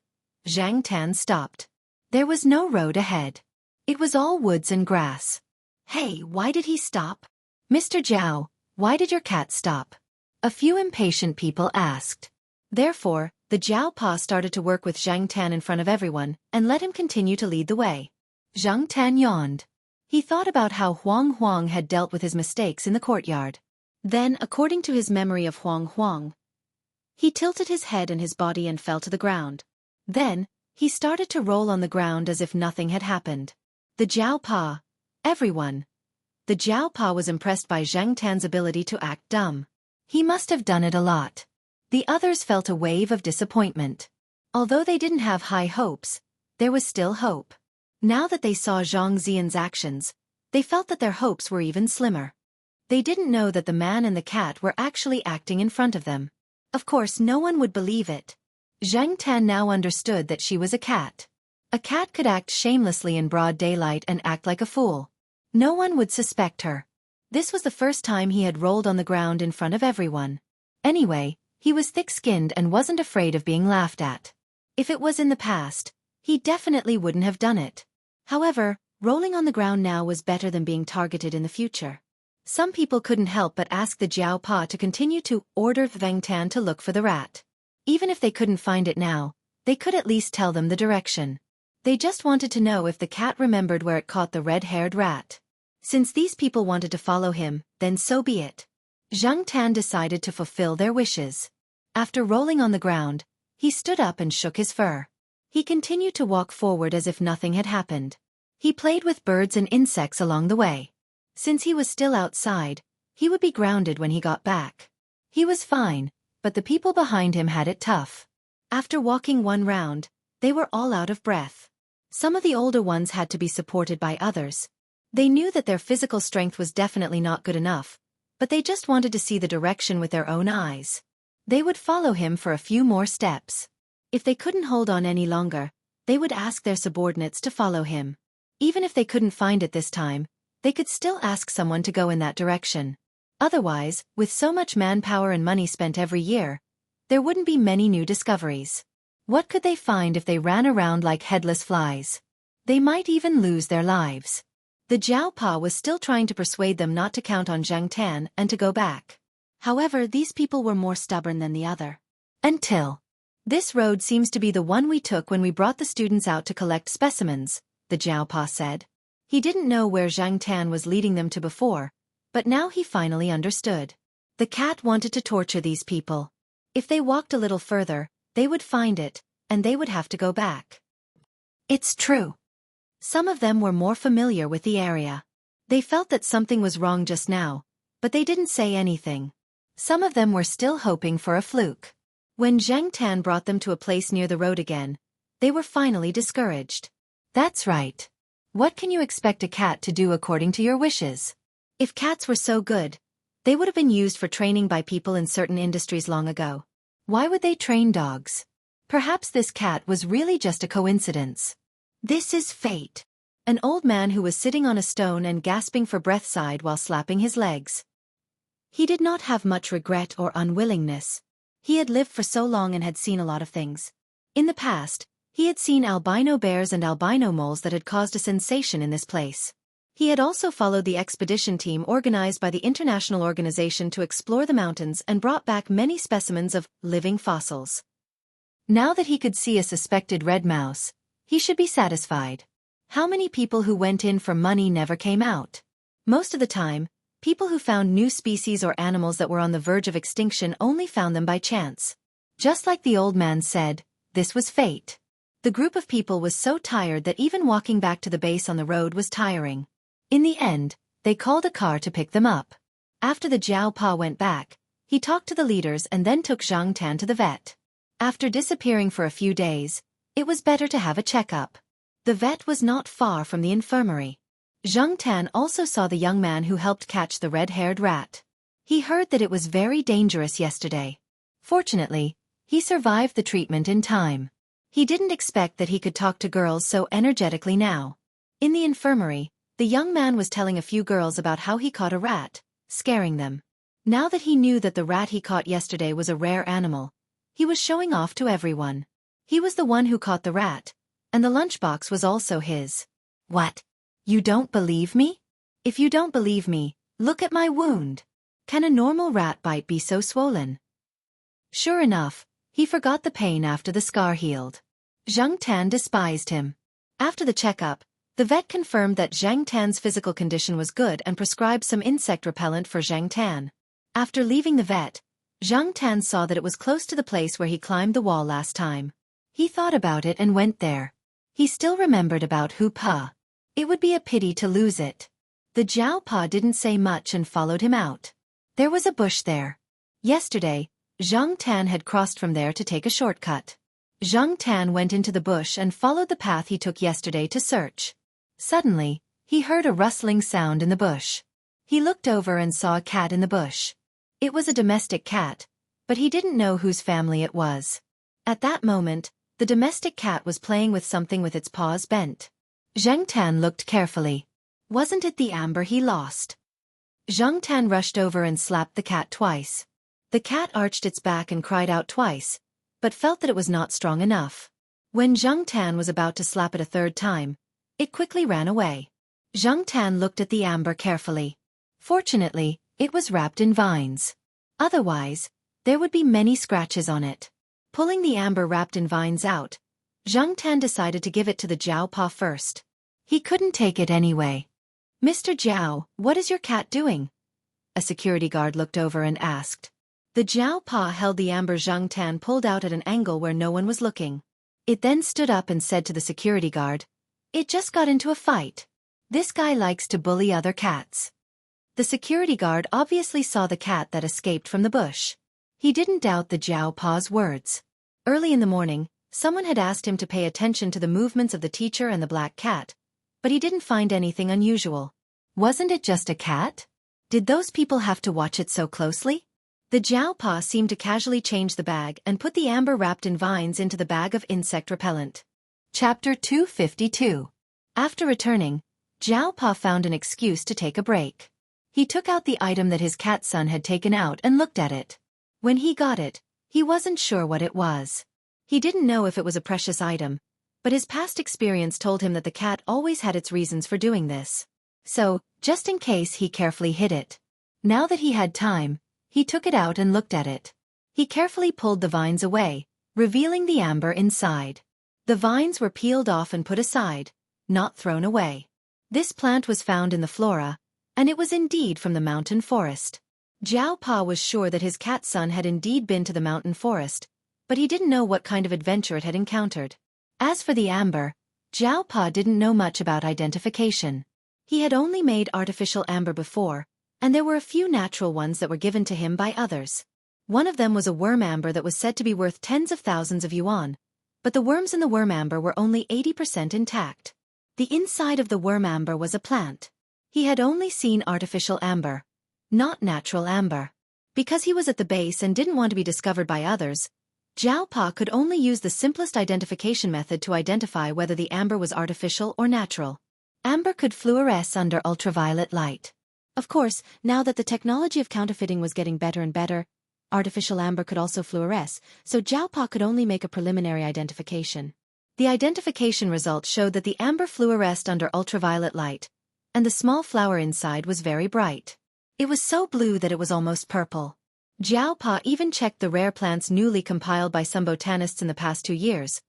Zhang Tan stopped. There was no road ahead. It was all woods and grass. Hey, why did he stop? Mr. Zhao, why did your cat stop? A few impatient people asked. Therefore, the Jiao Pa started to work with Zhang Tan in front of everyone and let him continue to lead the way. Zhang Tan yawned. He thought about how Huang had dealt with his mistakes in the courtyard. Then, according to his memory of Huang, he tilted his head and his body and fell to the ground. Then, he started to roll on the ground as if nothing had happened. The Jiao Pa. Everyone. The Jiao Pa was impressed by Zhang Tan's ability to act dumb. He must have done it a lot. The others felt a wave of disappointment. Although they didn't have high hopes, there was still hope. Now that they saw Zhang Xian's actions, they felt that their hopes were even slimmer. They didn't know that the man and the cat were actually acting in front of them. Of course, no one would believe it. Zhang Tan now understood that she was a cat. A cat could act shamelessly in broad daylight and act like a fool. No one would suspect her. This was the first time he had rolled on the ground in front of everyone. Anyway, he was thick-skinned and wasn't afraid of being laughed at. If it was in the past, he definitely wouldn't have done it. However, rolling on the ground now was better than being targeted in the future. Some people couldn't help but ask the Jiao Pa to continue to order Zhang Tan to look for the rat. Even if they couldn't find it now, they could at least tell them the direction. They just wanted to know if the cat remembered where it caught the red-haired rat. Since these people wanted to follow him, then so be it. Zhang Tan decided to fulfill their wishes. After rolling on the ground, he stood up and shook his fur. He continued to walk forward as if nothing had happened. He played with birds and insects along the way. Since he was still outside, he would be grounded when he got back. He was fine, but the people behind him had it tough. After walking one round, they were all out of breath. Some of the older ones had to be supported by others. They knew that their physical strength was definitely not good enough, but they just wanted to see the direction with their own eyes. They would follow him for a few more steps. If they couldn't hold on any longer, they would ask their subordinates to follow him. Even if they couldn't find it this time, they could still ask someone to go in that direction. Otherwise, with so much manpower and money spent every year, there wouldn't be many new discoveries. What could they find if they ran around like headless flies? They might even lose their lives. The Jiao Pa was still trying to persuade them not to count on Zhang Tan and to go back. However, these people were more stubborn than the other. Until. This road seems to be the one we took when we brought the students out to collect specimens, the Jiao Pa said. He didn't know where Zhang Tan was leading them to before, but now he finally understood. The cat wanted to torture these people. If they walked a little further, they would find it, and they would have to go back. It's true. Some of them were more familiar with the area. They felt that something was wrong just now, but they didn't say anything. Some of them were still hoping for a fluke. When Zhang Tan brought them to a place near the road again, they were finally discouraged. That's right. What can you expect a cat to do according to your wishes? If cats were so good, they would have been used for training by people in certain industries long ago. Why would they train dogs? Perhaps this cat was really just a coincidence. This is fate. An old man who was sitting on a stone and gasping for breath sighed while slapping his legs. He did not have much regret or unwillingness. He had lived for so long and had seen a lot of things. In the past, he had seen albino bears and albino moles that had caused a sensation in this place. He had also followed the expedition team organized by the international organization to explore the mountains and brought back many specimens of living fossils. Now that he could see a suspected red mouse, he should be satisfied. How many people who went in for money never came out? Most of the time, people who found new species or animals that were on the verge of extinction only found them by chance. Just like the old man said, this was fate. The group of people was so tired that even walking back to the base on the road was tiring. In the end, they called a car to pick them up. After the Jiao Pa went back, he talked to the leaders and then took Zhang Tan to the vet. After disappearing for a few days, it was better to have a checkup. The vet was not far from the infirmary. Zhang Tan also saw the young man who helped catch the red-haired rat. He heard that it was very dangerous yesterday. Fortunately, he survived the treatment in time. He didn't expect that he could talk to girls so energetically now. In the infirmary, the young man was telling a few girls about how he caught a rat, scaring them. Now that he knew that the rat he caught yesterday was a rare animal, he was showing off to everyone. He was the one who caught the rat, and the lunchbox was also his. What? You don't believe me? If you don't believe me, look at my wound. Can a normal rat bite be so swollen? Sure enough, he forgot the pain after the scar healed. Zhang Tan despised him. After the checkup, the vet confirmed that Zhang Tan's physical condition was good and prescribed some insect repellent for Zhang Tan. After leaving the vet, Zhang Tan saw that it was close to the place where he climbed the wall last time. He thought about it and went there. He still remembered about Hu Pa. It would be a pity to lose it. The Jiao Pa didn't say much and followed him out. There was a bush there. Yesterday, Zhang Tan had crossed from there to take a shortcut. Zhang Tan went into the bush and followed the path he took yesterday to search. Suddenly, he heard a rustling sound in the bush. He looked over and saw a cat in the bush. It was a domestic cat, but he didn't know whose family it was. At that moment, the domestic cat was playing with something with its paws bent. Zhang Tan looked carefully. Wasn't it the amber he lost? Zhang Tan rushed over and slapped the cat twice. The cat arched its back and cried out twice, but felt that it was not strong enough. When Zhang Tan was about to slap it a third time, it quickly ran away. Zhang Tan looked at the amber carefully. Fortunately, it was wrapped in vines. Otherwise, there would be many scratches on it. Pulling the amber wrapped in vines out, Zhang Tan decided to give it to the Jiao Pa first. He couldn't take it anyway. Mr. Jiao, what is your cat doing? A security guard looked over and asked. The Jiao Pa held the amber Zhang Tan pulled out at an angle where no one was looking. It then stood up and said to the security guard, "It just got into a fight. This guy likes to bully other cats." The security guard obviously saw the cat that escaped from the bush. He didn't doubt the Jiao Pa's words. Early in the morning, someone had asked him to pay attention to the movements of the teacher and the black cat, but he didn't find anything unusual. Wasn't it just a cat? Did those people have to watch it so closely? The Jiao Pa seemed to casually change the bag and put the amber wrapped in vines into the bag of insect repellent. Chapter 252. After returning, Jiao Pa found an excuse to take a break. He took out the item that his cat son had taken out and looked at it. When he got it, he wasn't sure what it was. He didn't know if it was a precious item, but his past experience told him that the cat always had its reasons for doing this. So, just in case, he carefully hid it. Now that he had time, he took it out and looked at it. He carefully pulled the vines away, revealing the amber inside. The vines were peeled off and put aside, not thrown away. This plant was found in the flora, and it was indeed from the mountain forest. Jiao Pa was sure that his cat son had indeed been to the mountain forest, but he didn't know what kind of adventure it had encountered. As for the amber, Jiao Pa didn't know much about identification. He had only made artificial amber before, and there were a few natural ones that were given to him by others. One of them was a worm amber that was said to be worth tens of thousands of yuan, but the worms in the worm amber were only 80% intact. The inside of the worm amber was a plant. He had only seen artificial amber, not natural amber. Because he was at the base and didn't want to be discovered by others, Jiao Pa could only use the simplest identification method to identify whether the amber was artificial or natural. Amber could fluoresce under ultraviolet light. Of course, now that the technology of counterfeiting was getting better and better, artificial amber could also fluoresce, so Jiao Pa could only make a preliminary identification. The identification results showed that the amber fluoresced under ultraviolet light, and the small flower inside was very bright. It was so blue that it was almost purple. Jiao Pa even checked the rare plants newly compiled by some botanists in the past 2 years,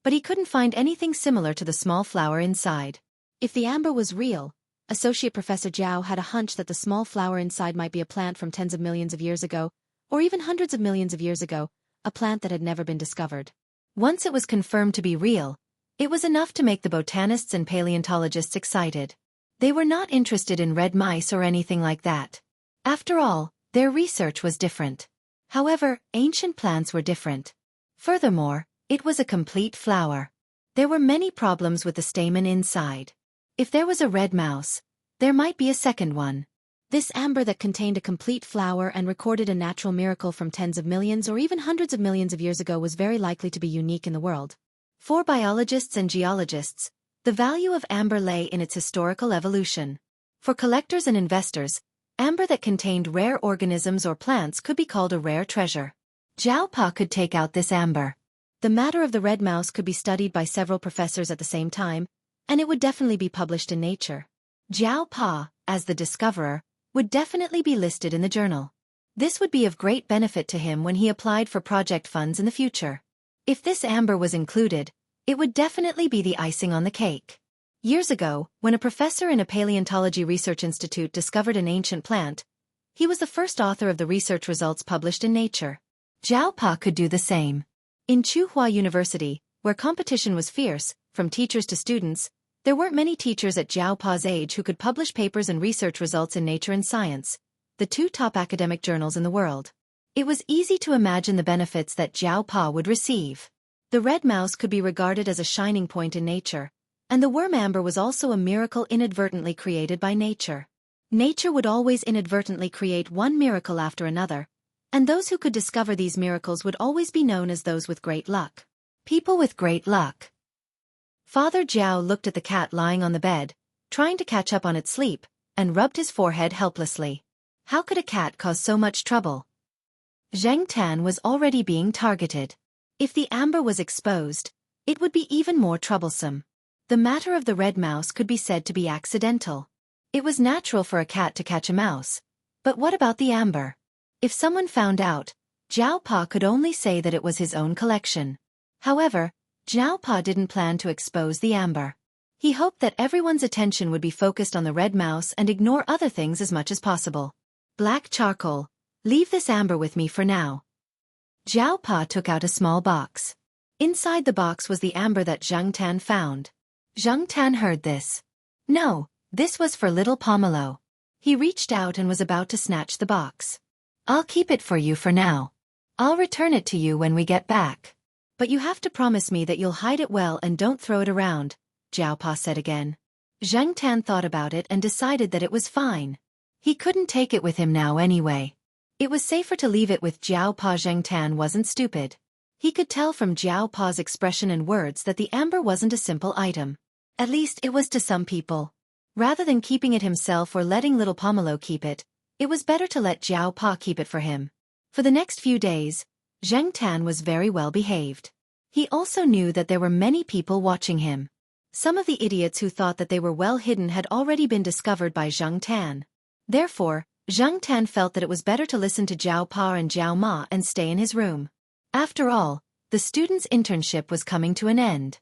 but he couldn't find anything similar to the small flower inside. If the amber was real, Associate Professor Jiao had a hunch that the small flower inside might be a plant from tens of millions of years ago, or even hundreds of millions of years ago, a plant that had never been discovered. Once it was confirmed to be real, it was enough to make the botanists and paleontologists excited. They were not interested in red mice or anything like that. After all, their research was different. However, ancient plants were different. Furthermore, it was a complete flower. There were many problems with the stamen inside. If there was a red mouse, there might be a second one. This amber that contained a complete flower and recorded a natural miracle from tens of millions or even hundreds of millions of years ago was very likely to be unique in the world. For biologists and geologists, the value of amber lay in its historical evolution. For collectors and investors, amber that contained rare organisms or plants could be called a rare treasure. Jiao Pa could take out this amber. The matter of the red mouse could be studied by several professors at the same time, and it would definitely be published in Nature. Jiao Pa, as the discoverer, would definitely be listed in the journal. This would be of great benefit to him when he applied for project funds in the future. If this amber was included, it would definitely be the icing on the cake. Years ago, when a professor in a paleontology research institute discovered an ancient plant, he was the first author of the research results published in Nature. Jiao Pa could do the same. In Tsinghua University, where competition was fierce, from teachers to students, there weren't many teachers at Jiao Pa's age who could publish papers and research results in Nature and Science, the 2 top academic journals in the world. It was easy to imagine the benefits that Jiao Pa would receive. The red mouse could be regarded as a shining point in Nature, and the worm amber was also a miracle inadvertently created by Nature. Nature would always inadvertently create one miracle after another, and those who could discover these miracles would always be known as those with great luck. People with great luck. Father Jiao looked at the cat lying on the bed, trying to catch up on its sleep, and rubbed his forehead helplessly. How could a cat cause so much trouble? Zheng Tan was already being targeted. If the amber was exposed, it would be even more troublesome. The matter of the red mouse could be said to be accidental. It was natural for a cat to catch a mouse. But what about the amber? If someone found out, Jiao Pa could only say that it was his own collection. However, Jiao Pa didn't plan to expose the amber. He hoped that everyone's attention would be focused on the red mouse and ignore other things as much as possible. Black charcoal. Leave this amber with me for now. Jiao Pa took out a small box. Inside the box was the amber that Zheng Tan found. Zheng Tan heard this. No, this was for little Pomelo. He reached out and was about to snatch the box. I'll keep it for you for now. I'll return it to you when we get back. But you have to promise me that you'll hide it well and don't throw it around, Jiao Pa said again. Zheng Tan thought about it and decided that it was fine. He couldn't take it with him now anyway. It was safer to leave it with Jiao Pa. Zheng Tan wasn't stupid. He could tell from Jiao Pa's expression and words that the amber wasn't a simple item. At least it was to some people. Rather than keeping it himself or letting little Pomelo keep it, it was better to let Jiao Pa keep it for him. For the next few days, Zheng Tan was very well behaved. He also knew that there were many people watching him. Some of the idiots who thought that they were well hidden had already been discovered by Zheng Tan. Therefore, Zheng Tan felt that it was better to listen to Jiao Pa and Jiao Ma and stay in his room. After all, the student's internship was coming to an end.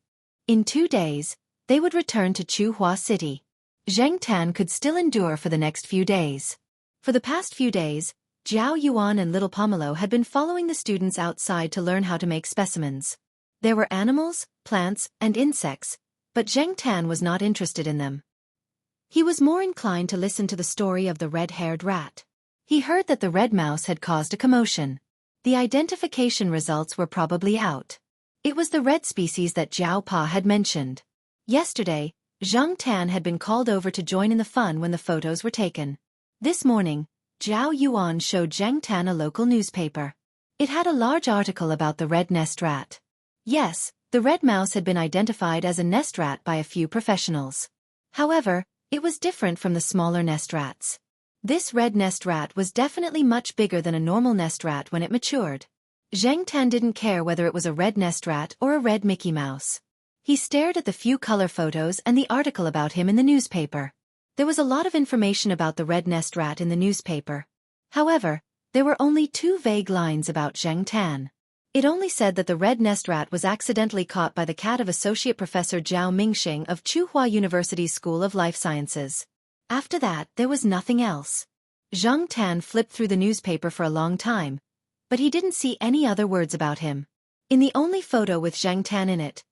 In 2 days, they would return to Tsinghua City. Zheng Tan could still endure for the next few days. For the past few days, Jiao Yuan and little Pomelo had been following the students outside to learn how to make specimens. There were animals, plants, and insects, but Zheng Tan was not interested in them. He was more inclined to listen to the story of the red-haired rat. He heard that the red mouse had caused a commotion. The identification results were probably out. It was the red species that Jiao Pa had mentioned. Yesterday, Zheng Tan had been called over to join in the fun when the photos were taken. This morning, Jiao Yuan showed Zheng Tan a local newspaper. It had a large article about the red nest rat. Yes, the red mouse had been identified as a nest rat by a few professionals. However, it was different from the smaller nest rats. This red nest rat was definitely much bigger than a normal nest rat when it matured. Zheng Tan didn't care whether it was a red nest rat or a red Mickey Mouse. He stared at the few color photos and the article about him in the newspaper. There was a lot of information about the red nest rat in the newspaper. However, there were only 2 vague lines about Zheng Tan. It only said that the red nest rat was accidentally caught by the cat of Associate Professor Zhao Mingxing of Tsinghua University's School of Life Sciences. After that, there was nothing else. Zheng Tan flipped through the newspaper for a long time, but he didn't see any other words about him. In the only photo with Zheng Tan in it,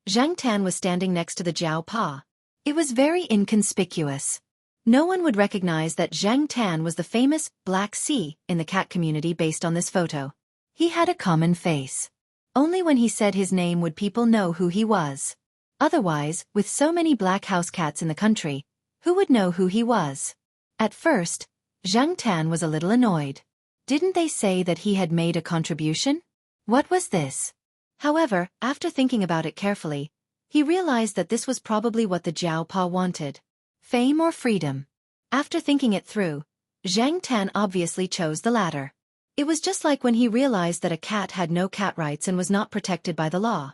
Zheng Tan was standing next to the Jiao Pa. It was very inconspicuous. No one would recognize that Zheng Tan was the famous Black Sea in the cat community based on this photo. He had a common face. Only when he said his name would people know who he was. Otherwise, with so many black house cats in the country, who would know who he was? At first, Zheng Tan was a little annoyed. Didn't they say that he had made a contribution? What was this? However, after thinking about it carefully, he realized that this was probably what the Jiao Pa wanted. Fame or freedom? After thinking it through, Zheng Tan obviously chose the latter. It was just like when he realized that a cat had no cat rights and was not protected by the law.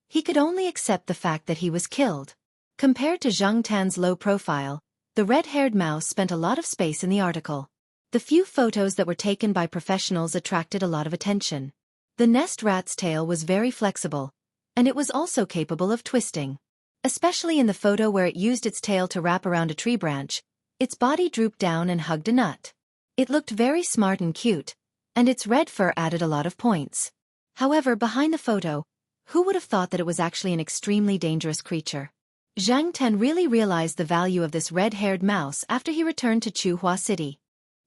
He could only accept the fact that he was killed. Compared to Zheng Tan's low profile, the red-haired mouse spent a lot of space in the article. The few photos that were taken by professionals attracted a lot of attention. The nest rat's tail was very flexible, and it was also capable of twisting. Especially in the photo where it used its tail to wrap around a tree branch, its body drooped down and hugged a nut. It looked very smart and cute, and its red fur added a lot of points. However, behind the photo, who would have thought that it was actually an extremely dangerous creature? Zheng Tan really realized the value of this red-haired mouse after he returned to Tsinghua City.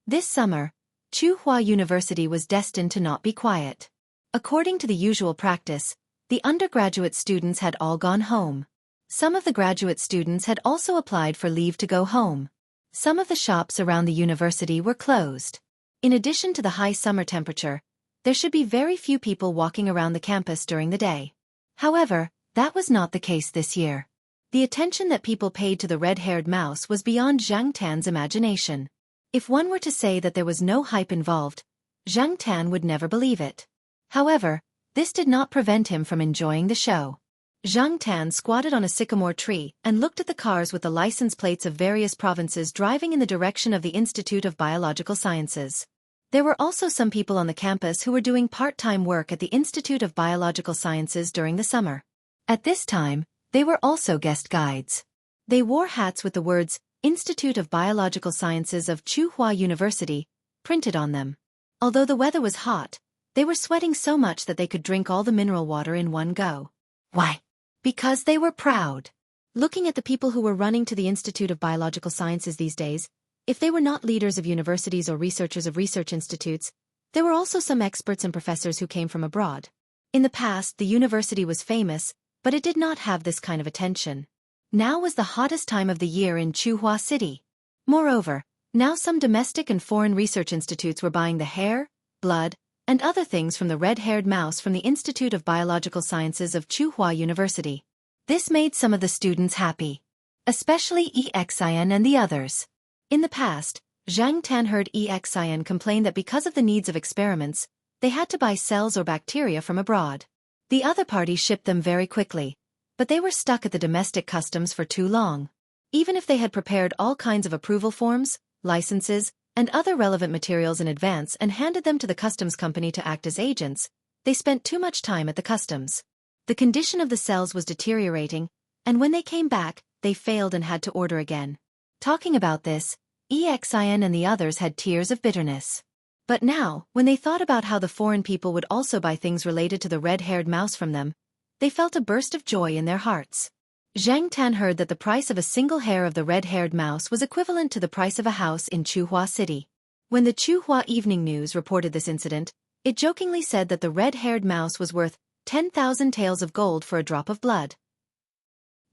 This summer, Tsinghua University was destined to not be quiet. According to the usual practice, the undergraduate students had all gone home. Some of the graduate students had also applied for leave to go home. Some of the shops around the university were closed. In addition to the high summer temperature, there should be very few people walking around the campus during the day. However, that was not the case this year. The attention that people paid to the red-haired mouse was beyond Zheng Tan's imagination. If one were to say that there was no hype involved, Zheng Tan would never believe it. However, this did not prevent him from enjoying the show. Zheng Tan squatted on a sycamore tree and looked at the cars with the license plates of various provinces driving in the direction of the Institute of Biological Sciences. There were also some people on the campus who were doing part-time work at the Institute of Biological Sciences during the summer. At this time, they were also guest guides. They wore hats with the words, Institute of Biological Sciences of Tsinghua University, printed on them. Although the weather was hot, they were sweating so much that they could drink all the mineral water in one go. Why? Because they were proud. Looking at the people who were running to the Institute of Biological Sciences these days, if they were not leaders of universities or researchers of research institutes, there were also some experts and professors who came from abroad. In the past, the university was famous, but it did not have this kind of attention. Now was the hottest time of the year in Tsinghua City. Moreover, now some domestic and foreign research institutes were buying the hair, blood, and other things from the red-haired mouse from the Institute of Biological Sciences of Tsinghua University. This made some of the students happy. Especially Exin and the others. In the past, Zheng Tan heard Exin complain that because of the needs of experiments, they had to buy cells or bacteria from abroad. The other party shipped them very quickly, but they were stuck at the domestic customs for too long. Even if they had prepared all kinds of approval forms, licenses, and other relevant materials in advance and handed them to the customs company to act as agents, they spent too much time at the customs. The condition of the cells was deteriorating, and when they came back, they failed and had to order again. Talking about this, Exin and the others had tears of bitterness. But now, when they thought about how the foreign people would also buy things related to the red-haired mouse from them, they felt a burst of joy in their hearts. Zheng Tan heard that the price of a single hair of the red-haired mouse was equivalent to the price of a house in Tsinghua City. When the Tsinghua Evening News reported this incident, it jokingly said that the red-haired mouse was worth 10,000 taels of gold for a drop of blood.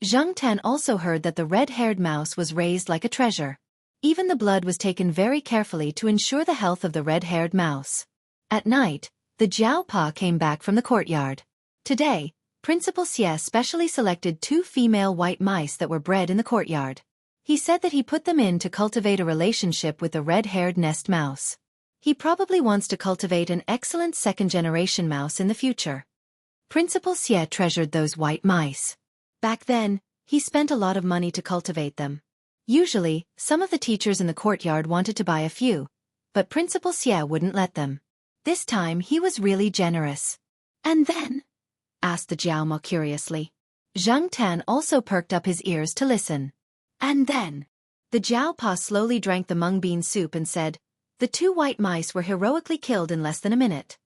Zheng Tan also heard that the red-haired mouse was raised like a treasure. Even the blood was taken very carefully to ensure the health of the red-haired mouse. At night, the Jiao Pa came back from the courtyard. Today, Principal Xie specially selected 2 female white mice that were bred in the courtyard. He said that he put them in to cultivate a relationship with the red-haired nest mouse. He probably wants to cultivate an excellent second-generation mouse in the future. Principal Xie treasured those white mice. Back then, he spent a lot of money to cultivate them. Usually, some of the teachers in the courtyard wanted to buy a few, but Principal Xie wouldn't let them. This time he was really generous. "And then?" asked the Jiaoma curiously. Zhang Tan also perked up his ears to listen. "And then?" The Jiaopa slowly drank the mung bean soup and said, "The 2 white mice were heroically killed in less than a minute."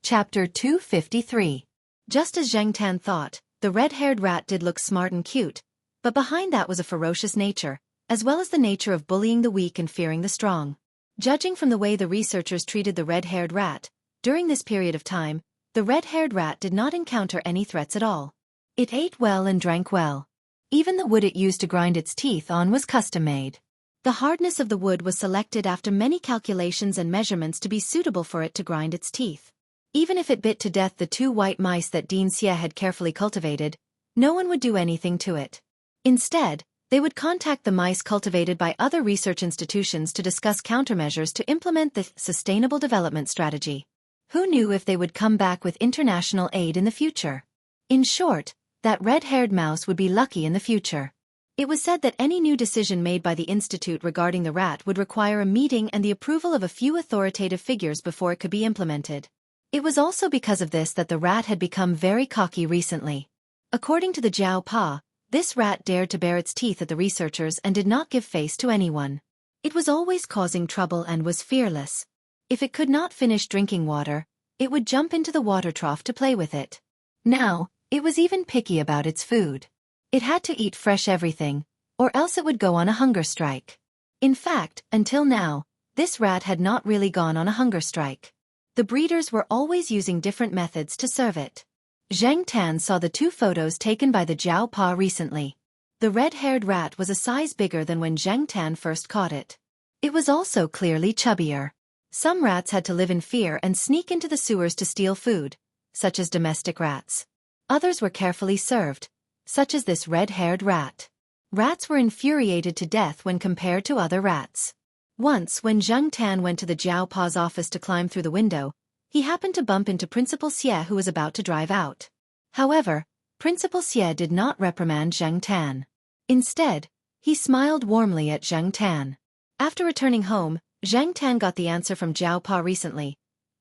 Chapter 253. Just as Zhang Tan thought, the red-haired rat did look smart and cute, but behind that was a ferocious nature, as well as the nature of bullying the weak and fearing the strong. Judging from the way the researchers treated the red-haired rat, during this period of time, the red-haired rat did not encounter any threats at all. It ate well and drank well. Even the wood it used to grind its teeth on was custom-made. The hardness of the wood was selected after many calculations and measurements to be suitable for it to grind its teeth. Even if it bit to death the 2 white mice that Dean Xie had carefully cultivated, no one would do anything to it. Instead, they would contact the mice cultivated by other research institutions to discuss countermeasures to implement the sustainable development strategy. Who knew if they would come back with international aid in the future? In short, that red-haired mouse would be lucky in the future. It was said that any new decision made by the institute regarding the rat would require a meeting and the approval of a few authoritative figures before it could be implemented. It was also because of this that the rat had become very cocky recently. According to the Jiao Pa, this rat dared to bare its teeth at the researchers and did not give face to anyone. It was always causing trouble and was fearless. If it could not finish drinking water, it would jump into the water trough to play with it. Now, it was even picky about its food. It had to eat fresh everything, or else it would go on a hunger strike. In fact, until now, this rat had not really gone on a hunger strike. The breeders were always using different methods to serve it. Zhang Tan saw the 2 photos taken by the Jiao Pa recently. The red-haired rat was a size bigger than when Zhang Tan first caught it. It was also clearly chubbier. Some rats had to live in fear and sneak into the sewers to steal food, such as domestic rats. Others were carefully served, such as this red-haired rat. Rats were infuriated to death when compared to other rats. Once, when Zhang Tan went to the Jiao Pa's office to climb through the window, he happened to bump into Principal Xie who was about to drive out. However, Principal Xie did not reprimand Zhang Tan. Instead, he smiled warmly at Zhang Tan. After returning home, Zhang Tan got the answer from Jiao Pa recently.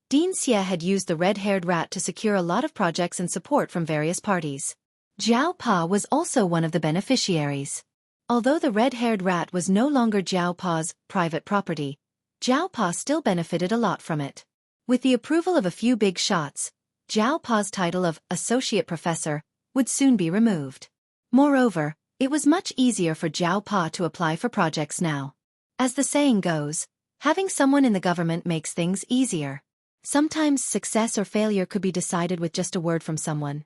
Dean Xie had used the red-haired rat to secure a lot of projects and support from various parties. Jiao Pa was also one of the beneficiaries. Although the red-haired rat was no longer Jiao Pa's private property, Jiao Pa still benefited a lot from it. With the approval of a few big shots, Jiao Pa's title of associate professor would soon be removed. Moreover, it was much easier for Jiao Pa to apply for projects now. As the saying goes, having someone in the government makes things easier. Sometimes success or failure could be decided with just a word from someone.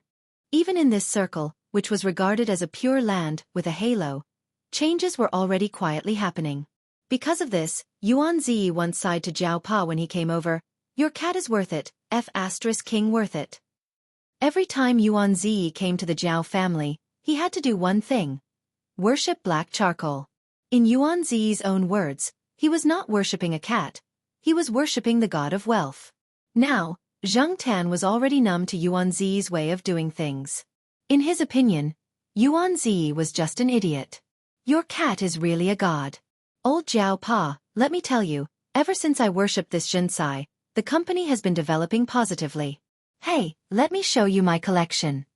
Even in this circle, which was regarded as a pure land with a halo, changes were already quietly happening. Because of this, Yuan Zi once sighed to Jiao Pa when he came over, "Your cat is worth it, King worth it." Every time Yuan Zi came to the Jiao family, he had to do one thing: worship black charcoal. In Yuan Zi's own words, he was not worshipping a cat, he was worshipping the god of wealth. Now, Zhang Tan was already numb to Yuan Zi's way of doing things. In his opinion, Yuan Zi was just an idiot. "Your cat is really a god. Old Jiao Pa, let me tell you, ever since I worshipped this Jinsai, the company has been developing positively. Hey, let me show you my collection."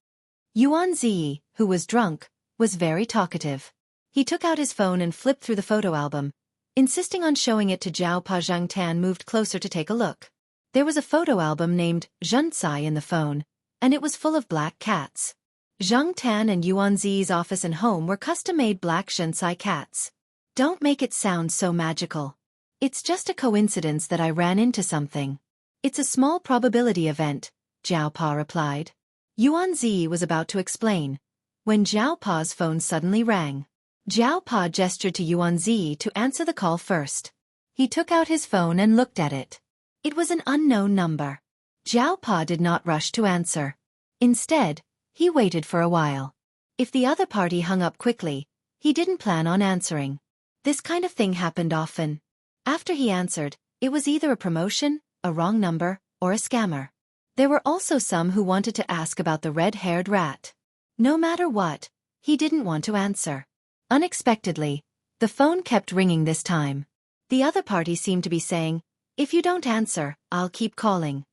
Yuan Zi, who was drunk, was very talkative. He took out his phone and flipped through the photo album. Insisting on showing it to Jiao Pa, Zhang Tan moved closer to take a look. There was a photo album named Zhensai in the phone, and it was full of black cats. Zhang Tan and Yuan Zi's office and home were custom-made black Zhensai cats. "Don't make it sound so magical. It's just a coincidence that I ran into something. It's a small probability event," Jiao Pa replied. Yuan Zi was about to explain, when Jiao Pa's phone suddenly rang. Jiao Pa gestured to Yuan Zi to answer the call first. He took out his phone and looked at it. It was an unknown number. Jiao Pa did not rush to answer. Instead, he waited for a while. If the other party hung up quickly, he didn't plan on answering. This kind of thing happened often. After he answered, it was either a promotion, a wrong number, or a scammer. There were also some who wanted to ask about the red-haired rat. No matter what, he didn't want to answer. Unexpectedly, The phone kept ringing this time. The other party seemed to be saying, "If you don't answer, I'll keep calling."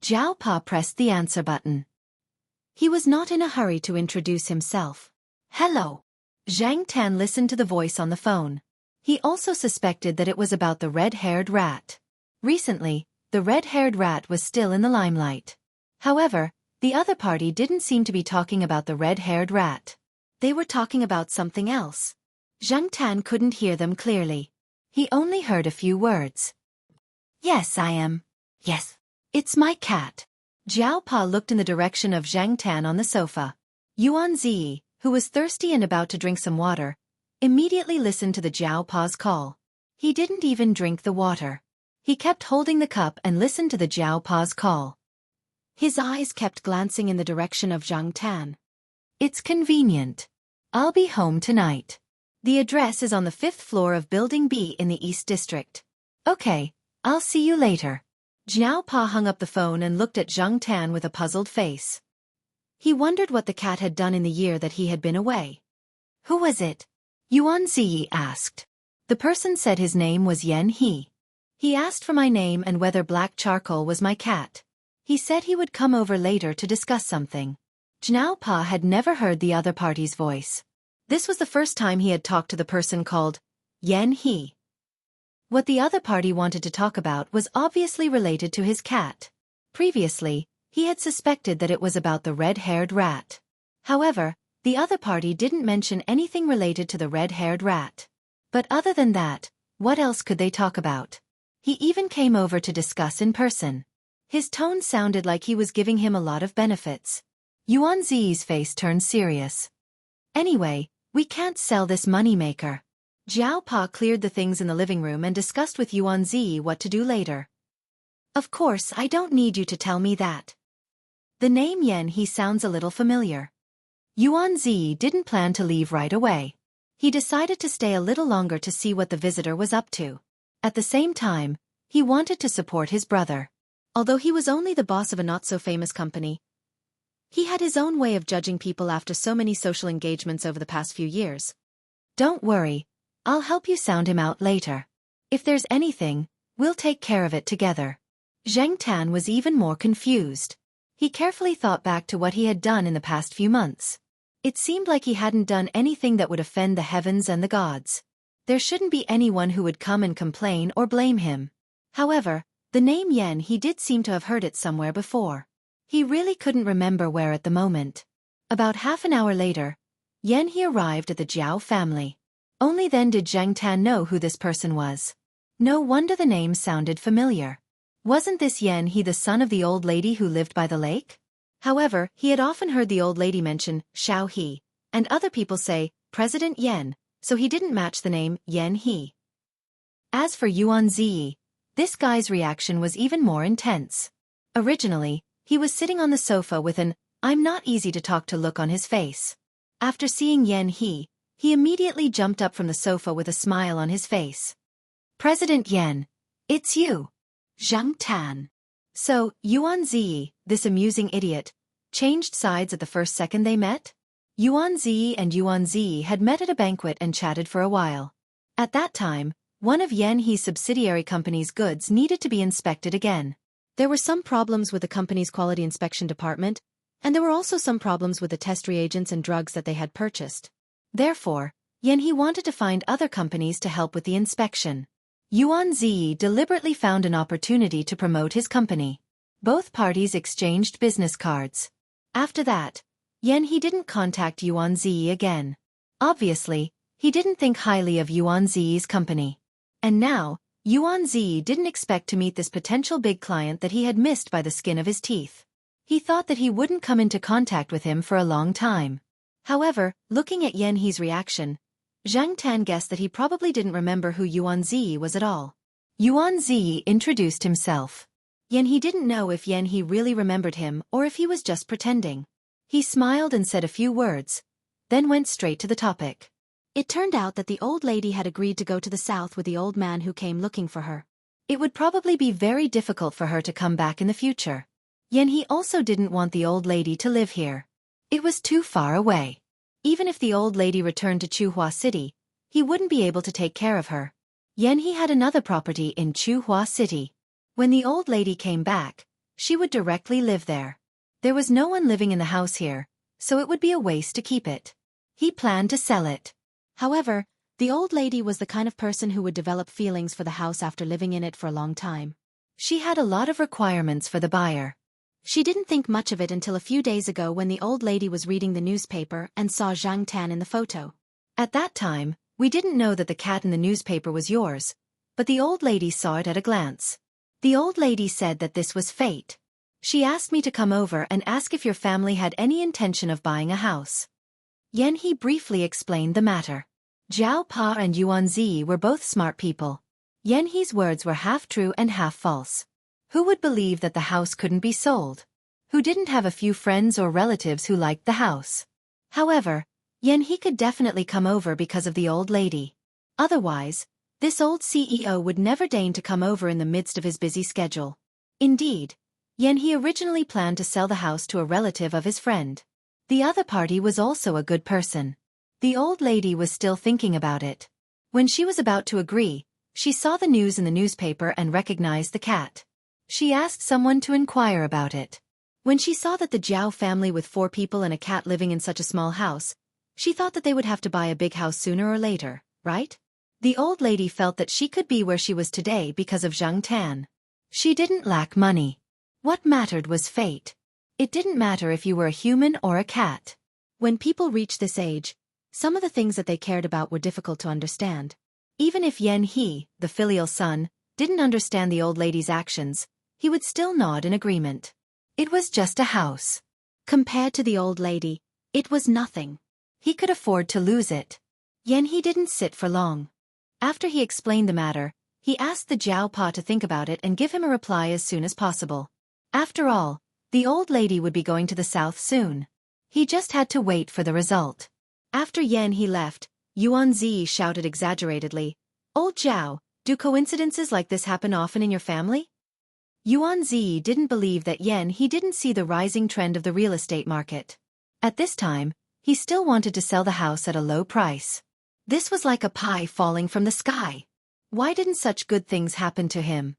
Zhao Pa pressed the answer button. He was not in a hurry to introduce himself. "Hello." Zhang Tan listened to the voice on the phone. He also suspected that it was about the red-haired rat. Recently, the red-haired rat was still in the limelight. However, the other party didn't seem to be talking about the red-haired rat. They were talking about something else. Zhang Tan couldn't hear them clearly. He only heard a few words. "Yes, I am. Yes. It's my cat." Zhao Pa looked in the direction of Zhang Tan on the sofa. Yuan Zi, who was thirsty and about to drink some water, immediately listened to the Zhao Pa's call. He didn't even drink the water. He kept holding the cup and listened to the Zhao Pa's call. His eyes kept glancing in the direction of Zhang Tan. "It's convenient. I'll be home tonight. The address is on the 5th floor of Building B in the East District. Okay, I'll see you later." Zhao Pa hung up the phone and looked at Zhang Tan with a puzzled face. He wondered what the cat had done in the year that he had been away. "Who was it?" Yuan Zi asked. The person said his name was Yan He. He asked for my name and whether black charcoal was my cat. He said he would come over later to discuss something. Zhao Pa had never heard the other party's voice. This was the first time he had talked to the person called Yan He. What the other party wanted to talk about was obviously related to his cat. Previously, he had suspected that it was about the red-haired rat. However, the other party didn't mention anything related to the red-haired rat. But other than that, what else could they talk about? He even came over to discuss in person. His tone sounded like he was giving him a lot of benefits. Yuan Zi's face turned serious. "Anyway, we can't sell this moneymaker." Zhao Pa cleared the things in the living room and discussed with Yuan Zi what to do later. "Of course, I don't need you to tell me that." The name Yan He sounds a little familiar. Yuan Zi didn't plan to leave right away. He decided to stay a little longer to see what the visitor was up to. At the same time, he wanted to support his brother. Although he was only the boss of a not-so-famous company, he had his own way of judging people after so many social engagements over the past few years. "Don't worry, I'll help you sound him out later. If there's anything, we'll take care of it together." Zhang Tan was even more confused. He carefully thought back to what he had done in the past few months. It seemed like he hadn't done anything that would offend the heavens and the gods. There shouldn't be anyone who would come and complain or blame him. However, the name Yan He did seem to have heard it somewhere before. He really couldn't remember where at the moment. About half an hour later, Yan He arrived at the Zhao family. Only then did Zhang Tan know who this person was. No wonder the name sounded familiar. Wasn't this Yan He the son of the old lady who lived by the lake? However, he had often heard the old lady mention Xiao He, and other people say President Yan, so he didn't match the name Yan He. As for Yuan Zi, this guy's reaction was even more intense. Originally, he was sitting on the sofa with an "I'm not easy to talk to" look on his face. After seeing Yan He immediately jumped up from the sofa with a smile on his face. "President Yan, it's you." Zhang Tan. So, Yuan Zi, this amusing idiot, changed sides at the first second they met? Yuan Zi and Yuan Zi had met at a banquet and chatted for a while. At that time, one of Yan He's subsidiary company's goods needed to be inspected again. There were some problems with the company's quality inspection department, and there were also some problems with the test reagents and drugs that they had purchased. Therefore, Yan He wanted to find other companies to help with the inspection. Yuan Zi deliberately found an opportunity to promote his company. Both parties exchanged business cards. After that, Yan He didn't contact Yuan Zi again. Obviously, he didn't think highly of Yuan Zi's company. And now, Yuan Zi didn't expect to meet this potential big client that he had missed by the skin of his teeth. He thought that he wouldn't come into contact with him for a long time. However, looking at Yan He's reaction, Zhang Tan guessed that he probably didn't remember who Yuan Zi was at all. Yuan Zi introduced himself. Yan He didn't know if Yan He really remembered him or if he was just pretending. He smiled and said a few words, then went straight to the topic. It turned out that the old lady had agreed to go to the south with the old man who came looking for her. It would probably be very difficult for her to come back in the future. Yan He also didn't want the old lady to live here. It was too far away. Even if the old lady returned to Chuhua City, he wouldn't be able to take care of her. He had another property in Chuhua City. When the old lady came back, she would directly live there. There was no one living in the house here, so it would be a waste to keep it. He planned to sell it. However, the old lady was the kind of person who would develop feelings for the house after living in it for a long time. She had a lot of requirements for the buyer. She didn't think much of it until a few days ago when the old lady was reading the newspaper and saw Zhang Tan in the photo. At that time, we didn't know that the cat in the newspaper was yours, but the old lady saw it at a glance. The old lady said that this was fate. She asked me to come over and ask if your family had any intention of buying a house. He briefly explained the matter. Zhao Pa and Yuan Zi were both smart people. He's words were half true and half false. Who would believe that the house couldn't be sold? Who didn't have a few friends or relatives who liked the house? However, he could definitely come over because of the old lady. Otherwise, this old CEO would never deign to come over in the midst of his busy schedule. Indeed, he originally planned to sell the house to a relative of his friend. The other party was also a good person. The old lady was still thinking about it. When she was about to agree, she saw the news in the newspaper and recognized the cat. She asked someone to inquire about it. When she saw that the Zhao family with 4 people and a cat living in such a small house, she thought that they would have to buy a big house sooner or later, right? The old lady felt that she could be where she was today because of Zhang Tan. She didn't lack money. What mattered was fate. It didn't matter if you were a human or a cat. When people reached this age, some of the things that they cared about were difficult to understand. Even if He, the filial son, didn't understand the old lady's actions, he would still nod in agreement. It was just a house. Compared to the old lady, it was nothing. He could afford to lose it. He didn't sit for long. After he explained the matter, he asked the Zhao Pa to think about it and give him a reply as soon as possible. After all, the old lady would be going to the south soon. He just had to wait for the result. After he left, Yuan Zi shouted exaggeratedly, "Old Zhao, do coincidences like this happen often in your family?" Yuan Zi didn't believe that he didn't see the rising trend of the real estate market. At this time, he still wanted to sell the house at a low price. This was like a pie falling from the sky. Why didn't such good things happen to him?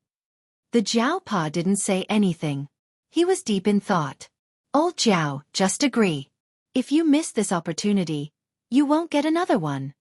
The Zhao Pa didn't say anything. He was deep in thought. "Old Zhao, just agree. If you miss this opportunity, you won't get another one,"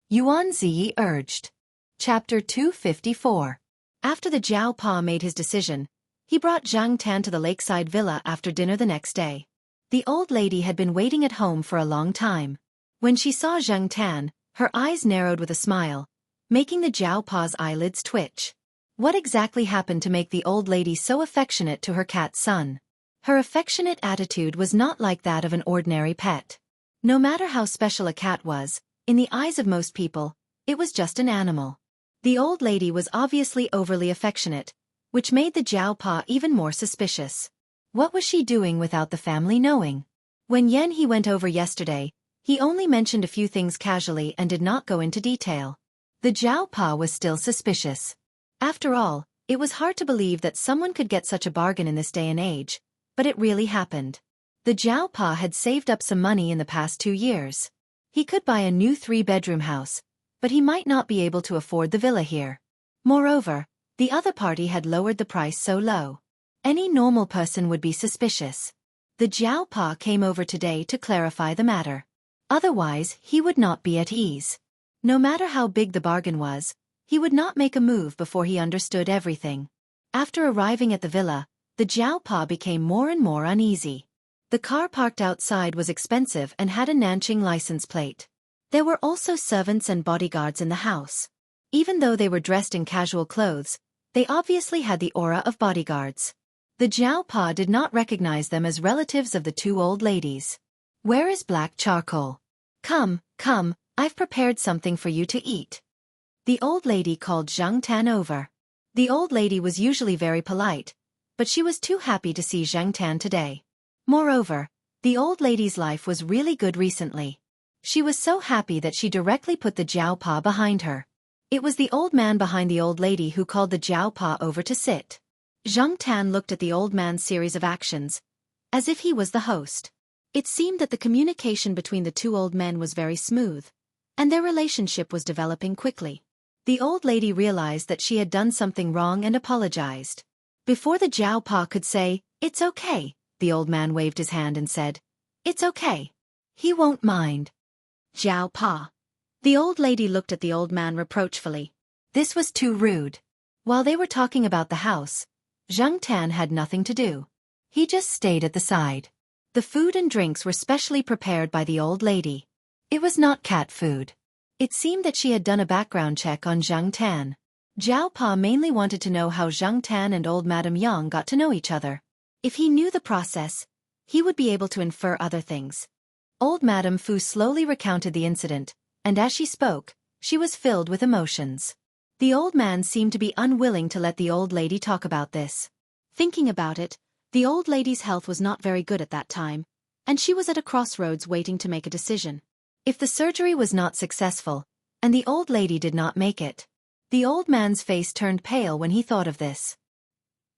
Yuan Zi urged. Chapter 254. After the Zhao Pa made his decision, he brought Zhang Tan to the lakeside villa after dinner the next day. The old lady had been waiting at home for a long time. When she saw Zhang Tan, her eyes narrowed with a smile, making the Zhao Pa's eyelids twitch. What exactly happened to make the old lady so affectionate to her cat son? Her affectionate attitude was not like that of an ordinary pet. No matter how special a cat was, in the eyes of most people, it was just an animal. The old lady was obviously overly affectionate, which made the Zhao Pa even more suspicious. What was she doing without the family knowing? When he went over yesterday, he only mentioned a few things casually and did not go into detail. The Zhao Pa was still suspicious. After all, it was hard to believe that someone could get such a bargain in this day and age, but it really happened. The Zhao Pa had saved up some money in the past 2 years. He could buy a new 3-bedroom house, but he might not be able to afford the villa here. Moreover, the other party had lowered the price so low. Any normal person would be suspicious. The Zhao Pa came over today to clarify the matter. Otherwise, he would not be at ease. No matter how big the bargain was, he would not make a move before he understood everything. After arriving at the villa, the Zhao Pa became more and more uneasy. The car parked outside was expensive and had a Nanjing license plate. There were also servants and bodyguards in the house. Even though they were dressed in casual clothes, they obviously had the aura of bodyguards. The Zhao Pa did not recognize them as relatives of the 2 old ladies. "Where is black charcoal? Come, come, I've prepared something for you to eat." The old lady called Zhang Tan over. The old lady was usually very polite, but she was too happy to see Zhang Tan today. Moreover, the old lady's life was really good recently. She was so happy that she directly put the Zhao Pa behind her. It was the old man behind the old lady who called the Zhao Pa over to sit. Zhang Tan looked at the old man's series of actions, as if he was the host. It seemed that the communication between the 2 old men was very smooth, and their relationship was developing quickly. The old lady realized that she had done something wrong and apologized. Before the Jiao Pa could say, "It's okay," the old man waved his hand and said, "It's okay. He won't mind." Jiao Pa. The old lady looked at the old man reproachfully. This was too rude. While they were talking about the house, Zhang Tan had nothing to do. He just stayed at the side. The food and drinks were specially prepared by the old lady. It was not cat food. It seemed that she had done a background check on Zhang Tan. Jiao Pa mainly wanted to know how Zhang Tan and old Madame Yang got to know each other. If he knew the process, he would be able to infer other things. Old Madame Fu slowly recounted the incident, and as she spoke, she was filled with emotions. The old man seemed to be unwilling to let the old lady talk about this. Thinking about it, the old lady's health was not very good at that time, and she was at a crossroads waiting to make a decision. If the surgery was not successful, and the old lady did not make it, the old man's face turned pale when he thought of this.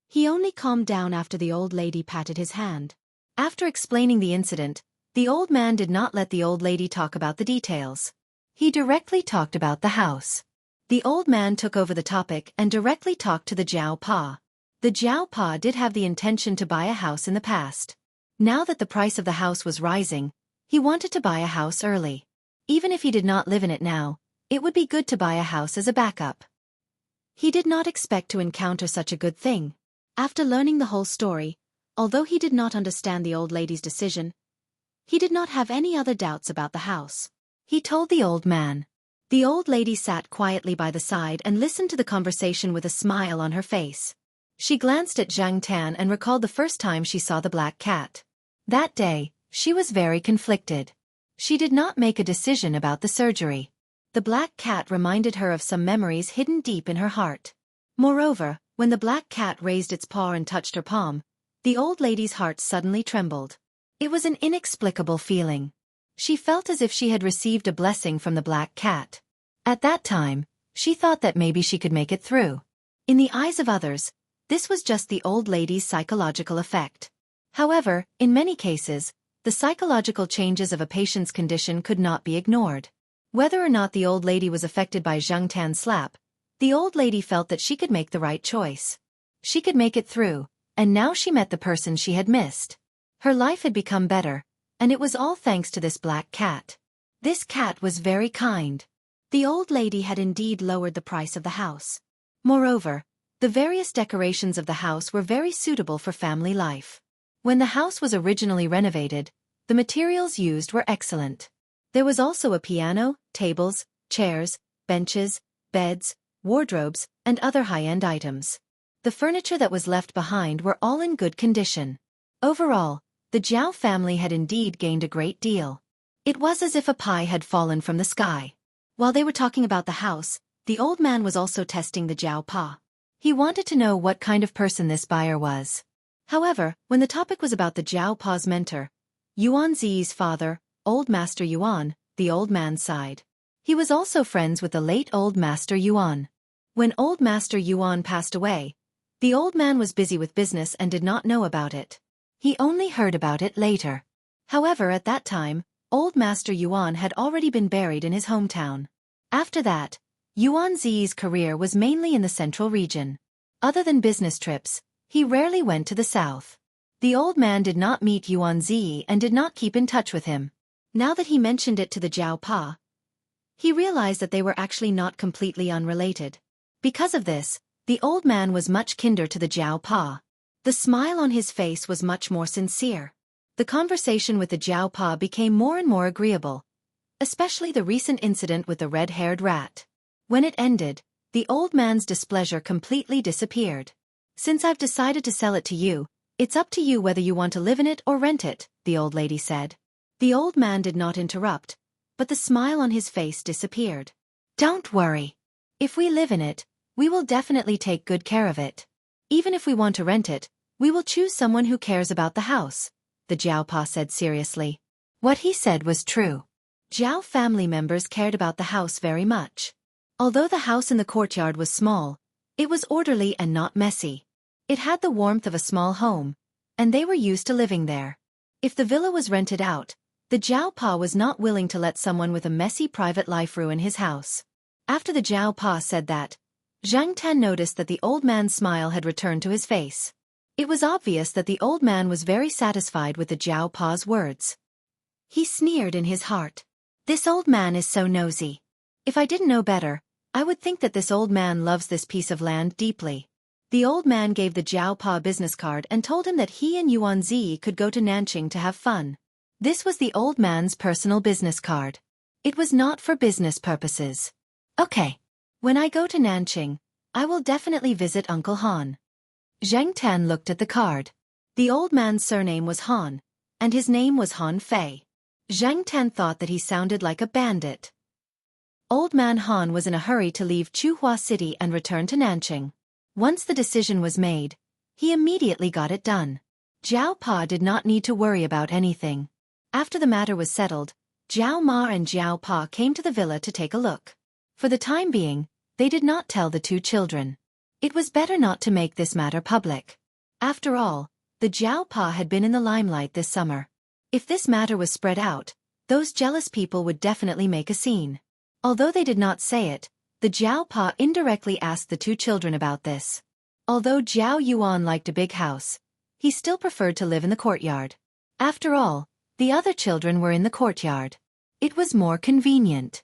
He only calmed down after the old lady patted his hand. After explaining the incident, the old man did not let the old lady talk about the details. He directly talked about the house. The old man took over the topic and directly talked to the Jiao Pa. The Jiao Pa did have the intention to buy a house in the past. Now that the price of the house was rising, he wanted to buy a house early. Even if he did not live in it now, it would be good to buy a house as a backup. He did not expect to encounter such a good thing. After learning the whole story, although he did not understand the old lady's decision, he did not have any other doubts about the house. He told the old man. The old lady sat quietly by the side and listened to the conversation with a smile on her face. She glanced at Zhang Tan and recalled the first time she saw the black cat. That day, she was very conflicted. She did not make a decision about the surgery. The black cat reminded her of some memories hidden deep in her heart. Moreover, when the black cat raised its paw and touched her palm, the old lady's heart suddenly trembled. It was an inexplicable feeling. She felt as if she had received a blessing from the black cat. At that time, she thought that maybe she could make it through. In the eyes of others, this was just the old lady's psychological effect. However, in many cases, the psychological changes of a patient's condition could not be ignored. Whether or not the old lady was affected by Zhang Tan's slap, the old lady felt that she could make the right choice. She could make it through, and now she met the person she had missed. Her life had become better, and it was all thanks to this black cat. This cat was very kind. The old lady had indeed lowered the price of the house. Moreover, the various decorations of the house were very suitable for family life. When the house was originally renovated, the materials used were excellent. There was also a piano, tables, chairs, benches, beds, wardrobes, and other high-end items. The furniture that was left behind were all in good condition. Overall, the Jiao family had indeed gained a great deal. It was as if a pie had fallen from the sky. While they were talking about the house, the old man was also testing the Jiao Pa. He wanted to know what kind of person this buyer was. However, when the topic was about the Jiao Pa's mentor, Yuan Zi's father, Old Master Yuan, the old man sighed. He was also friends with the late Old Master Yuan. When Old Master Yuan passed away, the old man was busy with business and did not know about it. He only heard about it later. However, at that time, Old Master Yuan had already been buried in his hometown. After that, Yuan Zi's career was mainly in the central region. Other than business trips, he rarely went to the south. The old man did not meet Yuan Zi and did not keep in touch with him. Now that he mentioned it to the Jiao Pa, he realized that they were actually not completely unrelated. Because of this, the old man was much kinder to the Jiao Pa. The smile on his face was much more sincere. The conversation with the Jiao Pa became more and more agreeable, especially the recent incident with the red-haired rat. When it ended, the old man's displeasure completely disappeared. "Since I've decided to sell it to you, it's up to you whether you want to live in it or rent it," the old lady said. The old man did not interrupt, but the smile on his face disappeared. "Don't worry. If we live in it, we will definitely take good care of it. Even if we want to rent it, we will choose someone who cares about the house," the Jiao Pa said seriously. What he said was true. Jiao family members cared about the house very much. Although the house in the courtyard was small, it was orderly and not messy. It had the warmth of a small home, and they were used to living there. If the villa was rented out, The Jiao Pa was not willing to let someone with a messy private life ruin his house. After the Jiao Pa said that, Zhang Tan noticed that the old man's smile had returned to his face. It was obvious that the old man was very satisfied with the Jiao Pa's words. He sneered in his heart. This old man is so nosy. If I didn't know better, I would think that this old man loves this piece of land deeply. The old man gave the Jiao Pa a business card and told him that he and Yuan Zi could go to Nanqing to have fun. This was the old man's personal business card. It was not for business purposes. Okay. When I go to Nanqing, I will definitely visit Uncle Han. Zhang Tan looked at the card. The old man's surname was Han, and his name was Han Fei. Zhang Tan thought that he sounded like a bandit. Old man Han was in a hurry to leave Chuhua City and return to Nanqing. Once the decision was made, he immediately got it done. Jiao Pa did not need to worry about anything. After the matter was settled, Jiao Ma and Jiao Pa came to the villa to take a look. For the time being, they did not tell the two children. It was better not to make this matter public. After all, the Jiao Pa had been in the limelight this summer. If this matter was spread out, those jealous people would definitely make a scene. Although they did not say it, the Jiao Pa indirectly asked the two children about this. Although Jiao Yuan liked a big house, he still preferred to live in the courtyard. After all, the other children were in the courtyard. It was more convenient.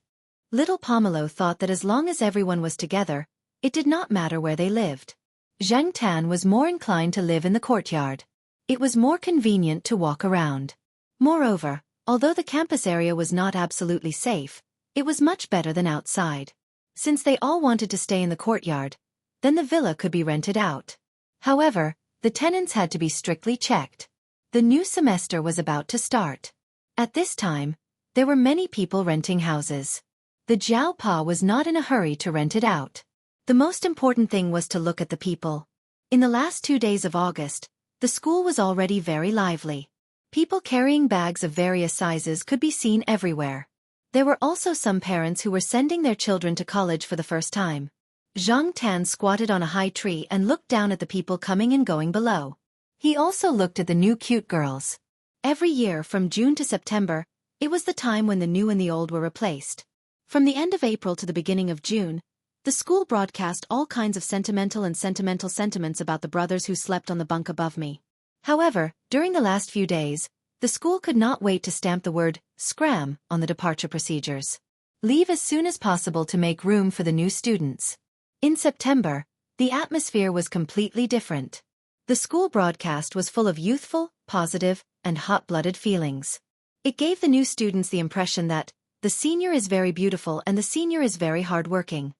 Little Pomelo thought that as long as everyone was together, it did not matter where they lived. Zhang Tan was more inclined to live in the courtyard. It was more convenient to walk around. Moreover, although the campus area was not absolutely safe, it was much better than outside. Since they all wanted to stay in the courtyard, then the villa could be rented out. However, the tenants had to be strictly checked. The new semester was about to start. At this time, there were many people renting houses. The Jiao Pa was not in a hurry to rent it out. The most important thing was to look at the people. In the last 2 days of August, the school was already very lively. People carrying bags of various sizes could be seen everywhere. There were also some parents who were sending their children to college for the first time. Zhang Tan squatted on a high tree and looked down at the people coming and going below. He also looked at the new cute girls. Every year from June to September, it was the time when the new and the old were replaced. From the end of April to the beginning of June, the school broadcast all kinds of sentimental sentiments about the brothers who slept on the bunk above me. However, during the last few days, the school could not wait to stamp the word "scram" on the departure procedures. Leave as soon as possible to make room for the new students. In September, the atmosphere was completely different. The school broadcast was full of youthful, positive, and hot-blooded feelings. It gave the new students the impression that the senior is very beautiful and the senior is very hard-working.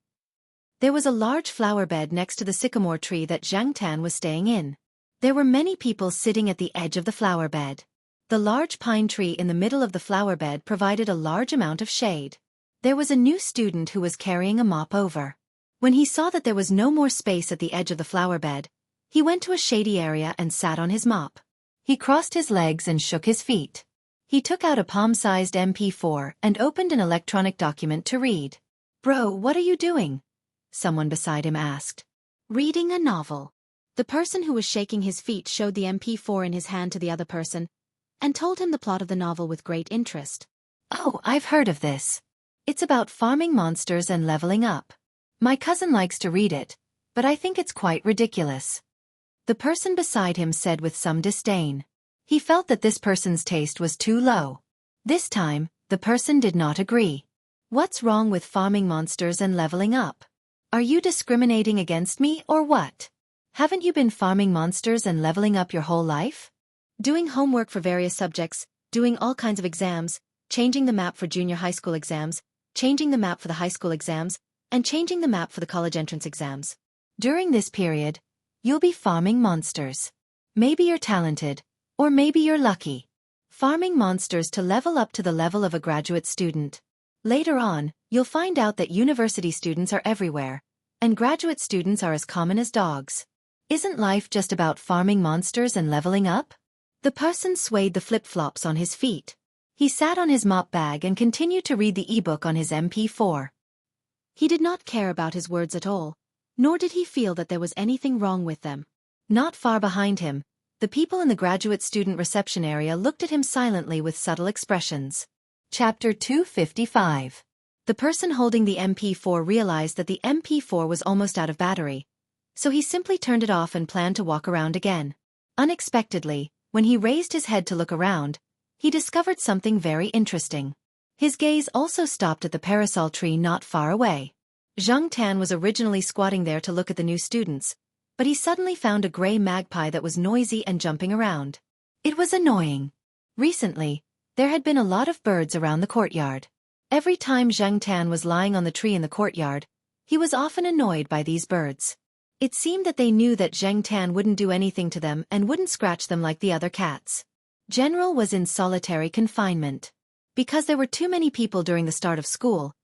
There was a large flower bed next to the sycamore tree that Zhang Tan was staying in. There were many people sitting at the edge of the flower bed. The large pine tree in the middle of the flower bed provided a large amount of shade. There was a new student who was carrying a mop over. When he saw that there was no more space at the edge of the flower bed, he went to a shady area and sat on his mop. He crossed his legs and shook his feet. He took out a palm-sized MP4 and opened an electronic document to read. "Bro, what are you doing?" someone beside him asked. "Reading a novel." The person who was shaking his feet showed the MP4 in his hand to the other person, and told him the plot of the novel with great interest. "Oh, I've heard of this. It's about farming monsters and leveling up. My cousin likes to read it, but I think it's quite ridiculous," the person beside him said with some disdain. He felt that this person's taste was too low. This time, the person did not agree. "What's wrong with farming monsters and leveling up? Are you discriminating against me or what? Haven't you been farming monsters and leveling up your whole life? Doing homework for various subjects, doing all kinds of exams, changing the map for junior high school exams, changing the map for the high school exams, and changing the map for the college entrance exams. During this period, you'll be farming monsters. Maybe you're talented, or maybe you're lucky. Farming monsters to level up to the level of a graduate student. Later on, you'll find out that university students are everywhere, and graduate students are as common as dogs. Isn't life just about farming monsters and leveling up?" The person swayed the flip-flops on his feet. He sat on his mop bag and continued to read the ebook on his MP4. He did not care about his words at all, nor did he feel that there was anything wrong with them. Not far behind him, The people in the graduate student reception area looked at him silently with subtle expressions. Chapter 255. The person holding the MP4 realized that the MP4 was almost out of battery, so he simply turned it off and planned to walk around again. Unexpectedly, when he raised his head to look around, he discovered something very interesting. His gaze also stopped at the parasol tree not far away. Zhang Tan was originally squatting there to look at the new students, but he suddenly found a gray magpie that was noisy and jumping around. It was annoying. Recently, there had been a lot of birds around the courtyard. Every time Zhang Tan was lying on the tree in the courtyard, he was often annoyed by these birds. It seemed that they knew that Zhang Tan wouldn't do anything to them and wouldn't scratch them like the other cats. General was in solitary confinement. Because there were too many people during the start of school,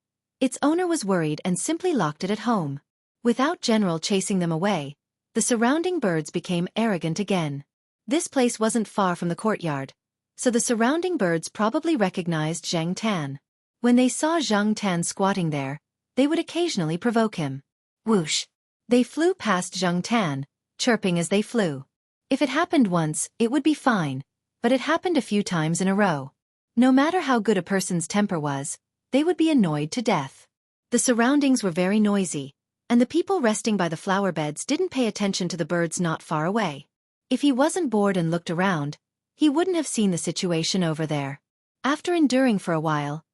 its owner was worried and simply locked it at home. Without General chasing them away, the surrounding birds became arrogant again. This place wasn't far from the courtyard, so the surrounding birds probably recognized Zhang Tan. When they saw Zhang Tan squatting there, they would occasionally provoke him. Whoosh! They flew past Zhang Tan, chirping as they flew. If it happened once, it would be fine, but it happened a few times in a row. No matter how good a person's temper was, they would be annoyed to death. The surroundings were very noisy, and the people resting by the flower beds didn't pay attention to the birds not far away. If he wasn't bored and looked around, he wouldn't have seen the situation over there. After enduring for a while,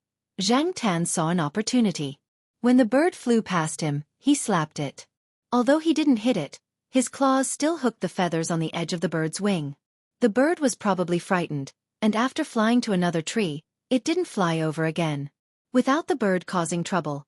Zhang Tan saw an opportunity. When the bird flew past him, he slapped it. Although he didn't hit it, his claws still hooked the feathers on the edge of the bird's wing. The bird was probably frightened, and after flying to another tree, it didn't fly over again. Without the bird causing trouble,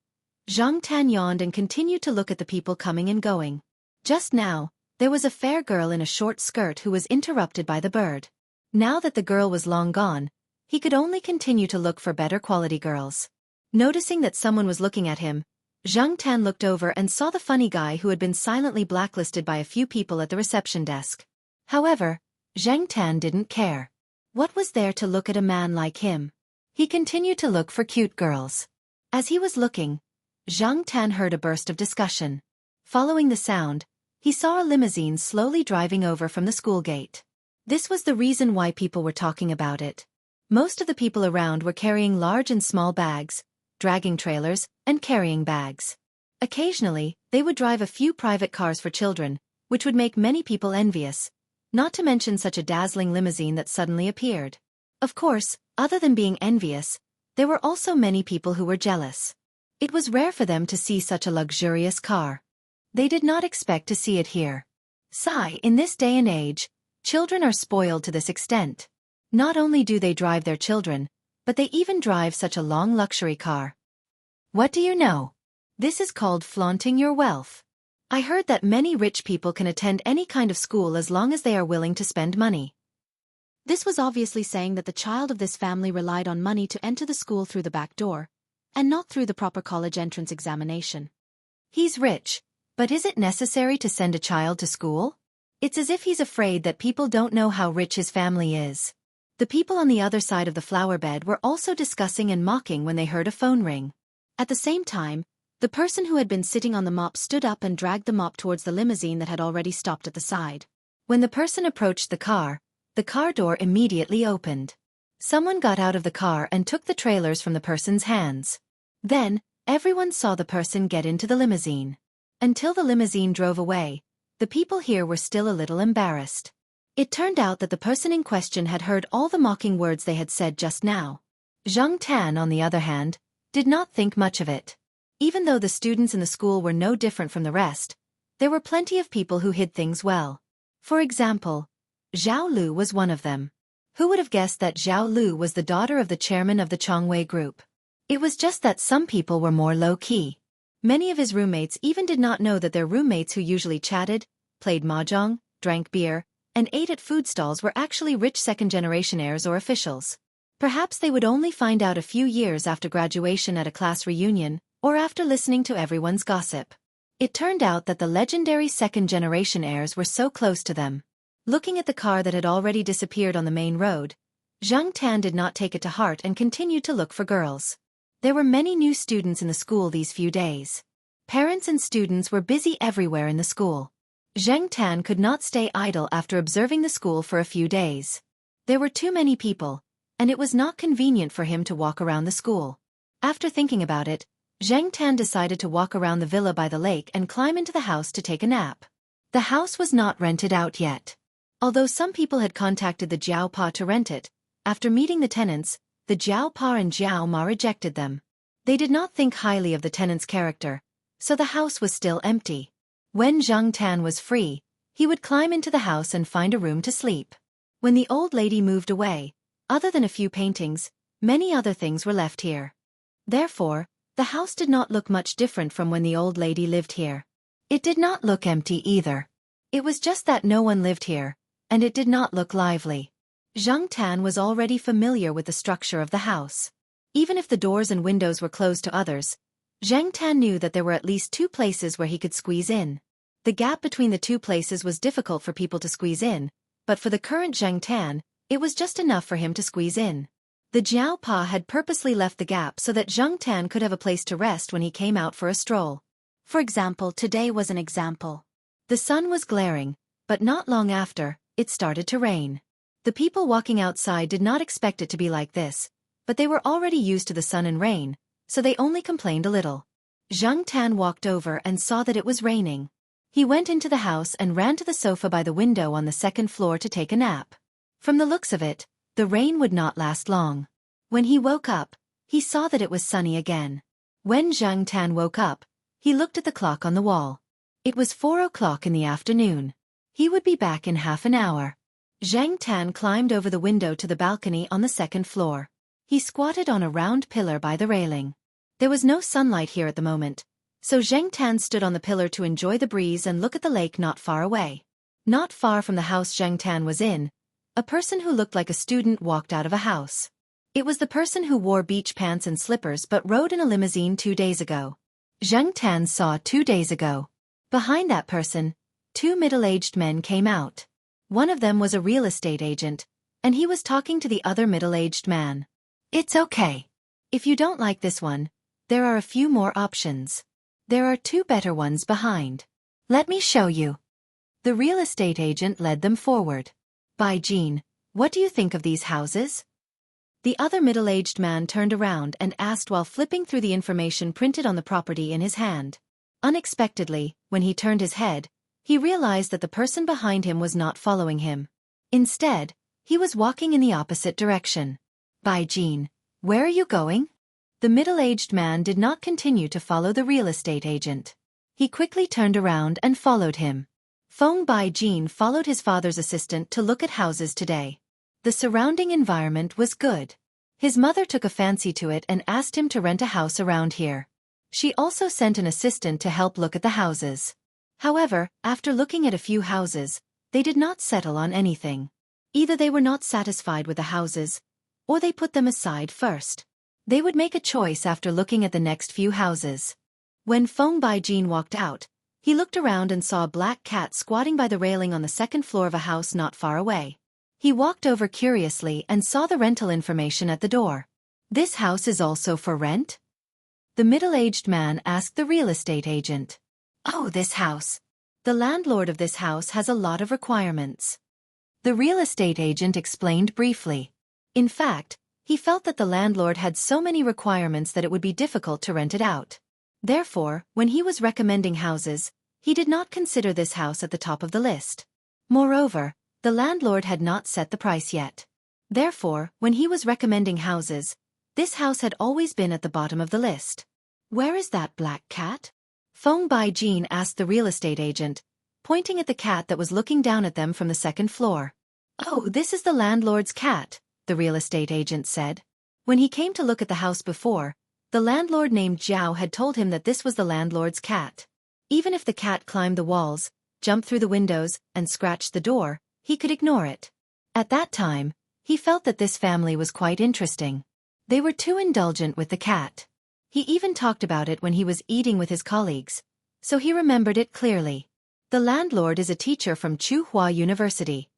Zhang Tan yawned and continued to look at the people coming and going. Just now, there was a fair girl in a short skirt who was interrupted by the bird. Now that the girl was long gone, he could only continue to look for better quality girls. Noticing that someone was looking at him, Zhang Tan looked over and saw the funny guy who had been silently blacklisted by a few people at the reception desk. However, Zhang Tan didn't care. What was there to look at a man like him? He continued to look for cute girls. As he was looking, Zhang Tan heard a burst of discussion. Following the sound, he saw a limousine slowly driving over from the school gate. This was the reason why people were talking about it. Most of the people around were carrying large and small bags, dragging trailers, and carrying bags. Occasionally, they would drive a few private cars for children, which would make many people envious, not to mention such a dazzling limousine that suddenly appeared. Of course, other than being envious, there were also many people who were jealous. It was rare for them to see such a luxurious car. They did not expect to see it here. Sigh, in this day and age, children are spoiled to this extent. Not only do they drive their children, but they even drive such a long luxury car. What do you know? This is called flaunting your wealth. I heard that many rich people can attend any kind of school as long as they are willing to spend money. This was obviously saying that the child of this family relied on money to enter the school through the back door, and not through the proper college entrance examination. He's rich, but is it necessary to send a child to school? It's as if he's afraid that people don't know how rich his family is. The people on the other side of the flower bed were also discussing and mocking when they heard a phone ring. At the same time, the person who had been sitting on the mop stood up and dragged the mop towards the limousine that had already stopped at the side. When the person approached the car door immediately opened. Someone got out of the car and took the trailers from the person's hands. Then, everyone saw the person get into the limousine. Until the limousine drove away, the people here were still a little embarrassed. It turned out that the person in question had heard all the mocking words they had said just now. Zhang Tan, on the other hand, did not think much of it. Even though the students in the school were no different from the rest, there were plenty of people who hid things well. For example, Zhao Lu was one of them. Who would have guessed that Zhao Lu was the daughter of the chairman of the Chongwei group? It was just that some people were more low-key. Many of his roommates even did not know that their roommates who usually chatted, played mahjong, drank beer, and ate at food stalls were actually rich second-generation heirs or officials. Perhaps they would only find out a few years after graduation at a class reunion, or after listening to everyone's gossip. It turned out that the legendary second-generation heirs were so close to them. Looking at the car that had already disappeared on the main road, Zhang Tan did not take it to heart and continued to look for girls. There were many new students in the school these few days. Parents and students were busy everywhere in the school. Zheng Tan could not stay idle after observing the school for a few days. There were too many people, and it was not convenient for him to walk around the school. After thinking about it, Zheng Tan decided to walk around the villa by the lake and climb into the house to take a nap. The house was not rented out yet. Although some people had contacted the Jiao Pa to rent it, after meeting the tenants, the Jiao Pa and Jiao Ma rejected them. They did not think highly of the tenants' character, so the house was still empty. When Zheng Tan was free, he would climb into the house and find a room to sleep. When the old lady moved away, other than a few paintings, many other things were left here. Therefore, the house did not look much different from when the old lady lived here. It did not look empty either. It was just that no one lived here, and it did not look lively. Zheng Tan was already familiar with the structure of the house. Even if the doors and windows were closed to others, Zheng Tan knew that there were at least 2 places where he could squeeze in. The gap between the 2 places was difficult for people to squeeze in, but for the current Zheng Tan, it was just enough for him to squeeze in. The Jiao Pa had purposely left the gap so that Zheng Tan could have a place to rest when he came out for a stroll. For example, today was an example. The sun was glaring, but not long after, it started to rain. The people walking outside did not expect it to be like this, but they were already used to the sun and rain, so they only complained a little. Zheng Tan walked over and saw that it was raining. He went into the house and ran to the sofa by the window on the 2nd floor to take a nap. From the looks of it, the rain would not last long. When he woke up, he saw that it was sunny again. When Zheng Tan woke up, he looked at the clock on the wall. It was 4 o'clock in the afternoon. He would be back in half an hour. Zheng Tan climbed over the window to the balcony on the 2nd floor. He squatted on a round pillar by the railing. There was no sunlight here at the moment, so Zheng Tan stood on the pillar to enjoy the breeze and look at the lake not far away. Not far from the house Zheng Tan was in, a person who looked like a student walked out of a house. It was the person who wore beach pants and slippers but rode in a limousine 2 days ago. Zheng Tan saw 2 days ago. Behind that person, 2 middle-aged men came out. One of them was a real estate agent, and he was talking to the other middle-aged man. It's okay. If you don't like this one, there are a few more options. There are 2 better ones behind. Let me show you. The real estate agent led them forward. Bai Jin, what do you think of these houses? The other middle-aged man turned around and asked while flipping through the information printed on the property in his hand. Unexpectedly, when he turned his head, he realized that the person behind him was not following him. Instead, he was walking in the opposite direction. Bai Jin, where are you going? The middle-aged man did not continue to follow the real estate agent. He quickly turned around and followed him. Feng Bai Jin followed his father's assistant to look at houses today. The surrounding environment was good. His mother took a fancy to it and asked him to rent a house around here. She also sent an assistant to help look at the houses. However, after looking at a few houses, they did not settle on anything. Either they were not satisfied with the houses, or they put them aside first. They would make a choice after looking at the next few houses. When Feng Bai Jin walked out, he looked around and saw a black cat squatting by the railing on the 2nd floor of a house not far away. He walked over curiously and saw the rental information at the door. This house is also for rent? The middle-aged man asked the real estate agent. Oh, this house. The landlord of this house has a lot of requirements. The real estate agent explained briefly. In fact, he felt that the landlord had so many requirements that it would be difficult to rent it out. Therefore, when he was recommending houses, he did not consider this house at the top of the list. Moreover, the landlord had not set the price yet. Therefore, when he was recommending houses, this house had always been at the bottom of the list. Where is that black cat? Feng Bai Jin asked the real estate agent, pointing at the cat that was looking down at them from the 2nd floor. Oh, this is the landlord's cat, the real estate agent said. When he came to look at the house before, the landlord named Zhao had told him that this was the landlord's cat. Even if the cat climbed the walls, jumped through the windows, and scratched the door, he could ignore it. At that time, he felt that this family was quite interesting. They were too indulgent with the cat. He even talked about it when he was eating with his colleagues, so he remembered it clearly. The landlord is a teacher from Tsinghua University.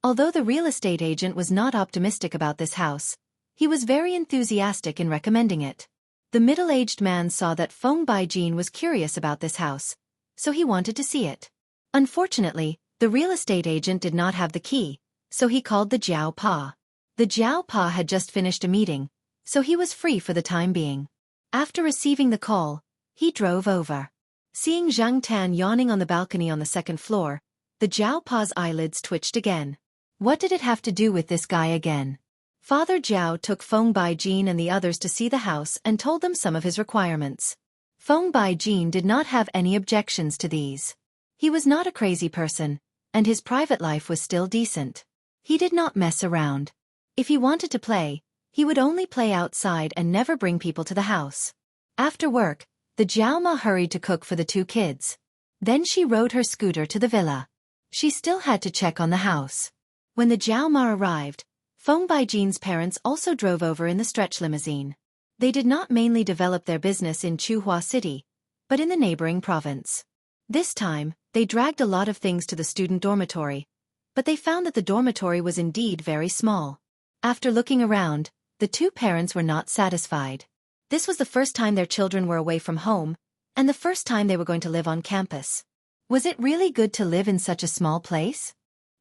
Although the real estate agent was not optimistic about this house, he was very enthusiastic in recommending it. The middle-aged man saw that Feng Bai Jin was curious about this house, so he wanted to see it. Unfortunately, the real estate agent did not have the key, so he called the Jiao Pa. The Jiao Pa had just finished a meeting, so he was free for the time being. After receiving the call, he drove over. Seeing Zhang Tan yawning on the balcony on the second floor, the Jiao Pa's eyelids twitched again. What did it have to do with this guy again? Father Jiao took Feng Baijin and the others to see the house and told them some of his requirements. Feng Baijin did not have any objections to these. He was not a crazy person, and his private life was still decent. He did not mess around. If he wanted to play, he would only play outside and never bring people to the house. After work, the Jiao Ma hurried to cook for the two kids. Then she rode her scooter to the villa. She still had to check on the house. When the Jiao Ma arrived, Feng Baijin's parents also drove over in the stretch limousine. They did not mainly develop their business in Chuhua City, but in the neighboring province. This time, they dragged a lot of things to the student dormitory, but they found that the dormitory was indeed very small. After looking around, the two parents were not satisfied. This was the first time their children were away from home, and the first time they were going to live on campus. Was it really good to live in such a small place?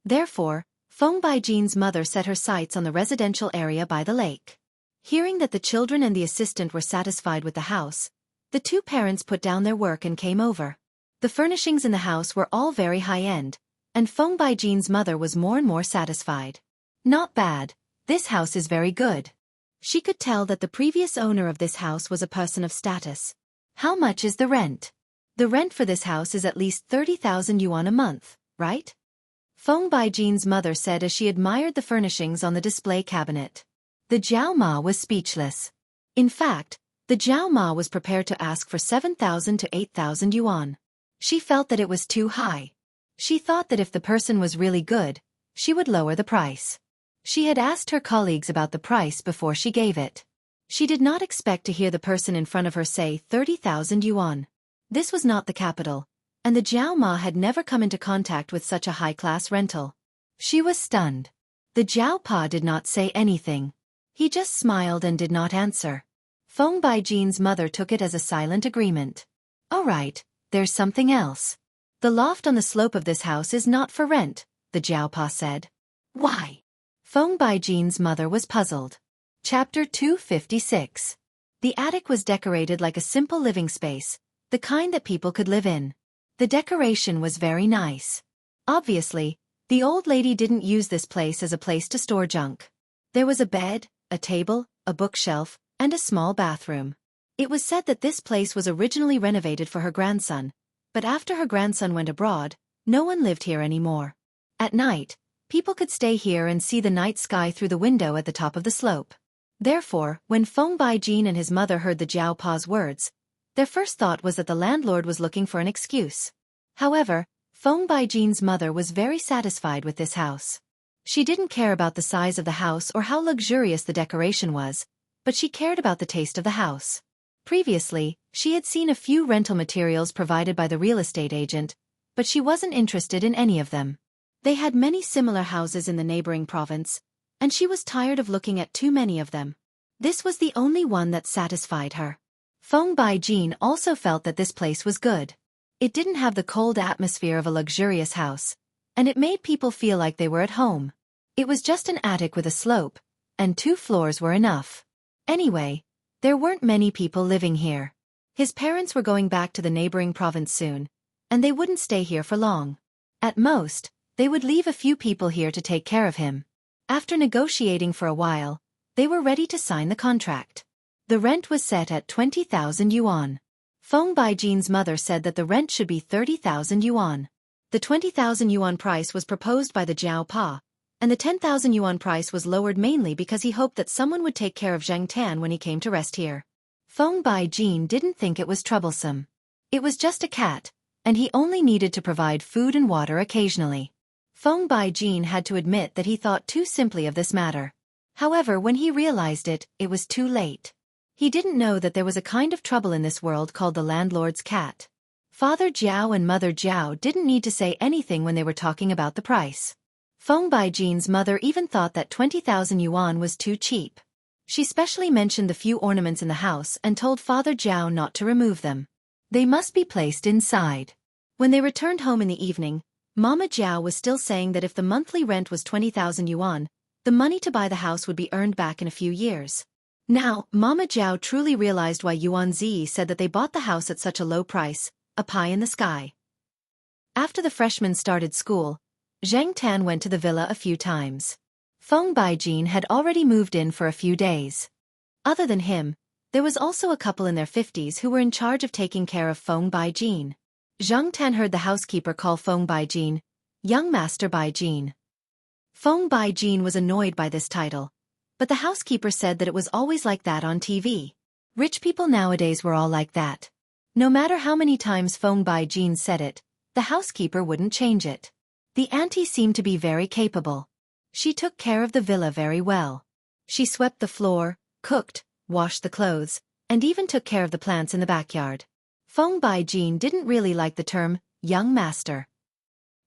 Therefore, Feng Baijin's mother set her sights on the residential area by the lake. Hearing that the children and the assistant were satisfied with the house, the two parents put down their work and came over. The furnishings in the house were all very high-end, and Feng Baijin's mother was more and more satisfied. Not bad, this house is very good. She could tell that the previous owner of this house was a person of status. How much is the rent? The rent for this house is at least 30,000 yuan a month, right? Feng Baijin's mother said as she admired the furnishings on the display cabinet. The Jiao Ma was speechless. In fact, the Jiao Ma was prepared to ask for 7,000 to 8,000 yuan. She felt that it was too high. She thought that if the person was really good, she would lower the price. She had asked her colleagues about the price before she gave it. She did not expect to hear the person in front of her say 30,000 yuan. This was not the capital, and the Jiao Ma had never come into contact with such a high-class rental. She was stunned. The Jiao Pa did not say anything. He just smiled and did not answer. Feng Baijin's mother took it as a silent agreement. All right, there's something else. The loft on the slope of this house is not for rent, the Jiao Pa said. Why? Feng Baijin's mother was puzzled. Chapter 256. The attic was decorated like a simple living space, the kind that people could live in. The decoration was very nice. Obviously, the old lady didn't use this place as a place to store junk. There was a bed, a table, a bookshelf, and a small bathroom. It was said that this place was originally renovated for her grandson, but after her grandson went abroad, no one lived here anymore. At night, people could stay here and see the night sky through the window at the top of the slope. Therefore, when Feng Baijin and his mother heard the Jiao Pa's words, their first thought was that the landlord was looking for an excuse. However, Feng Baijin's mother was very satisfied with this house. She didn't care about the size of the house or how luxurious the decoration was, but she cared about the taste of the house. Previously, she had seen a few rental materials provided by the real estate agent, but she wasn't interested in any of them. They had many similar houses in the neighboring province, and she was tired of looking at too many of them. This was the only one that satisfied her. Feng Baijin also felt that this place was good. It didn't have the cold atmosphere of a luxurious house, and it made people feel like they were at home. It was just an attic with a slope, and 2 floors were enough. Anyway, there weren't many people living here. His parents were going back to the neighboring province soon, and they wouldn't stay here for long. At most, they would leave a few people here to take care of him. After negotiating for a while, they were ready to sign the contract. The rent was set at 20,000 yuan. Feng Baijin's mother said that the rent should be 30,000 yuan. The 20,000 yuan price was proposed by the Jiao Pa, and the 10,000 yuan price was lowered mainly because he hoped that someone would take care of Zhang Tan when he came to rest here. Feng Baijin didn't think it was troublesome. It was just a cat, and he only needed to provide food and water occasionally. Feng Baijin had to admit that he thought too simply of this matter. However, when he realized it, it was too late. He didn't know that there was a kind of trouble in this world called the landlord's cat. Father Jiao and Mother Jiao didn't need to say anything when they were talking about the price. Feng Baijin's mother even thought that 20,000 yuan was too cheap. She specially mentioned the few ornaments in the house and told Father Jiao not to remove them. They must be placed inside. When they returned home in the evening, Mama Jiao was still saying that if the monthly rent was 20,000 yuan, the money to buy the house would be earned back in a few years. Now, Mama Jiao truly realized why Yuan Zi said that they bought the house at such a low price, a pie in the sky. After the freshmen started school, Zhang Tan went to the villa a few times. Feng Baijin had already moved in for a few days. Other than him, there was also a couple in their 50s who were in charge of taking care of Feng Baijin. Zhang Tan heard the housekeeper call Feng Baijin, Young Master Baijin. Feng Baijin was annoyed by this title, but the housekeeper said that it was always like that on TV. Rich people nowadays were all like that. No matter how many times Feng Baijin said it, the housekeeper wouldn't change it. The auntie seemed to be very capable. She took care of the villa very well. She swept the floor, cooked, washed the clothes, and even took care of the plants in the backyard. Feng Baijin didn't really like the term, young master.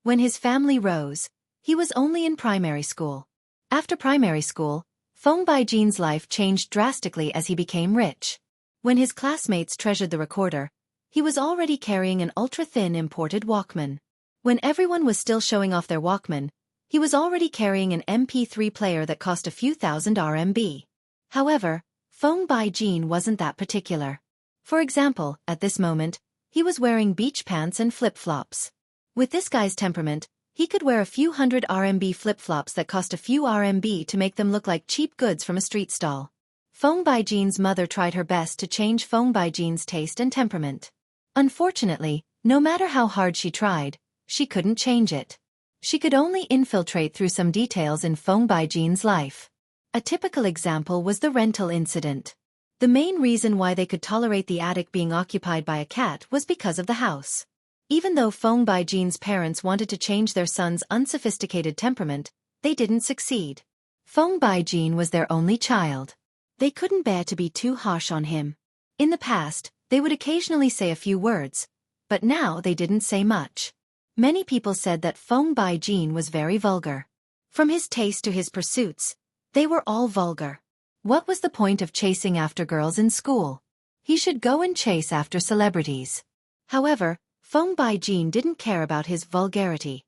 When his family rose, he was only in primary school. After primary school, Feng Baijin's life changed drastically as he became rich. When his classmates treasured the recorder, he was already carrying an ultra-thin imported Walkman. When everyone was still showing off their Walkman, he was already carrying an MP3 player that cost a few thousand RMB. However, Feng Baijin wasn't that particular. For example, at this moment, he was wearing beach pants and flip-flops. With this guy's temperament, he could wear a few hundred RMB flip-flops that cost a few RMB to make them look like cheap goods from a street stall. Feng Baijin's mother tried her best to change Feng Baijin's taste and temperament. Unfortunately, no matter how hard she tried, she couldn't change it. She could only infiltrate through some details in Feng Baijin's life. A typical example was the rental incident. The main reason why they could tolerate the attic being occupied by a cat was because of the house. Even though Feng Baijin's parents wanted to change their son's unsophisticated temperament, they didn't succeed. Feng Baijin was their only child. They couldn't bear to be too harsh on him. In the past, they would occasionally say a few words, but now they didn't say much. Many people said that Feng Baijin was very vulgar. From his taste to his pursuits, they were all vulgar. What was the point of chasing after girls in school? He should go and chase after celebrities. However, Feng Baijin didn't care about his vulgarity.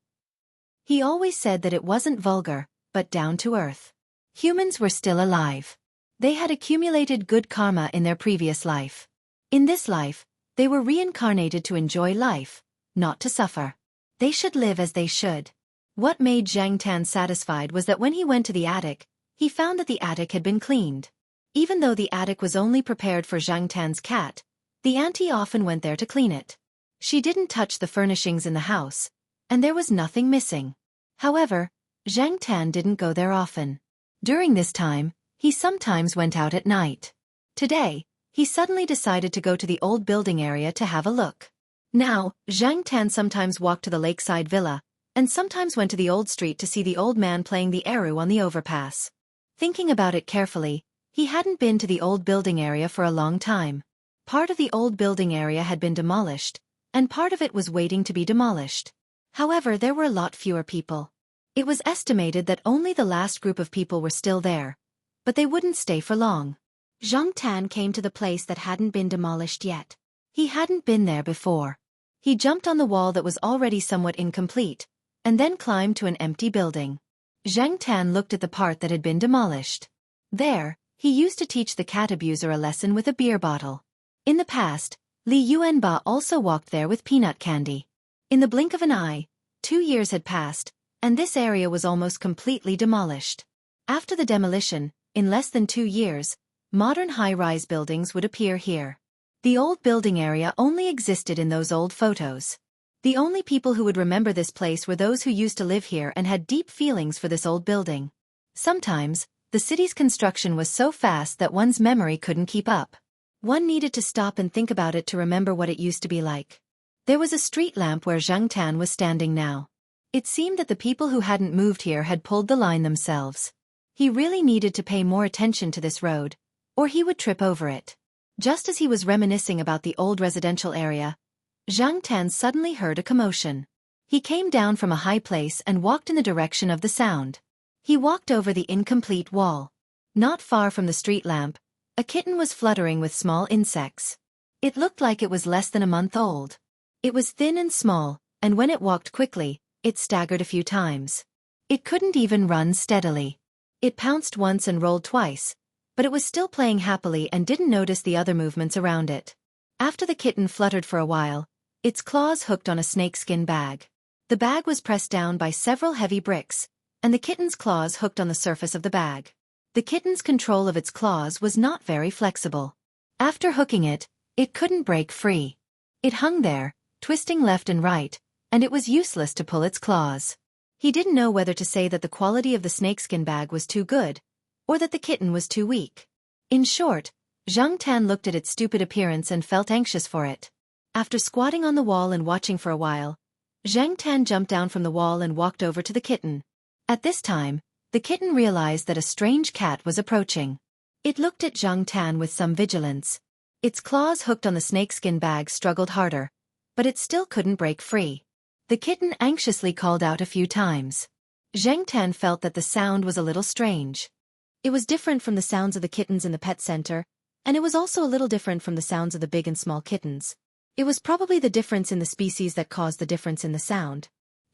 He always said that it wasn't vulgar, but down to earth. Humans were still alive. They had accumulated good karma in their previous life. In this life, they were reincarnated to enjoy life, not to suffer. They should live as they should. What made Zhang Tan satisfied was that when he went to the attic, he found that the attic had been cleaned. Even though the attic was only prepared for Zhang Tan's cat, the auntie often went there to clean it. She didn't touch the furnishings in the house, and there was nothing missing. However, Zhang Tan didn't go there often. During this time, he sometimes went out at night. Today, he suddenly decided to go to the old building area to have a look. Now, Zhang Tan sometimes walked to the lakeside villa, and sometimes went to the old street to see the old man playing the eru on the overpass. Thinking about it carefully, he hadn't been to the old building area for a long time. Part of the old building area had been demolished, and part of it was waiting to be demolished. However, there were a lot fewer people. It was estimated that only the last group of people were still there, but they wouldn't stay for long. Zhang Tan came to the place that hadn't been demolished yet. He hadn't been there before. He jumped on the wall that was already somewhat incomplete, and then climbed to an empty building. Zhang Tan looked at the part that had been demolished. There, he used to teach the cat abuser a lesson with a beer bottle. In the past, Li Yuanba also walked there with peanut candy. In the blink of an eye, 2 years had passed, and this area was almost completely demolished. After the demolition, in less than 2 years, modern high-rise buildings would appear here. The old building area only existed in those old photos. The only people who would remember this place were those who used to live here and had deep feelings for this old building. Sometimes, the city's construction was so fast that one's memory couldn't keep up. One needed to stop and think about it to remember what it used to be like. There was a street lamp where Zhang Tan was standing now. It seemed that the people who hadn't moved here had pulled the line themselves. He really needed to pay more attention to this road, or he would trip over it. Just as he was reminiscing about the old residential area, Zhang Tan suddenly heard a commotion. He came down from a high place and walked in the direction of the sound. He walked over the incomplete wall. Not far from the street lamp, a kitten was fluttering with small insects. It looked like it was less than a month old. It was thin and small, and when it walked quickly, it staggered a few times. It couldn't even run steadily. It pounced once and rolled twice, but it was still playing happily and didn't notice the other movements around it. After the kitten fluttered for a while, its claws hooked on a snakeskin bag. The bag was pressed down by several heavy bricks, and the kitten's claws hooked on the surface of the bag. The kitten's control of its claws was not very flexible. After hooking it, it couldn't break free. It hung there, twisting left and right, and it was useless to pull its claws. He didn't know whether to say that the quality of the snakeskin bag was too good, or that the kitten was too weak. In short, Zhang Tan looked at its stupid appearance and felt anxious for it. After squatting on the wall and watching for a while, Zhang Tan jumped down from the wall and walked over to the kitten. At this time, the kitten realized that a strange cat was approaching. It looked at Zhang Tan with some vigilance. Its claws hooked on the snakeskin bag struggled harder, but it still couldn't break free. The kitten anxiously called out a few times. Zhang Tan felt that the sound was a little strange. It was different from the sounds of the kittens in the pet center, and it was also a little different from the sounds of the big and small kittens. It was probably the difference in the species that caused the difference in the sound.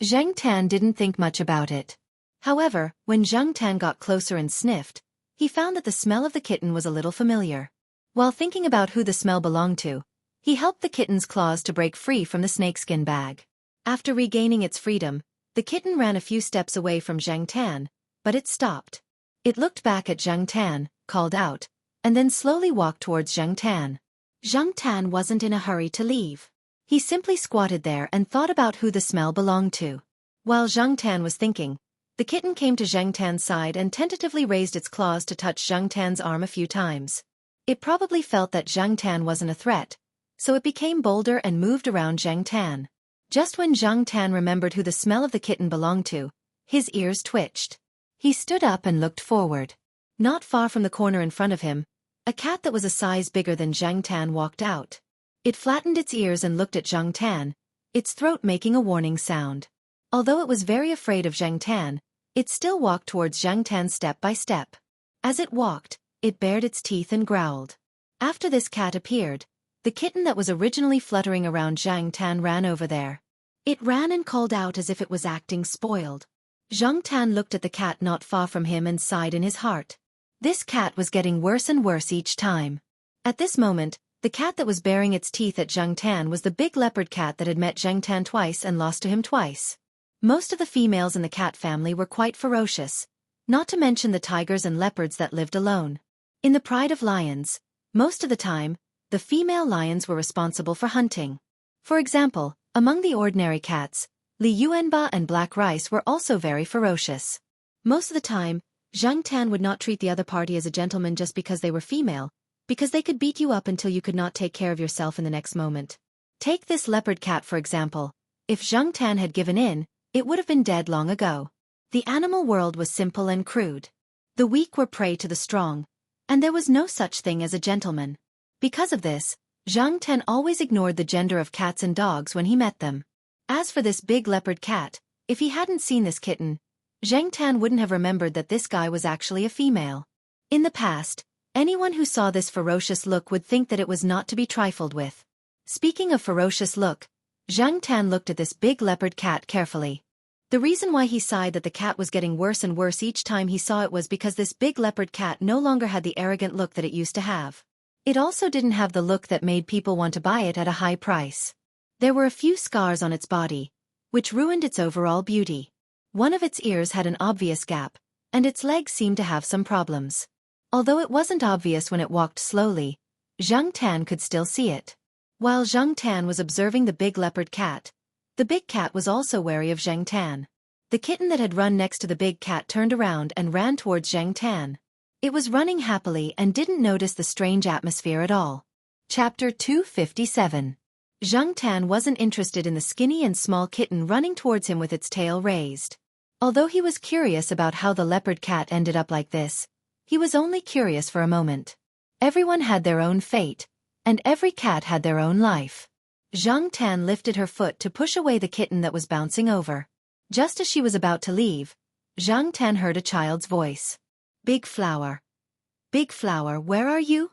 Zhang Tan didn't think much about it. However, when Zhang Tan got closer and sniffed, he found that the smell of the kitten was a little familiar. While thinking about who the smell belonged to, he helped the kitten's claws to break free from the snakeskin bag. After regaining its freedom, the kitten ran a few steps away from Zhang Tan, but it stopped. It looked back at Zhang Tan, called out, and then slowly walked towards Zhang Tan. Zhang Tan wasn't in a hurry to leave. He simply squatted there and thought about who the smell belonged to. While Zhang Tan was thinking, the kitten came to Zhang Tan's side and tentatively raised its claws to touch Zhang Tan's arm a few times. It probably felt that Zhang Tan wasn't a threat, so it became bolder and moved around Zhang Tan. Just when Zhang Tan remembered who the smell of the kitten belonged to, his ears twitched. He stood up and looked forward. Not far from the corner in front of him, a cat that was a size bigger than Zhang Tan walked out. It flattened its ears and looked at Zhang Tan, its throat making a warning sound. Although it was very afraid of Zhang Tan, it still walked towards Zhang Tan step by step. As it walked, it bared its teeth and growled. After this cat appeared, the kitten that was originally fluttering around Zhang Tan ran over there. It ran and called out as if it was acting spoiled. Zhang Tan looked at the cat not far from him and sighed in his heart. This cat was getting worse and worse each time. At this moment, the cat that was baring its teeth at Zhang Tan was the big leopard cat that had met Zhang Tan twice and lost to him twice. Most of the females in the cat family were quite ferocious, not to mention the tigers and leopards that lived alone. In the pride of lions, most of the time, the female lions were responsible for hunting. For example, among the ordinary cats, Li Yuanba and Black Rice were also very ferocious. Most of the time, Zhang Tan would not treat the other party as a gentleman just because they were female, because they could beat you up until you could not take care of yourself in the next moment. Take this leopard cat for example. If Zhang Tan had given in, it would have been dead long ago. The animal world was simple and crude. The weak were prey to the strong, and there was no such thing as a gentleman. Because of this, Zhang Tan always ignored the gender of cats and dogs when he met them. As for this big leopard cat, if he hadn't seen this kitten, Zhang Tan wouldn't have remembered that this guy was actually a female. In the past, anyone who saw this ferocious look would think that it was not to be trifled with. Speaking of ferocious look, Zhang Tan looked at this big leopard cat carefully. The reason why he sighed that the cat was getting worse and worse each time he saw it was because this big leopard cat no longer had the arrogant look that it used to have. It also didn't have the look that made people want to buy it at a high price. There were a few scars on its body, which ruined its overall beauty. One of its ears had an obvious gap, and its legs seemed to have some problems. Although it wasn't obvious when it walked slowly, Zhang Tan could still see it. While Zhang Tan was observing the big leopard cat, the big cat was also wary of Zhang Tan. The kitten that had run next to the big cat turned around and ran towards Zhang Tan. It was running happily and didn't notice the strange atmosphere at all. Chapter 257. Zhang Tan wasn't interested in the skinny and small kitten running towards him with its tail raised. Although he was curious about how the leopard cat ended up like this, he was only curious for a moment. Everyone had their own fate, and every cat had their own life. Zhang Tan lifted her foot to push away the kitten that was bouncing over. Just as she was about to leave, Zhang Tan heard a child's voice. Big flower, where are you?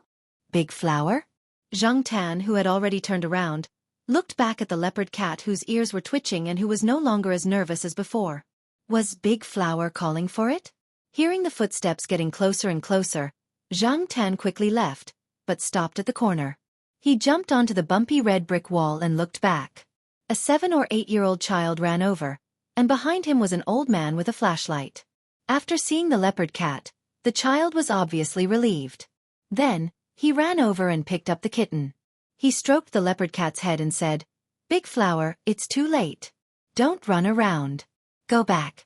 Big flower? Zhang Tan, who had already turned around, looked back at the leopard cat whose ears were twitching and who was no longer as nervous as before. Was Big Flower calling for it? Hearing the footsteps getting closer and closer, Zhang Tan quickly left, but stopped at the corner. He jumped onto the bumpy red brick wall and looked back. A 7 or 8-year-old child ran over, and behind him was an old man with a flashlight. After seeing the leopard cat, the child was obviously relieved. Then, he ran over and picked up the kitten. He stroked the leopard cat's head and said, "Big Flower, it's too late. Don't run around. Go back."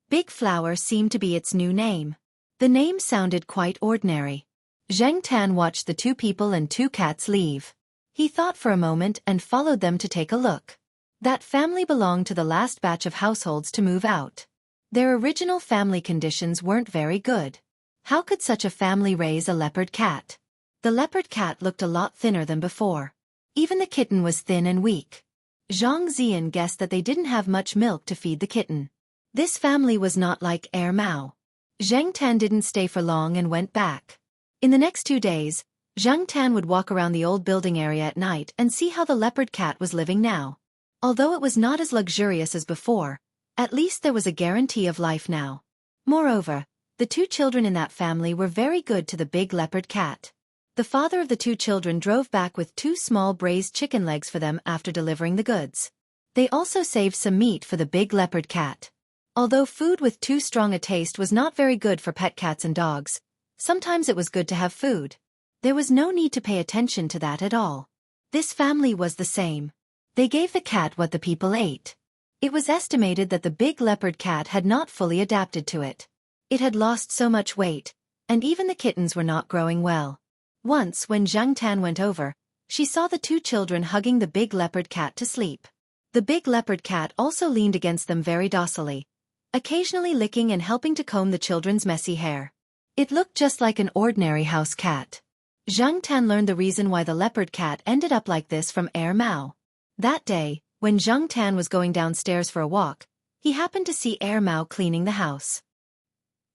Big Flower seemed to be its new name. The name sounded quite ordinary. Zhang Tan watched the 2 people and 2 cats leave. He thought for a moment and followed them to take a look. That family belonged to the last batch of households to move out. Their original family conditions weren't very good. How could such a family raise a leopard cat? The leopard cat looked a lot thinner than before. Even the kitten was thin and weak. Zhang Ziyan guessed that they didn't have much milk to feed the kitten. This family was not like Air Mao. Zhang Tan didn't stay for long and went back. In the next 2 days, Zhang Tan would walk around the old building area at night and see how the leopard cat was living now. Although it was not as luxurious as before, at least there was a guarantee of life now. Moreover, the 2 children in that family were very good to the big leopard cat. The father of the 2 children drove back with 2 small braised chicken legs for them after delivering the goods. They also saved some meat for the big leopard cat. Although food with too strong a taste was not very good for pet cats and dogs, sometimes it was good to have food. There was no need to pay attention to that at all. This family was the same. They gave the cat what the people ate. It was estimated that the big leopard cat had not fully adapted to it. It had lost so much weight, and even the kittens were not growing well. Once when Zhang Tan went over, she saw the 2 children hugging the big leopard cat to sleep. The big leopard cat also leaned against them very docilely, occasionally licking and helping to comb the children's messy hair. It looked just like an ordinary house cat. Zhang Tan learned the reason why the leopard cat ended up like this from Air Mao. That day, when Zhang Tan was going downstairs for a walk, he happened to see Air Mao cleaning the house.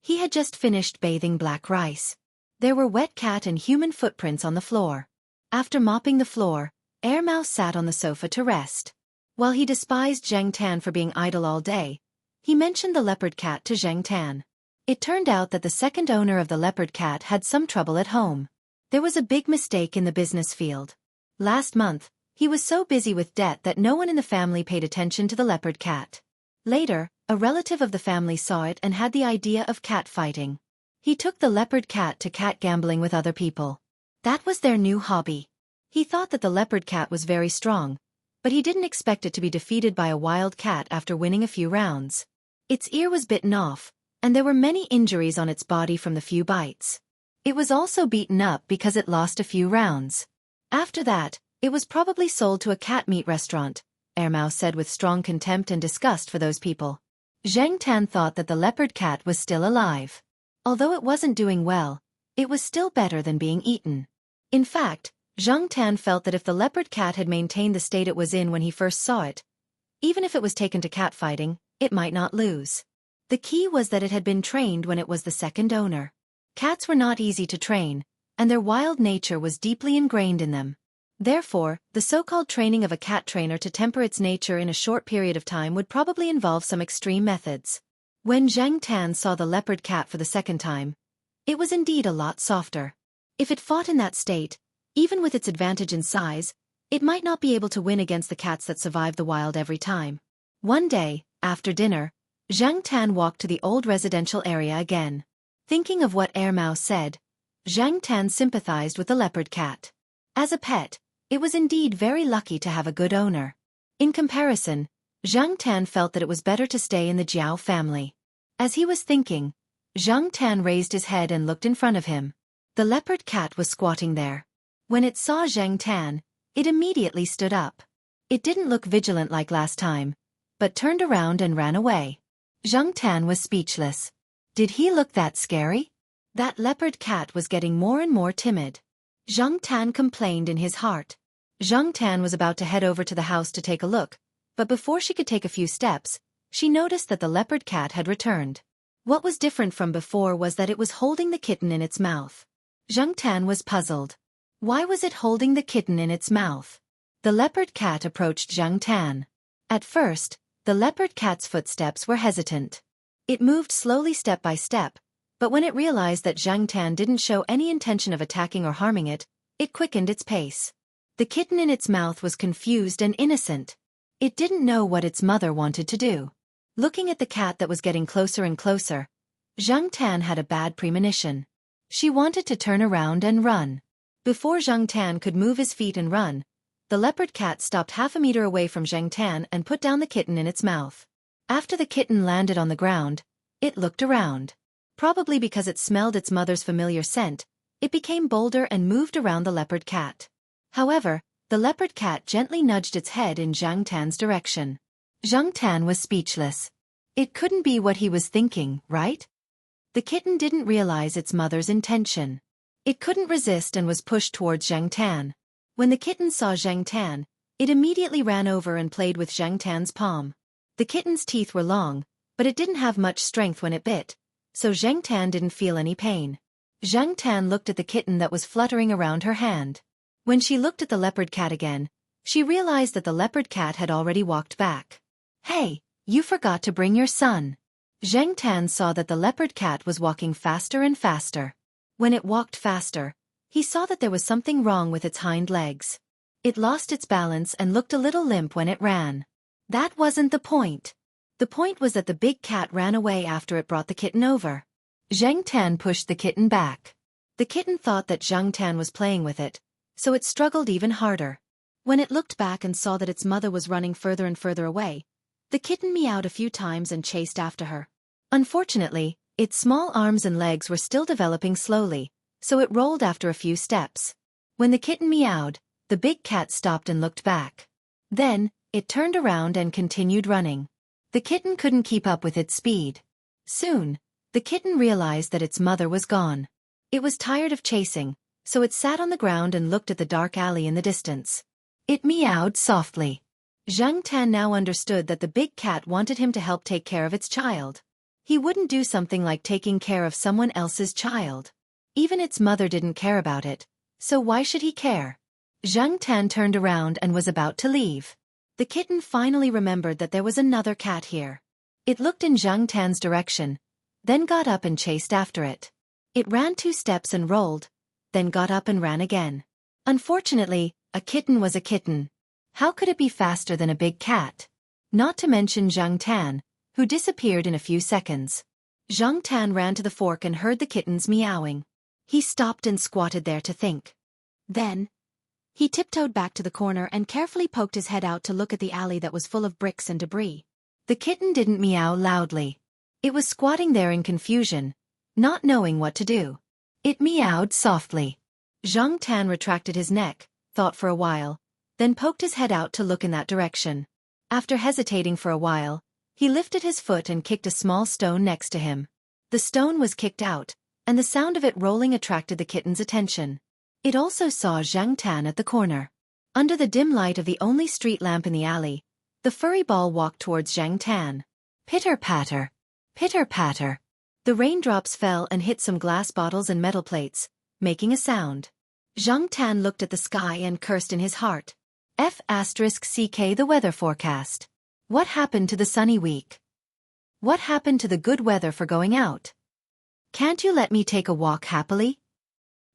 He had just finished bathing black rice. There were wet cat and human footprints on the floor. After mopping the floor, Air Mao sat on the sofa to rest. While he despised Zhang Tan for being idle all day, he mentioned the leopard cat to Zhang Tan. It turned out that the second owner of the leopard cat had some trouble at home. There was a big mistake in the business field. Last month, he was so busy with debt that no one in the family paid attention to the leopard cat. Later, a relative of the family saw it and had the idea of cat fighting. He took the leopard cat to cat gambling with other people. That was their new hobby. He thought that the leopard cat was very strong, but he didn't expect it to be defeated by a wild cat after winning a few rounds. Its ear was bitten off, and there were many injuries on its body from the few bites. It was also beaten up because it lost a few rounds. After that, it was probably sold to a cat meat restaurant, Air Mao said with strong contempt and disgust for those people. Zhang Tan thought that the leopard cat was still alive. Although it wasn't doing well, it was still better than being eaten. In fact, Zhang Tan felt that if the leopard cat had maintained the state it was in when he first saw it, even if it was taken to cat fighting, it might not lose. The key was that it had been trained when it was the second owner. Cats were not easy to train, and their wild nature was deeply ingrained in them. Therefore, the so-called training of a cat trainer to temper its nature in a short period of time would probably involve some extreme methods. When Zhang Tan saw the leopard cat for the second time, it was indeed a lot softer. If it fought in that state, even with its advantage in size, it might not be able to win against the cats that survive the wild every time. One day, after dinner, Zhang Tan walked to the old residential area again. Thinking of what Air Mao said, Zhang Tan sympathized with the leopard cat. As a pet, it was indeed very lucky to have a good owner. In comparison, Zhang Tan felt that it was better to stay in the Jiao family. As he was thinking, Zhang Tan raised his head and looked in front of him. The leopard cat was squatting there. When it saw Zhang Tan, it immediately stood up. It didn't look vigilant like last time, but turned around and ran away. Zhang Tan was speechless. Did he look that scary? That leopard cat was getting more and more timid. Zhang Tan complained in his heart. Zhang Tan was about to head over to the house to take a look, but before she could take a few steps, she noticed that the leopard cat had returned. What was different from before was that it was holding the kitten in its mouth. Zhang Tan was puzzled. Why was it holding the kitten in its mouth? The leopard cat approached Zhang Tan. At first, the leopard cat's footsteps were hesitant. It moved slowly step by step, but when it realized that Zhang Tan didn't show any intention of attacking or harming it, it quickened its pace. The kitten in its mouth was confused and innocent. It didn't know what its mother wanted to do. Looking at the cat that was getting closer and closer, Zhang Tan had a bad premonition. She wanted to turn around and run. Before Zhang Tan could move his feet and run, the leopard cat stopped half a meter away from Zhang Tan and put down the kitten in its mouth. After the kitten landed on the ground, it looked around. Probably because it smelled its mother's familiar scent, it became bolder and moved around the leopard cat. However, the leopard cat gently nudged its head in Zhang Tan's direction. Zhang Tan was speechless. It couldn't be what he was thinking, right? The kitten didn't realize its mother's intention. It couldn't resist and was pushed towards Zhang Tan. When the kitten saw Zhang Tan, it immediately ran over and played with Zhang Tan's palm. The kitten's teeth were long, but it didn't have much strength when it bit, so Zhang Tan didn't feel any pain. Zhang Tan looked at the kitten that was fluttering around her hand. When she looked at the leopard cat again, she realized that the leopard cat had already walked back. "Hey, you forgot to bring your son." Zhang Tan saw that the leopard cat was walking faster and faster. When it walked faster, he saw that there was something wrong with its hind legs. It lost its balance and looked a little limp when it ran. That wasn't the point. The point was that the big cat ran away after it brought the kitten over. Zhang Tan pushed the kitten back. The kitten thought that Zhang Tan was playing with it, so it struggled even harder. When it looked back and saw that its mother was running further and further away, the kitten meowed a few times and chased after her. Unfortunately, its small arms and legs were still developing slowly, so it rolled after a few steps. When the kitten meowed, the big cat stopped and looked back. Then, it turned around and continued running. The kitten couldn't keep up with its speed. Soon, the kitten realized that its mother was gone. It was tired of chasing, so it sat on the ground and looked at the dark alley in the distance. It meowed softly. Zhang Tan now understood that the big cat wanted him to help take care of its child. He wouldn't do something like taking care of someone else's child. Even its mother didn't care about it, so why should he care? Zhang Tan turned around and was about to leave. The kitten finally remembered that there was another cat here. It looked in Zhang Tan's direction, then got up and chased after it. It ran 2 steps and rolled, then got up and ran again. Unfortunately, a kitten was a kitten. How could it be faster than a big cat? Not to mention Zhang Tan, who disappeared in a few seconds. Zhang Tan ran to the fork and heard the kittens meowing. He stopped and squatted there to think. Then, he tiptoed back to the corner and carefully poked his head out to look at the alley that was full of bricks and debris. The kitten didn't meow loudly. It was squatting there in confusion, not knowing what to do. It meowed softly. Zhang Tan retracted his neck, thought for a while, then poked his head out to look in that direction. After hesitating for a while, he lifted his foot and kicked a small stone next to him. The stone was kicked out, and the sound of it rolling attracted the kitten's attention. It also saw Zhang Tan at the corner. Under the dim light of the only street lamp in the alley, the furry ball walked towards Zhang Tan. Pitter-patter. Pitter-patter. The raindrops fell and hit some glass bottles and metal plates, making a sound. Zhang Tan looked at the sky and cursed in his heart. F***CK the weather forecast. What happened to the sunny week? What happened to the good weather for going out? Can't you let me take a walk happily?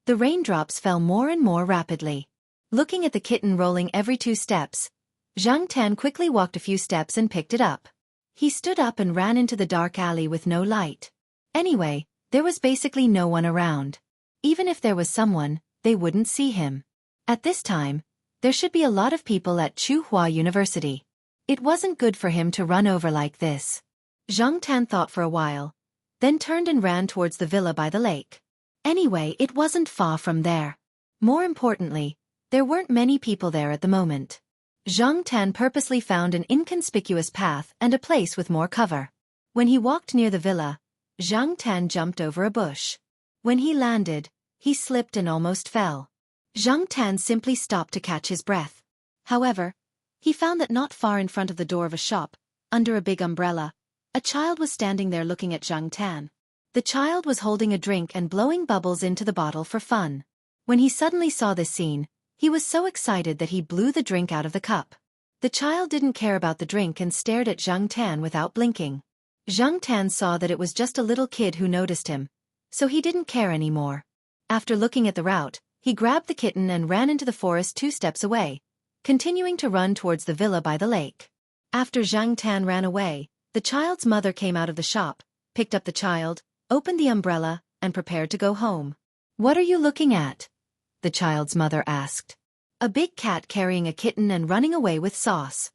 The raindrops fell more and more rapidly. Looking at the kitten rolling every 2 steps, Zhang Tan quickly walked a few steps and picked it up. He stood up and ran into the dark alley with no light. Anyway, there was basically no one around. Even if there was someone, they wouldn't see him. At this time, there should be a lot of people at Tsinghua University. It wasn't good for him to run over like this. Zhang Tan thought for a while, then turned and ran towards the villa by the lake. Anyway, it wasn't far from there. More importantly, there weren't many people there at the moment. Zhang Tan purposely found an inconspicuous path and a place with more cover. When he walked near the villa, Zhang Tan jumped over a bush. When he landed, he slipped and almost fell. Zhang Tan simply stopped to catch his breath. However, he found that not far in front of the door of a shop, under a big umbrella, a child was standing there looking at Zhang Tan. The child was holding a drink and blowing bubbles into the bottle for fun. When he suddenly saw this scene, He was so excited that he blew the drink out of the cup. The child didn't care about the drink and stared at Zhang Tan without blinking. Zhang Tan saw that it was just a little kid who noticed him, so he didn't care anymore. After looking at the route, he grabbed the kitten and ran into the forest 2 steps away, continuing to run towards the villa by the lake. After Zhang Tan ran away, the child's mother came out of the shop, picked up the child, opened the umbrella, and prepared to go home. "What are you looking at?" the child's mother asked. "A big cat carrying a kitten and running away with sauce."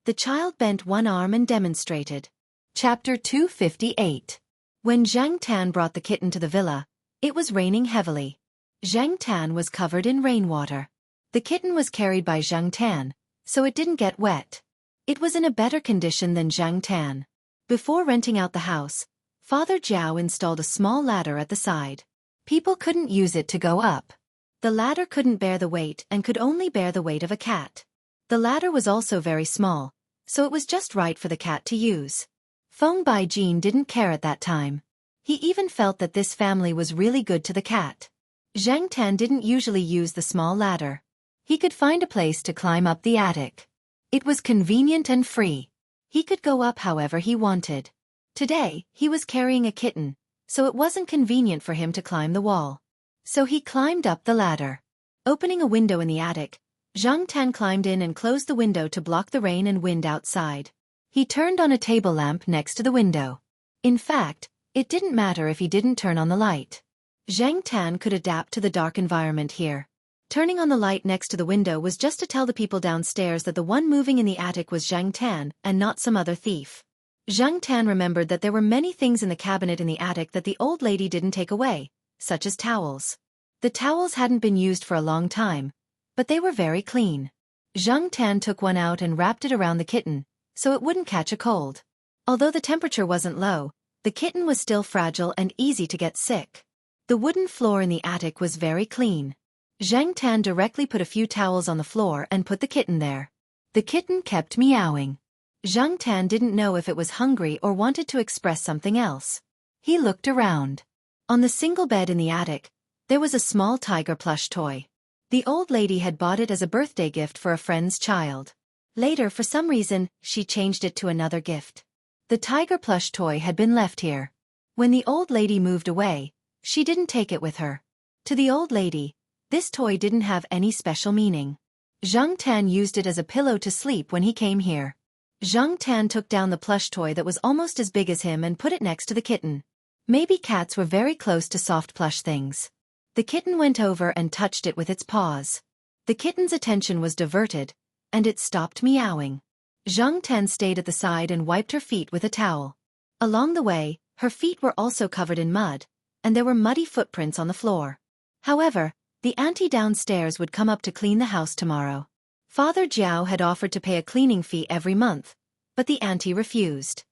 The child bent one arm and demonstrated. Chapter 258. When Zhang Tan brought the kitten to the villa, it was raining heavily. Zhang Tan was covered in rainwater. The kitten was carried by Zhang Tan, so it didn't get wet. It was in a better condition than Zhang Tan. Before renting out the house, Father Jiao installed a small ladder at the side. People couldn't use it to go up. The ladder couldn't bear the weight and could only bear the weight of a cat. The ladder was also very small, so it was just right for the cat to use. Feng Baijin didn't care at that time. He even felt that this family was really good to the cat. Zhang Tan didn't usually use the small ladder. He could find a place to climb up the attic. It was convenient and free. He could go up however he wanted. Today, he was carrying a kitten, so it wasn't convenient for him to climb the wall. So he climbed up the ladder. Opening a window in the attic, Zhang Tan climbed in and closed the window to block the rain and wind outside. He turned on a table lamp next to the window. In fact, it didn't matter if he didn't turn on the light. Zhang Tan could adapt to the dark environment here. Turning on the light next to the window was just to tell the people downstairs that the one moving in the attic was Zhang Tan and not some other thief. Zhang Tan remembered that there were many things in the cabinet in the attic that the old lady didn't take away, such as towels. The towels hadn't been used for a long time, but they were very clean. Zhang Tan took one out and wrapped it around the kitten, so it wouldn't catch a cold. Although the temperature wasn't low, the kitten was still fragile and easy to get sick. The wooden floor in the attic was very clean. Zhang Tan directly put a few towels on the floor and put the kitten there. The kitten kept meowing. Zhang Tan didn't know if it was hungry or wanted to express something else. He looked around. On the single bed in the attic, there was a small tiger plush toy. The old lady had bought it as a birthday gift for a friend's child. Later, for some reason, she changed it to another gift. The tiger plush toy had been left here. When the old lady moved away, she didn't take it with her. To the old lady, this toy didn't have any special meaning. Zhang Tan used it as a pillow to sleep when he came here. Zhang Tan took down the plush toy that was almost as big as him and put it next to the kitten. Maybe cats were very close to soft plush things. The kitten went over and touched it with its paws. The kitten's attention was diverted, and it stopped meowing. Zhang Tan stayed at the side and wiped her feet with a towel. Along the way, her feet were also covered in mud, and there were muddy footprints on the floor. However, the auntie downstairs would come up to clean the house tomorrow. Father Jiao had offered to pay a cleaning fee every month, but the auntie refused.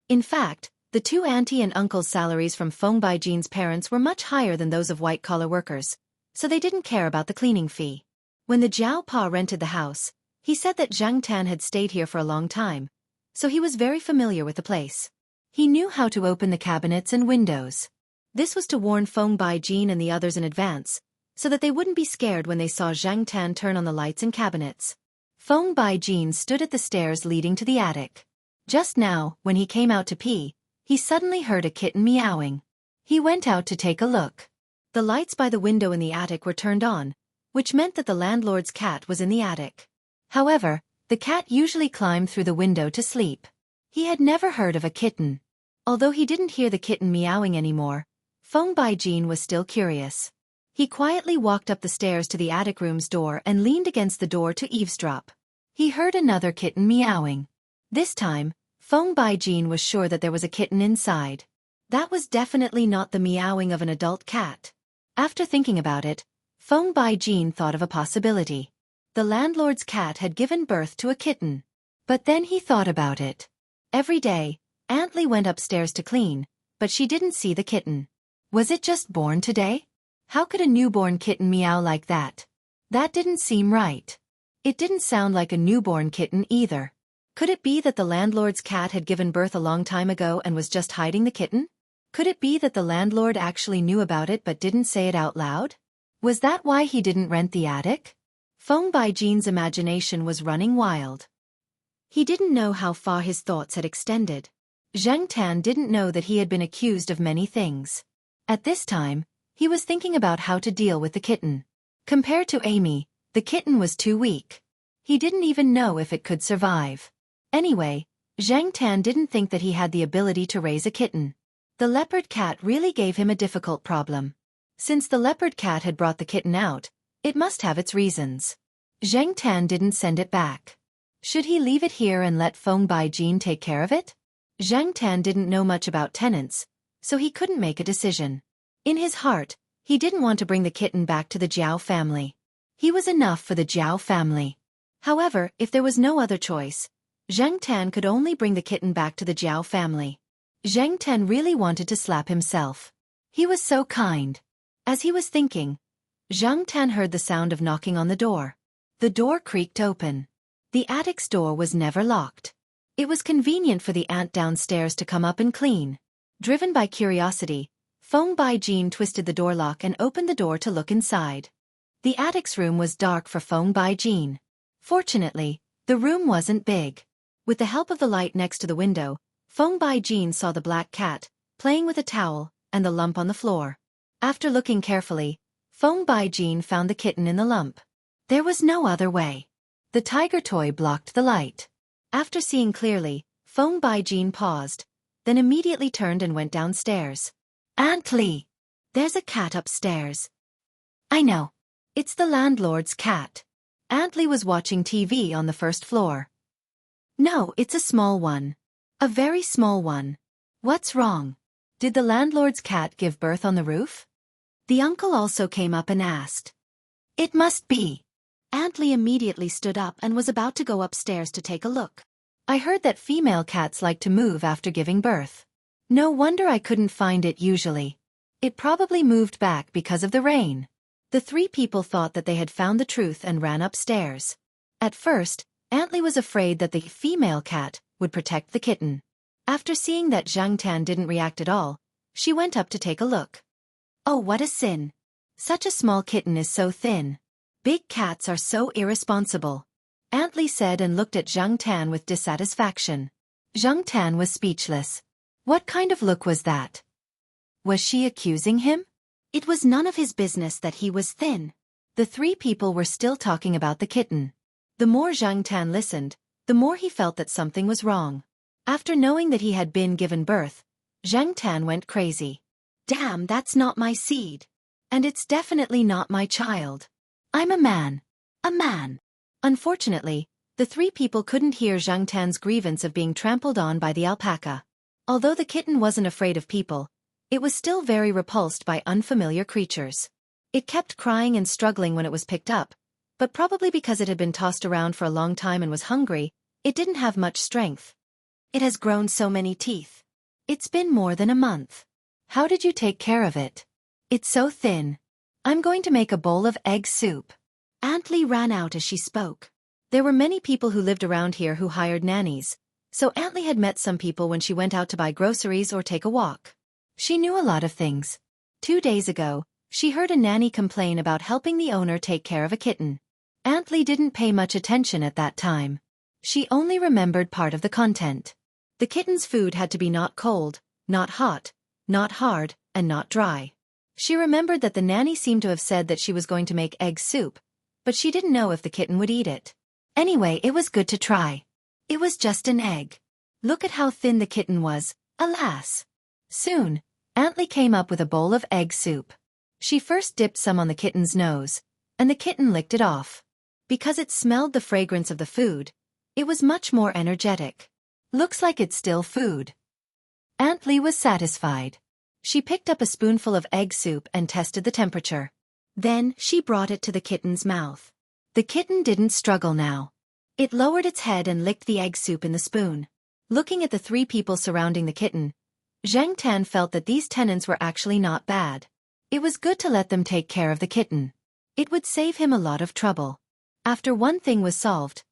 In fact, the two auntie and uncle's salaries from Feng Baijin's parents were much higher than those of white-collar workers, so they didn't care about the cleaning fee. When the Jiao Pa rented the house, he said that Zhang Tan had stayed here for a long time, so he was very familiar with the place. He knew how to open the cabinets and windows. This was to warn Feng Baijin and the others in advance, so that they wouldn't be scared when they saw Zhang Tan turn on the lights and cabinets. Feng Baijin stood at the stairs leading to the attic. Just now, when he came out to pee, he suddenly heard a kitten meowing. He went out to take a look. The lights by the window in the attic were turned on, which meant that the landlord's cat was in the attic. However, the cat usually climbed through the window to sleep. He had never heard of a kitten. Although he didn't hear the kitten meowing anymore, Feng Baijin was still curious. He quietly walked up the stairs to the attic room's door and leaned against the door to eavesdrop. He heard another kitten meowing. This time, Feng Baijin was sure that there was a kitten inside. That was definitely not the meowing of an adult cat. After thinking about it, Feng Baijin thought of a possibility. The landlord's cat had given birth to a kitten. But then he thought about it. Every day, Aunt Li went upstairs to clean, but she didn't see the kitten. Was it just born today? How could a newborn kitten meow like that? That didn't seem right. It didn't sound like a newborn kitten either. Could it be that the landlord's cat had given birth a long time ago and was just hiding the kitten? Could it be that the landlord actually knew about it but didn't say it out loud? Was that why he didn't rent the attic? Feng Baijin's imagination was running wild. He didn't know how far his thoughts had extended. Zhang Tan didn't know that he had been accused of many things. At this time, he was thinking about how to deal with the kitten. Compared to Amy, the kitten was too weak. He didn't even know if it could survive. Anyway, Zhang Tan didn't think that he had the ability to raise a kitten. The leopard cat really gave him a difficult problem. Since the leopard cat had brought the kitten out, it must have its reasons. Zhang Tan didn't send it back. Should he leave it here and let Feng Baijin take care of it? Zhang Tan didn't know much about tenants, so he couldn't make a decision. In his heart, he didn't want to bring the kitten back to the Jiao family. He was enough for the Jiao family. However, if there was no other choice, Zhang Tan could only bring the kitten back to the Jiao family. Zhang Tan really wanted to slap himself. He was so kind. As he was thinking, Zhang Tan heard the sound of knocking on the door. The door creaked open. The attic's door was never locked. It was convenient for the aunt downstairs to come up and clean. Driven by curiosity, Feng Baijin twisted the door lock and opened the door to look inside. The attic's room was dark for Feng Baijin. Fortunately, the room wasn't big. With the help of the light next to the window, Feng Baijin saw the black cat, playing with a towel, and the lump on the floor. After looking carefully, Feng Baijin found the kitten in the lump. There was no other way. The tiger toy blocked the light. After seeing clearly, Feng Baijin paused, then immediately turned and went downstairs. Aunt Li! There's a cat upstairs. I know. It's the landlord's cat. Aunt Li was watching TV on the first floor. No, it's a small one. A very small one. What's wrong? Did the landlord's cat give birth on the roof? The uncle also came up and asked. It must be. Aunt Li immediately stood up and was about to go upstairs to take a look. I heard that female cats like to move after giving birth. No wonder I couldn't find it usually. It probably moved back because of the rain. The three people thought that they had found the truth and ran upstairs. At first, Aunt Li was afraid that the female cat would protect the kitten. After seeing that Zhang Tan didn't react at all, she went up to take a look. Oh, what a sin. Such a small kitten is so thin. Big cats are so irresponsible. Aunt Li said and looked at Zhang Tan with dissatisfaction. Zhang Tan was speechless. What kind of look was that? Was she accusing him? It was none of his business that he was thin. The three people were still talking about the kitten. The more Zhang Tan listened, the more he felt that something was wrong. After knowing that he had been given birth, Zhang Tan went crazy. Damn, that's not my seed. And it's definitely not my child. I'm a man. A man. Unfortunately, the three people couldn't hear Zhang Tan's grievance of being trampled on by the alpaca. Although the kitten wasn't afraid of people, it was still very repulsed by unfamiliar creatures. It kept crying and struggling when it was picked up, but probably because it had been tossed around for a long time and was hungry, it didn't have much strength. It has grown so many teeth. It's been more than a month. How did you take care of it? It's so thin. I'm going to make a bowl of egg soup. Aunt Li ran out as she spoke. There were many people who lived around here who hired nannies, so Aunt Li had met some people when she went out to buy groceries or take a walk. She knew a lot of things. 2 days ago, she heard a nanny complain about helping the owner take care of a kitten. Aunt Li didn't pay much attention at that time. She only remembered part of the content. The kitten's food had to be not cold, not hot, not hard, and not dry. She remembered that the nanny seemed to have said that she was going to make egg soup, but she didn't know if the kitten would eat it. Anyway, it was good to try. It was just an egg. Look at how thin the kitten was, alas. Soon, Aunt Li came up with a bowl of egg soup. She first dipped some on the kitten's nose, and the kitten licked it off. Because it smelled the fragrance of the food, it was much more energetic. Looks like it's still food. Aunt Li was satisfied. She picked up a spoonful of egg soup and tested the temperature. Then, she brought it to the kitten's mouth. The kitten didn't struggle now. It lowered its head and licked the egg soup in the spoon. Looking at the three people surrounding the kitten, Zhang Tan felt that these tenants were actually not bad. It was good to let them take care of the kitten. It would save him a lot of trouble. After one thing was solved,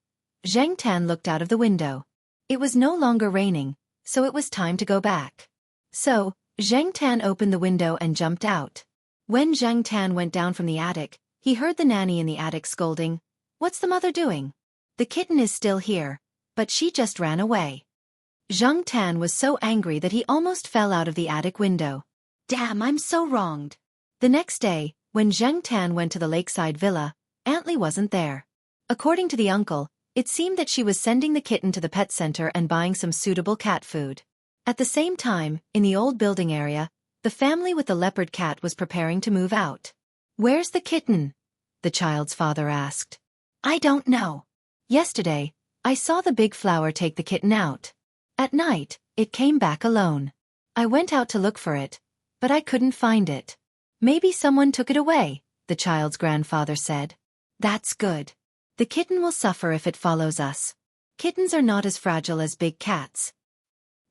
Zhang Tan looked out of the window. It was no longer raining, so it was time to go back. So, Zhang Tan opened the window and jumped out. When Zhang Tan went down from the attic, he heard the nanny in the attic scolding, What's the mother doing? The kitten is still here, but she just ran away. Zheng Tan was so angry that he almost fell out of the attic window. Damn, I'm so wronged. The next day, when Zheng Tan went to the lakeside villa, Aunt Li wasn't there. According to the uncle, it seemed that she was sending the kitten to the pet center and buying some suitable cat food. At the same time, in the old building area, the family with the leopard cat was preparing to move out. Where's the kitten? The child's father asked. I don't know. Yesterday, I saw the big flower take the kitten out. At night, it came back alone. I went out to look for it, but I couldn't find it. Maybe someone took it away, the child's grandfather said. That's good. The kitten will suffer if it follows us. Kittens are not as fragile as big cats.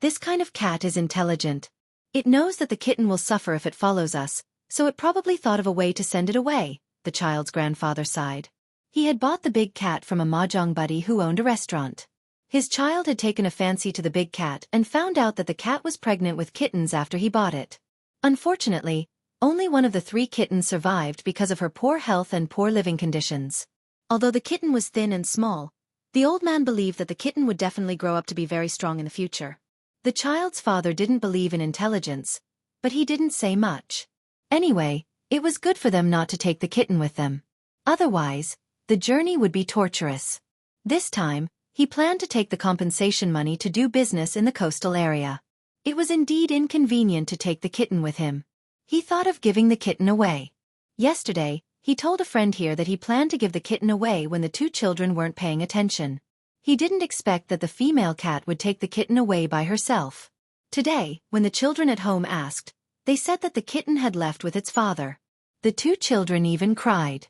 This kind of cat is intelligent. It knows that the kitten will suffer if it follows us, so it probably thought of a way to send it away, the child's grandfather sighed. He had bought the big cat from a mahjong buddy who owned a restaurant. His child had taken a fancy to the big cat and found out that the cat was pregnant with kittens after he bought it. Unfortunately, only one of the 3 kittens survived because of her poor health and poor living conditions. Although the kitten was thin and small, the old man believed that the kitten would definitely grow up to be very strong in the future. The child's father didn't believe in intelligence, but he didn't say much. Anyway, it was good for them not to take the kitten with them. Otherwise, the journey would be torturous. This time, he planned to take the compensation money to do business in the coastal area. It was indeed inconvenient to take the kitten with him. He thought of giving the kitten away. Yesterday, he told a friend here that he planned to give the kitten away when the 2 children weren't paying attention. He didn't expect that the female cat would take the kitten away by herself. Today, when the children at home asked, they said that the kitten had left with its father. The 2 children even cried.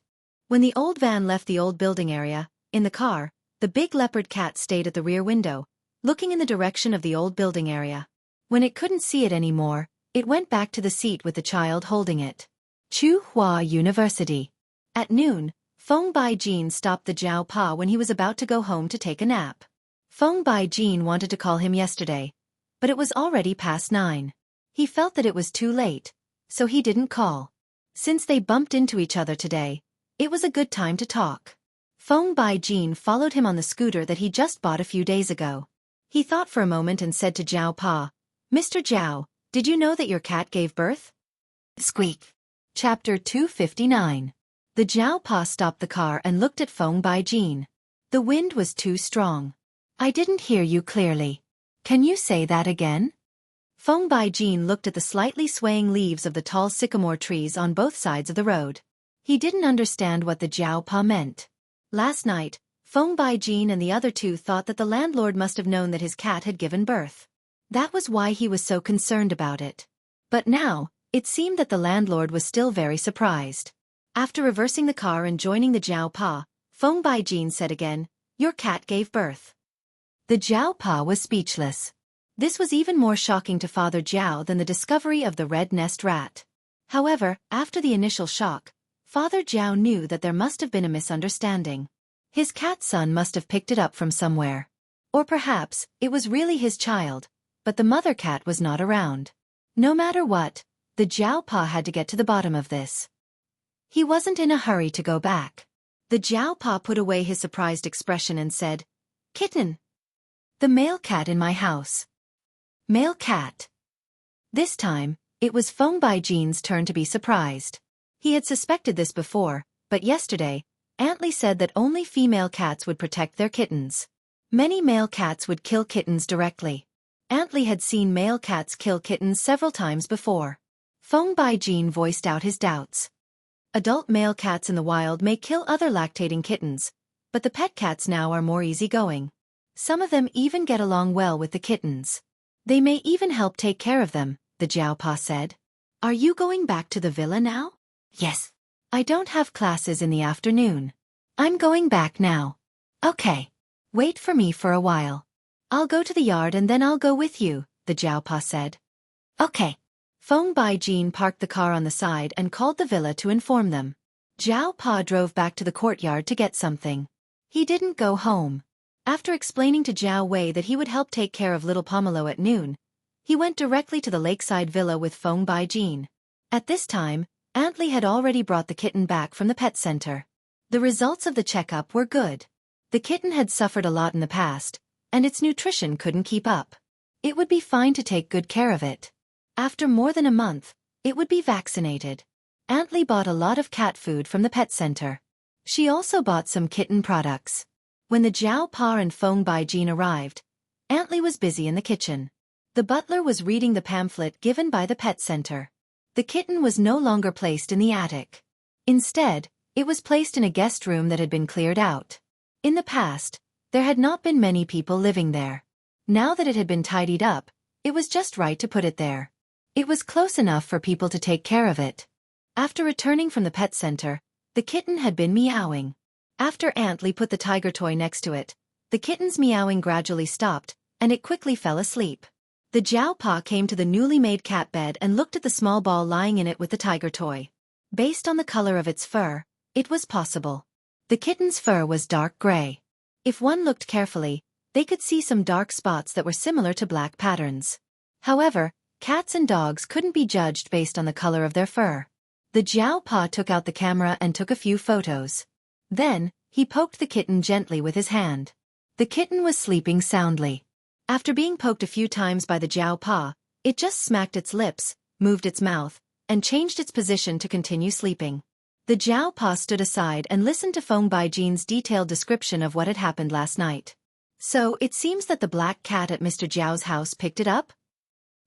When the old van left the old building area, in the car, the big leopard cat stayed at the rear window, looking in the direction of the old building area. When it couldn't see it anymore, it went back to the seat with the child holding it. Tsinghua University. At noon, Feng Baijin stopped the Jiao Pa when he was about to go home to take a nap. Feng Baijin wanted to call him yesterday, but it was already past 9. He felt that it was too late, so he didn't call. Since they bumped into each other today, it was a good time to talk. Feng Baijin followed him on the scooter that he just bought a few days ago. He thought for a moment and said to Jiao Pa, Mr. Jiao, did you know that your cat gave birth? Squeak. Chapter 259. The Jiao Pa stopped the car and looked at Feng Baijin. The wind was too strong. I didn't hear you clearly. Can you say that again? Feng Baijin looked at the slightly swaying leaves of the tall sycamore trees on both sides of the road. He didn't understand what the Jiao Pa meant. Last night, Feng Baijin and the other 2 thought that the landlord must have known that his cat had given birth. That was why he was so concerned about it. But now, it seemed that the landlord was still very surprised. After reversing the car and joining the Jiao Pa, Feng Baijin said again, Your cat gave birth. The Jiao Pa was speechless. This was even more shocking to Father Jiao than the discovery of the red nest rat. However, after the initial shock, Father Jiao knew that there must have been a misunderstanding. His cat son must have picked it up from somewhere. Or perhaps, it was really his child, but the mother cat was not around. No matter what, the Jiao Pa had to get to the bottom of this. He wasn't in a hurry to go back. The Jiao Pa put away his surprised expression and said, Kitten. The male cat in my house. Male cat. This time, it was Feng Baijin's turn to be surprised. He had suspected this before, but yesterday, Aunt Li said that only female cats would protect their kittens. Many male cats would kill kittens directly. Aunt Li had seen male cats kill kittens several times before. Feng Baijin voiced out his doubts. Adult male cats in the wild may kill other lactating kittens, but the pet cats now are more easygoing. Some of them even get along well with the kittens. They may even help take care of them, the Jiao Pa said. Are you going back to the villa now? Yes. I don't have classes in the afternoon. I'm going back now. Okay. Wait for me for a while. I'll go to the yard and then I'll go with you, the Jiao Pa said. Okay. Feng Baijin parked the car on the side and called the villa to inform them. Jiao Pa drove back to the courtyard to get something. He didn't go home. After explaining to Jiao Wei that he would help take care of little Pomelo at noon, he went directly to the lakeside villa with Feng Baijin. At this time, Aunt Li had already brought the kitten back from the pet center. The results of the checkup were good. The kitten had suffered a lot in the past, and its nutrition couldn't keep up. It would be fine to take good care of it. After more than a month, it would be vaccinated. Aunt Lee bought a lot of cat food from the pet center. She also bought some kitten products. When the Jiao Pa and Feng Baijin arrived, Aunt Lee was busy in the kitchen. The butler was reading the pamphlet given by the pet center. The kitten was no longer placed in the attic. Instead, it was placed in a guest room that had been cleared out. In the past, there had not been many people living there. Now that it had been tidied up, it was just right to put it there. It was close enough for people to take care of it. After returning from the pet center, the kitten had been meowing. After Aunt Lee put the tiger toy next to it, the kitten's meowing gradually stopped, and it quickly fell asleep. The Jiao Pa came to the newly made cat bed and looked at the small ball lying in it with the tiger toy. Based on the color of its fur, it was possible. The kitten's fur was dark gray. If one looked carefully, they could see some dark spots that were similar to black patterns. However, cats and dogs couldn't be judged based on the color of their fur. The Jiao Pa took out the camera and took a few photos. Then, he poked the kitten gently with his hand. The kitten was sleeping soundly. After being poked a few times by the Jiao Pa, it just smacked its lips, moved its mouth, and changed its position to continue sleeping. The Jiao Pa stood aside and listened to Feng Baijin's detailed description of what had happened last night. So, it seems that the black cat at Mr. Jiao's house picked it up?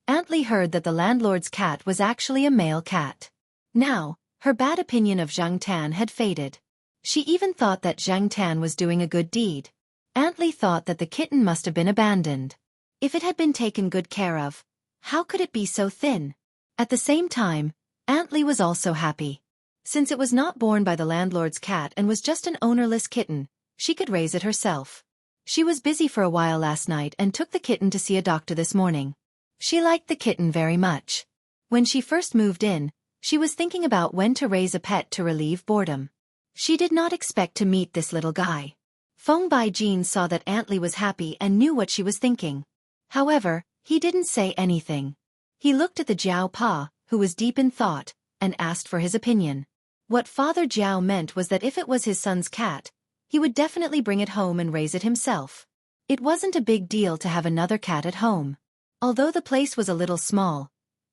Aunt Lee heard that the landlord's cat was actually a male cat. Now, her bad opinion of Zhang Tan had faded. She even thought that Zhang Tan was doing a good deed. Aunt Lee thought that the kitten must have been abandoned. If it had been taken good care of, how could it be so thin? At the same time, Aunt Lee was also happy. Since it was not born by the landlord's cat and was just an ownerless kitten, she could raise it herself. She was busy for a while last night and took the kitten to see a doctor this morning. She liked the kitten very much. When she first moved in, she was thinking about when to raise a pet to relieve boredom. She did not expect to meet this little guy. Feng Baijin saw that Aunt Lee was happy and knew what she was thinking. However, he didn't say anything. He looked at the Jiao Pa, who was deep in thought, and asked for his opinion. What Father Jiao meant was that if it was his son's cat, he would definitely bring it home and raise it himself. It wasn't a big deal to have another cat at home. Although the place was a little small,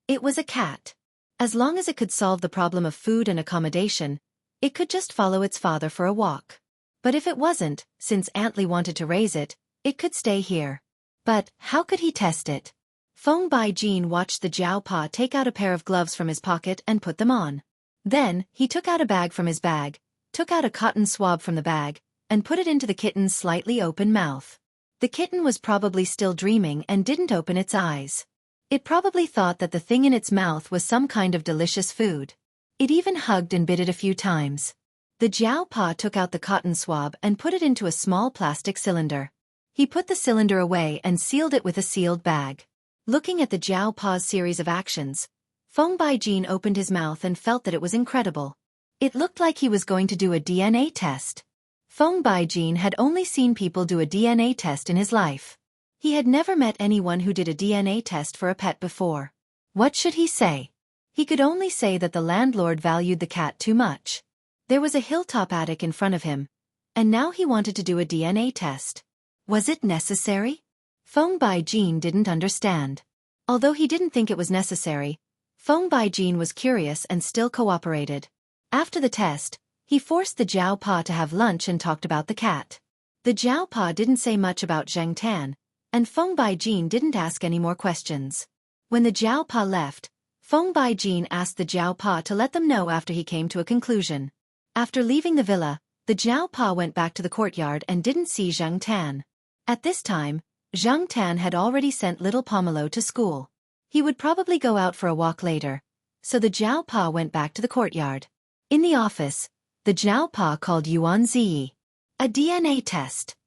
it was a cat. As long as it could solve the problem of food and accommodation, it could just follow its father for a walk. But if it wasn't, since Aunt Lee wanted to raise it, it could stay here. But, how could he test it? Feng Baijin watched the Jiao Pa take out a pair of gloves from his pocket and put them on. Then, he took out a bag from his bag, took out a cotton swab from the bag, and put it into the kitten's slightly open mouth. The kitten was probably still dreaming and didn't open its eyes. It probably thought that the thing in its mouth was some kind of delicious food. It even hugged and bit it a few times. The Jiao Pa took out the cotton swab and put it into a small plastic cylinder. He put the cylinder away and sealed it with a sealed bag. Looking at the Jiao Pa's series of actions, Feng Baijin opened his mouth and felt that it was incredible. It looked like he was going to do a DNA test. Feng Baijin had only seen people do a DNA test in his life. He had never met anyone who did a DNA test for a pet before. What should he say? He could only say that the landlord valued the cat too much. There was a hilltop attic in front of him, and now he wanted to do a DNA test. Was it necessary? Feng Baijin didn't understand. Although he didn't think it was necessary, Feng Baijin was curious and still cooperated. After the test, he forced the Jiao Pa to have lunch and talked about the cat. The Jiao Pa didn't say much about Zhang Tan, and Feng Baijin didn't ask any more questions. When the Jiao Pa left, Feng Baijin asked the Jiao Pa to let them know after he came to a conclusion. After leaving the villa, the Jiao Pa went back to the courtyard and didn't see Zhang Tan. At this time, Zhang Tan had already sent little Pomelo to school. He would probably go out for a walk later, so the Jiao Pa went back to the courtyard. In the office, the Jiao Pa called Yuan Ziyi. A DNA test.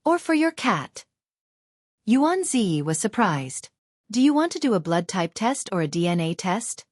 Or for your cat. Yuan Ziyi was surprised. Do you want to do a blood type test or a DNA test?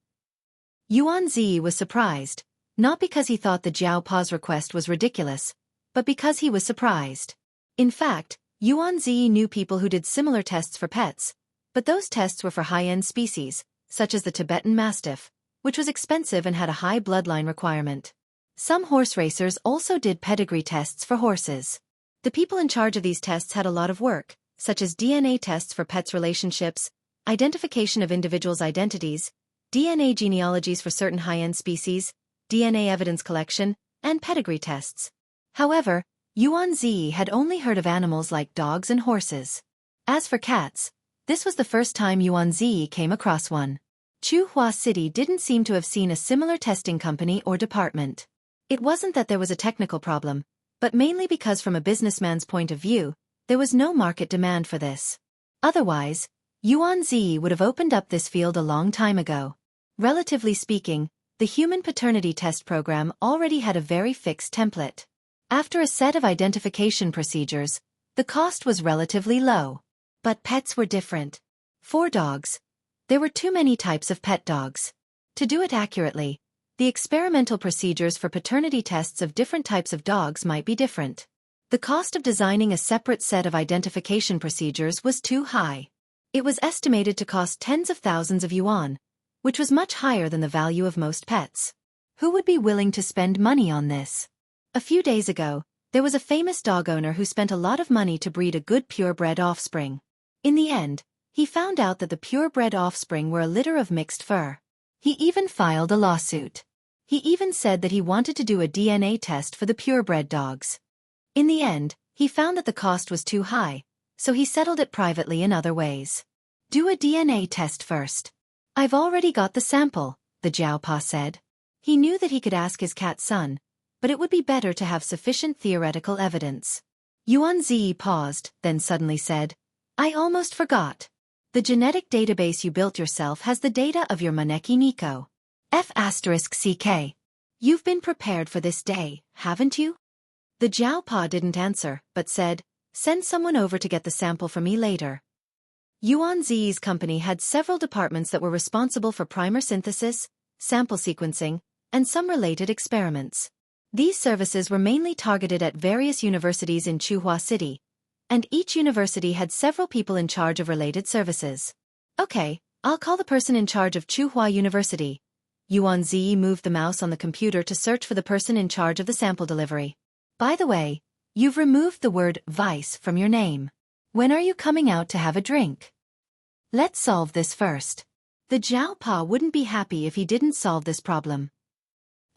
Yuan Ziyi was surprised, not because he thought the Jiao Pa's request was ridiculous, but because he was surprised. In fact, Yuan Ziyi knew people who did similar tests for pets, but those tests were for high-end species, such as the Tibetan Mastiff, which was expensive and had a high bloodline requirement. Some horse racers also did pedigree tests for horses. The people in charge of these tests had a lot of work, such as DNA tests for pets' relationships, identification of individuals' identities, DNA genealogies for certain high-end species, DNA evidence collection, and pedigree tests. However, Yuan Zi had only heard of animals like dogs and horses. As for cats, this was the first time Yuan Zi came across one. Chuhua City didn't seem to have seen a similar testing company or department. It wasn't that there was a technical problem, but mainly because from a businessman's point of view, there was no market demand for this. Otherwise, Yuan Zi would have opened up this field a long time ago. Relatively speaking, the human paternity test program already had a very fixed template. After a set of identification procedures, the cost was relatively low. But pets were different. For dogs, there were too many types of pet dogs. To do it accurately, the experimental procedures for paternity tests of different types of dogs might be different. The cost of designing a separate set of identification procedures was too high. It was estimated to cost tens of thousands of yuan, which was much higher than the value of most pets. Who would be willing to spend money on this? A few days ago, there was a famous dog owner who spent a lot of money to breed a good purebred offspring. In the end, he found out that the purebred offspring were a litter of mixed fur. He even filed a lawsuit. He even said that he wanted to do a DNA test for the purebred dogs. In the end, he found that the cost was too high, so he settled it privately in other ways. Do a DNA test first. I've already got the sample, the Xiaopa said. He knew that he could ask his cat's son, but it would be better to have sufficient theoretical evidence. Yuan Zi paused, then suddenly said, I almost forgot. The genetic database you built yourself has the data of your Maneki Nico. F***CK. You've been prepared for this day, haven't you? The Xiaopa didn't answer, but said, send someone over to get the sample for me later. Yuan Zi's company had several departments that were responsible for primer synthesis, sample sequencing, and some related experiments. These services were mainly targeted at various universities in Chuhua City, and each university had several people in charge of related services. Okay, I'll call the person in charge of Chuhua University. Yuan Zi moved the mouse on the computer to search for the person in charge of the sample delivery. By the way, you've removed the word vice from your name. When are you coming out to have a drink? Let's solve this first. The Xiaopa wouldn't be happy if he didn't solve this problem.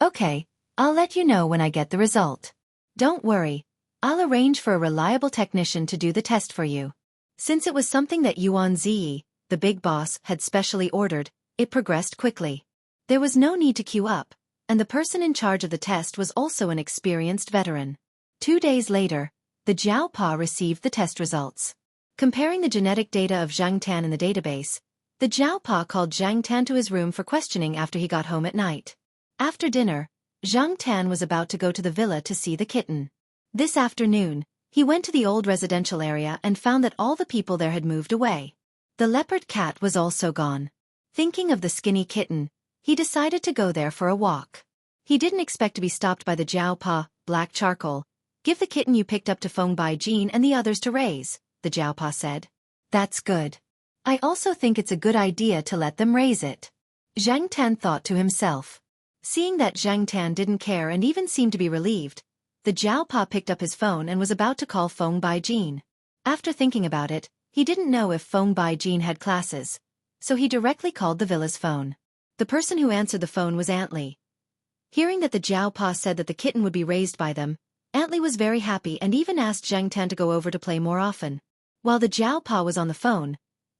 Okay, I'll let you know when I get the result. Don't worry, I'll arrange for a reliable technician to do the test for you. Since it was something that Yuan Zi, the big boss, had specially ordered, it progressed quickly. There was no need to queue up, and the person in charge of the test was also an experienced veteran. 2 days later, the Xiaopa received the test results. Comparing the genetic data of Zhang Tan in the database, the Xiaopa called Zhang Tan to his room for questioning after he got home at night. After dinner, Zhang Tan was about to go to the villa to see the kitten. This afternoon, he went to the old residential area and found that all the people there had moved away. The leopard cat was also gone. Thinking of the skinny kitten, he decided to go there for a walk. He didn't expect to be stopped by the Xiaopa, black charcoal. Give the kitten you picked up to Feng Baijin and the others to raise, the Xiaopa said. That's good. I also think it's a good idea to let them raise it. Zhang Tan thought to himself. Seeing that Zhang Tan didn't care and even seemed to be relieved, the Xiaopa picked up his phone and was about to call Feng Baijin. After thinking about it, he didn't know if Feng Baijin had classes, so he directly called the villa's phone. The person who answered the phone was Aunt Li. Hearing that the Xiaopa said that the kitten would be raised by them, Aunt Li was very happy and even asked Zhang Tan to go over to play more often. While the Xiaopa was on the phone,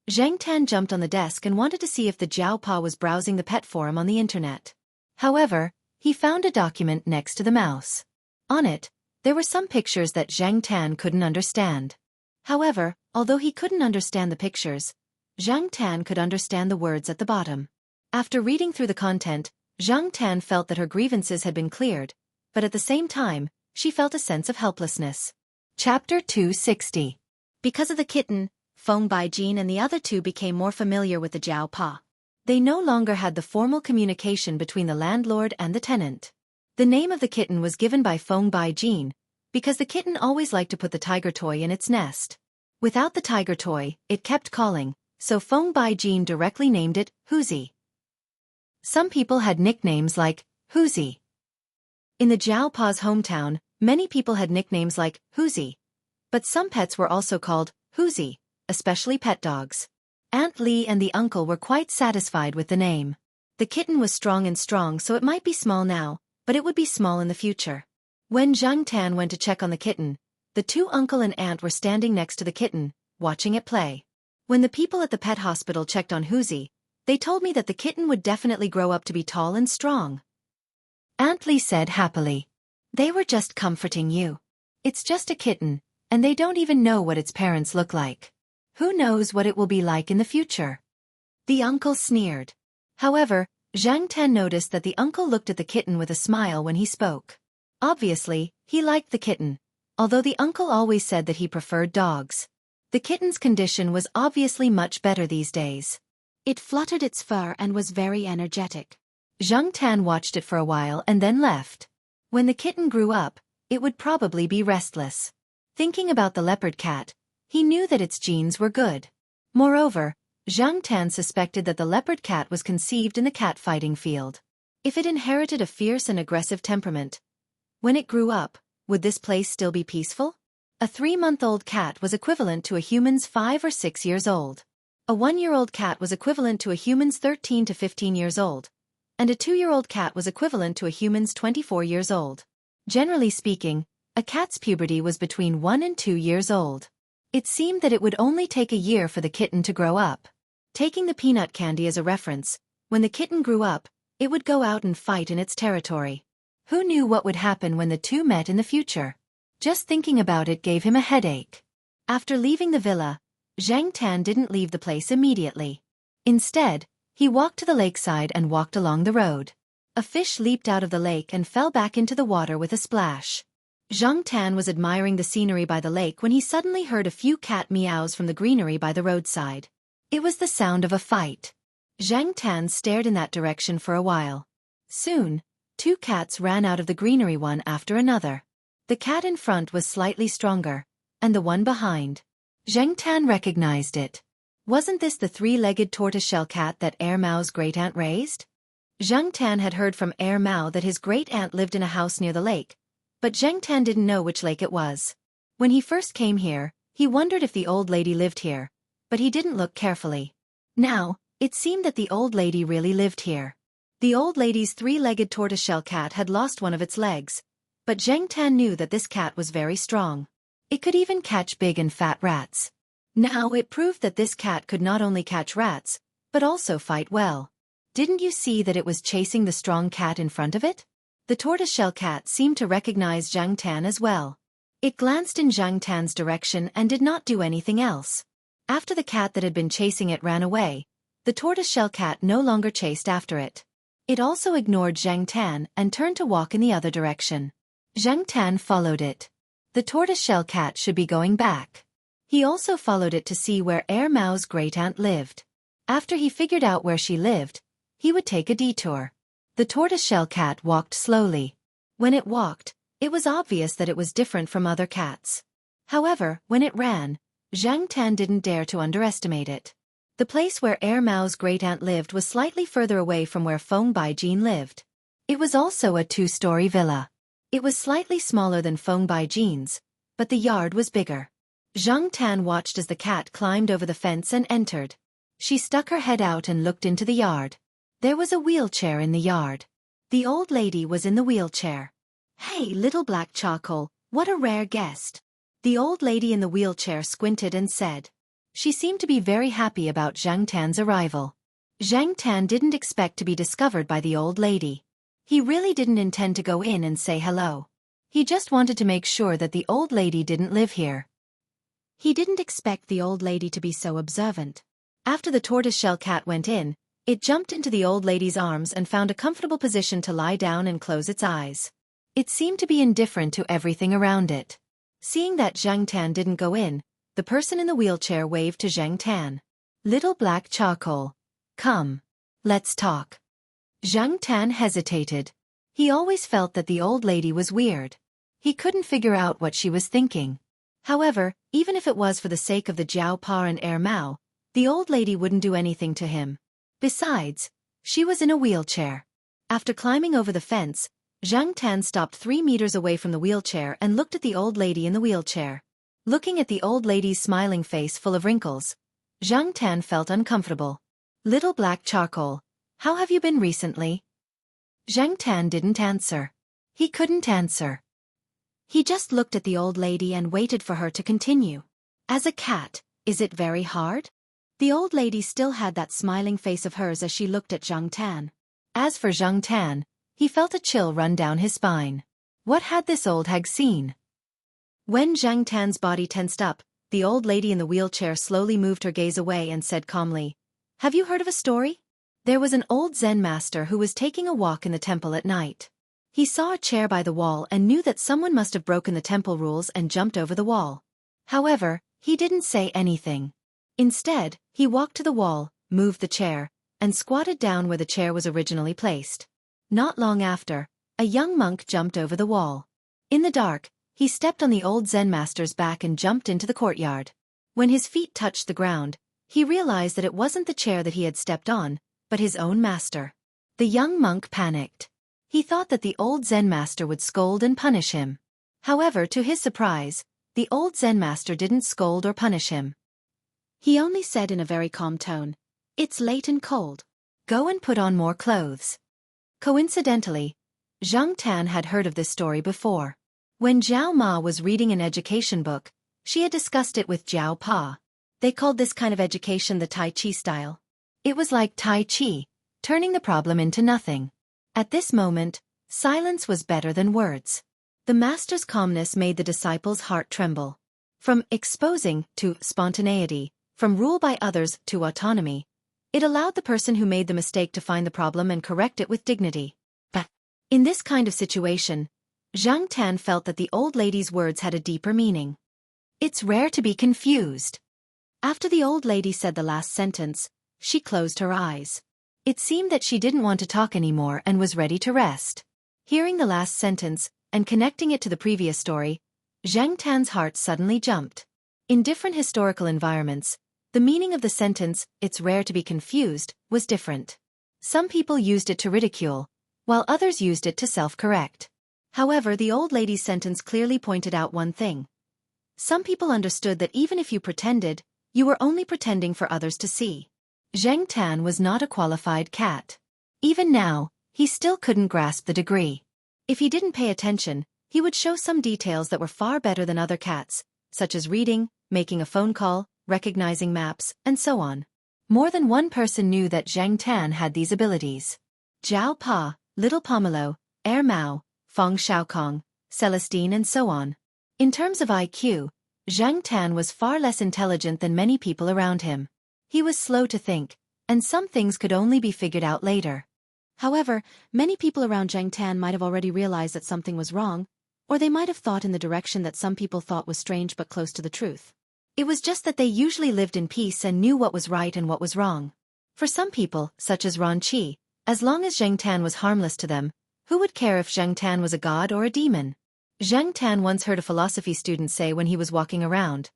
Zhang Tan jumped on the desk and wanted to see if the Xiaopa was browsing the pet forum on the internet. However, he found a document next to the mouse. On it, there were some pictures that Zhang Tan couldn't understand. However, although he couldn't understand the pictures, Zhang Tan could understand the words at the bottom. After reading through the content, Zhang Tan felt that her grievances had been cleared, but at the same time, she felt a sense of helplessness. Chapter 260. Because of the kitten, Feng Baijin and the other two became more familiar with the Xiaopa. They no longer had the formal communication between the landlord and the tenant. The name of the kitten was given by Feng Baijin, because the kitten always liked to put the tiger toy in its nest. Without the tiger toy, it kept calling, so Feng Baijin directly named it Huzi. Some people had nicknames like Huzi. In the Jiao Pa's hometown, many people had nicknames like Huzi. But some pets were also called Huzi, especially pet dogs. Aunt Li and the uncle were quite satisfied with the name. The kitten was strong, so it might be small now, but it would be small in the future. When Zhang Tan went to check on the kitten, the two uncle and aunt were standing next to the kitten, watching it play. When the people at the pet hospital checked on Huzi, they told me that the kitten would definitely grow up to be tall and strong. Aunt Li said happily. They were just comforting you. It's just a kitten, and they don't even know what its parents look like. Who knows what it will be like in the future? The uncle sneered. However, Zhang Tan noticed that the uncle looked at the kitten with a smile when he spoke. Obviously, he liked the kitten, although the uncle always said that he preferred dogs. The kitten's condition was obviously much better these days. It fluttered its fur and was very energetic. Zhang Tan watched it for a while and then left. When the kitten grew up, it would probably be restless. Thinking about the leopard cat, he knew that its genes were good. Moreover, Zhang Tan suspected that the leopard cat was conceived in the cat-fighting field. If it inherited a fierce and aggressive temperament, when it grew up, would this place still be peaceful? A 3-month-old cat was equivalent to a human's 5 or 6 years old. A 1-year-old cat was equivalent to a human's 13 to 15 years old, and a 2-year-old cat was equivalent to a human's 24 years old. Generally speaking, a cat's puberty was between 1 and 2 years old. It seemed that it would only take a year for the kitten to grow up. Taking the peanut candy as a reference, when the kitten grew up, it would go out and fight in its territory. Who knew what would happen when the two met in the future? Just thinking about it gave him a headache. After leaving the villa, Zhang Tan didn't leave the place immediately. Instead, he walked to the lakeside and walked along the road. A fish leaped out of the lake and fell back into the water with a splash. Zhang Tan was admiring the scenery by the lake when he suddenly heard a few cat meows from the greenery by the roadside. It was the sound of a fight. Zhang Tan stared in that direction for a while. Soon, 2 cats ran out of the greenery one after another. The cat in front was slightly stronger, and the one behind. Zhang Tan recognized it. Wasn't this the 3-legged tortoiseshell cat that Air Mao's great-aunt raised? Zhang Tan had heard from Air Mao that his great-aunt lived in a house near the lake, but Zhang Tan didn't know which lake it was. When he first came here, he wondered if the old lady lived here, but he didn't look carefully. Now, it seemed that the old lady really lived here. The old lady's 3-legged tortoiseshell cat had lost one of its legs, but Zhang Tan knew that this cat was very strong. It could even catch big and fat rats. Now it proved that this cat could not only catch rats, but also fight well. Didn't you see that it was chasing the strong cat in front of it? The tortoiseshell cat seemed to recognize Zhang Tan as well. It glanced in Zhang Tan's direction and did not do anything else. After the cat that had been chasing it ran away, the tortoiseshell cat no longer chased after it. It also ignored Zhang Tan and turned to walk in the other direction. Zhang Tan followed it. The tortoiseshell cat should be going back. He also followed it to see where Air Mao's great-aunt lived. After he figured out where she lived, he would take a detour. The tortoiseshell cat walked slowly. When it walked, it was obvious that it was different from other cats. However, when it ran, Zhang Tan didn't dare to underestimate it. The place where Air Mao's great-aunt lived was slightly further away from where Feng Baijin lived. It was also a 2-story villa. It was slightly smaller than Feng Baijin's, but the yard was bigger. Zhang Tan watched as the cat climbed over the fence and entered. She stuck her head out and looked into the yard. There was a wheelchair in the yard. The old lady was in the wheelchair. "Hey, little black charcoal, what a rare guest." The old lady in the wheelchair squinted and said. She seemed to be very happy about Zhang Tan's arrival. Zhang Tan didn't expect to be discovered by the old lady. He really didn't intend to go in and say hello. He just wanted to make sure that the old lady didn't live here. He didn't expect the old lady to be so observant. After the tortoiseshell cat went in, it jumped into the old lady's arms and found a comfortable position to lie down and close its eyes. It seemed to be indifferent to everything around it. Seeing that Zhang Tan didn't go in, the person in the wheelchair waved to Zhang Tan. "Little black charcoal. Come. Let's talk." Zhang Tan hesitated. He always felt that the old lady was weird. He couldn't figure out what she was thinking. However, even if it was for the sake of the Jiao Pa and Air Mao, the old lady wouldn't do anything to him. Besides, she was in a wheelchair. After climbing over the fence, Zhang Tan stopped 3 meters away from the wheelchair and looked at the old lady in the wheelchair. Looking at the old lady's smiling face full of wrinkles, Zhang Tan felt uncomfortable. Little black charcoal, how have you been recently? Zhang Tan didn't answer. He couldn't answer. He just looked at the old lady and waited for her to continue. As a cat, is it very hard? The old lady still had that smiling face of hers as she looked at Zhang Tan. As for Zhang Tan, he felt a chill run down his spine. What had this old hag seen? When Zhang Tan's body tensed up, the old lady in the wheelchair slowly moved her gaze away and said calmly, "Have you heard of a story? There was an old Zen master who was taking a walk in the temple at night. He saw a chair by the wall and knew that someone must have broken the temple rules and jumped over the wall. However, he didn't say anything. Instead, he walked to the wall, moved the chair, and squatted down where the chair was originally placed. Not long after, a young monk jumped over the wall. In the dark, he stepped on the old Zen master's back and jumped into the courtyard. When his feet touched the ground, he realized that it wasn't the chair that he had stepped on, but his own master. The young monk panicked. He thought that the old Zen master would scold and punish him. However, to his surprise, the old Zen master didn't scold or punish him. He only said in a very calm tone, "It's late and cold. Go and put on more clothes." Coincidentally, Zhang Tan had heard of this story before. When Jiao Ma was reading an education book, she had discussed it with Jiao Pa. They called this kind of education the Tai Chi style. It was like Tai Chi, turning the problem into nothing. At this moment, silence was better than words. The master's calmness made the disciples' heart tremble. From exposing to spontaneity, from rule by others to autonomy, it allowed the person who made the mistake to find the problem and correct it with dignity. But in this kind of situation, Zhang Tan felt that the old lady's words had a deeper meaning. It's rare to be confused. After the old lady said the last sentence, she closed her eyes. It seemed that she didn't want to talk anymore and was ready to rest. Hearing the last sentence, and connecting it to the previous story, Zhang Tan's heart suddenly jumped. In different historical environments, the meaning of the sentence, "It's rare to be confused," was different. Some people used it to ridicule, while others used it to self-correct. However, the old lady's sentence clearly pointed out one thing. Some people understood that even if you pretended, you were only pretending for others to see. Zhang Tan was not a qualified cat. Even now, he still couldn't grasp the degree. If he didn't pay attention, he would show some details that were far better than other cats, such as reading, making a phone call, recognizing maps, and so on. More than one person knew that Zhang Tan had these abilities. Jiao Pa, Little Pomelo, Mao, Feng Xiaokong, Celestine and so on. In terms of IQ, Zhang Tan was far less intelligent than many people around him. He was slow to think, and some things could only be figured out later. However, many people around Zhang Tan might have already realized that something was wrong, or they might have thought in the direction that some people thought was strange but close to the truth. It was just that they usually lived in peace and knew what was right and what was wrong. For some people, such as Ron Qi, as long as Zhang Tan was harmless to them, who would care if Zhang Tan was a god or a demon? Zhang Tan once heard a philosophy student say when he was walking around,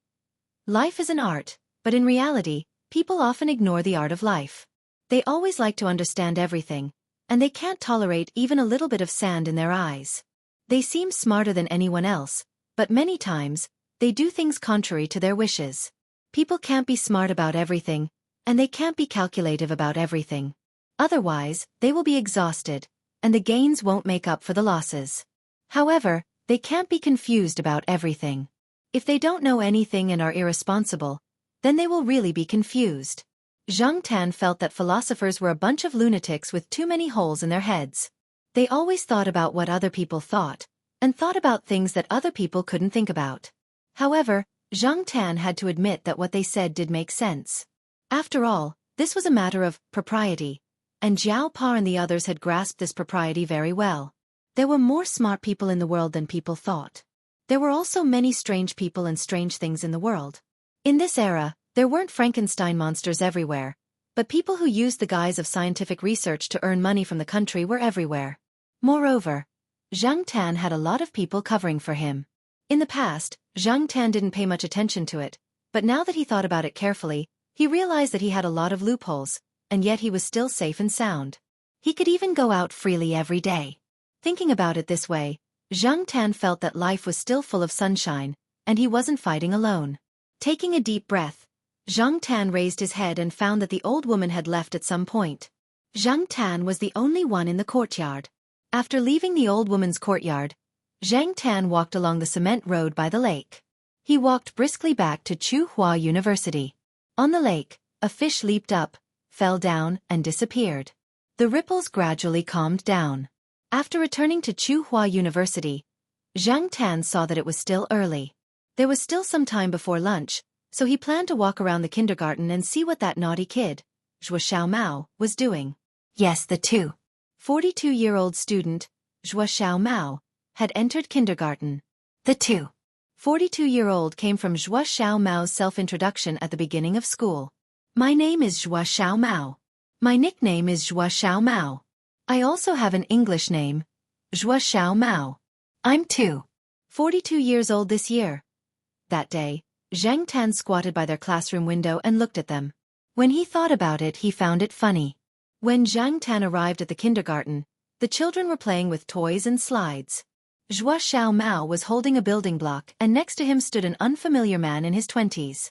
"Life is an art, but in reality, people often ignore the art of life. They always like to understand everything, and they can't tolerate even a little bit of sand in their eyes. They seem smarter than anyone else, but many times, they do things contrary to their wishes. People can't be smart about everything, and they can't be calculative about everything. Otherwise, they will be exhausted, and the gains won't make up for the losses. However, they can't be confused about everything. If they don't know anything and are irresponsible, then they will really be confused." Zhang Tan felt that philosophers were a bunch of lunatics with too many holes in their heads. They always thought about what other people thought, and thought about things that other people couldn't think about. However, Zhang Tan had to admit that what they said did make sense. After all, this was a matter of propriety, and Jiao Pa and the others had grasped this propriety very well. There were more smart people in the world than people thought. There were also many strange people and strange things in the world. In this era, there weren't Frankenstein monsters everywhere, but people who used the guise of scientific research to earn money from the country were everywhere. Moreover, Zhang Tan had a lot of people covering for him. In the past, Zhang Tan didn't pay much attention to it, but now that he thought about it carefully, he realized that he had a lot of loopholes, and yet he was still safe and sound. He could even go out freely every day. Thinking about it this way, Zhang Tan felt that life was still full of sunshine, and he wasn't fighting alone. Taking a deep breath, Zhang Tan raised his head and found that the old woman had left at some point. Zhang Tan was the only one in the courtyard. After leaving the old woman's courtyard, Zhang Tan walked along the cement road by the lake. He walked briskly back to Tsinghua University. On the lake, a fish leaped up, fell down, and disappeared. The ripples gradually calmed down. After returning to Tsinghua University, Zhang Tan saw that it was still early. There was still some time before lunch, so he planned to walk around the kindergarten and see what that naughty kid, Zhuo Xiaomao, was doing. Yes, the 42-year-old student, Zhuo Xiaomao, had entered kindergarten. The 42-year-old came from Zhuo Xiaomao's self-introduction at the beginning of school. My name is Zhuo Xiaomao. My nickname is Zhuo Xiaomao. I also have an English name, Zhuo Xiaomao. I'm 42 years old this year. That day, Zhang Tan squatted by their classroom window and looked at them. When he thought about it, he found it funny. When Zhang Tan arrived at the kindergarten, the children were playing with toys and slides. Zhuo Xiaomao was holding a building block, and next to him stood an unfamiliar man in his 20s.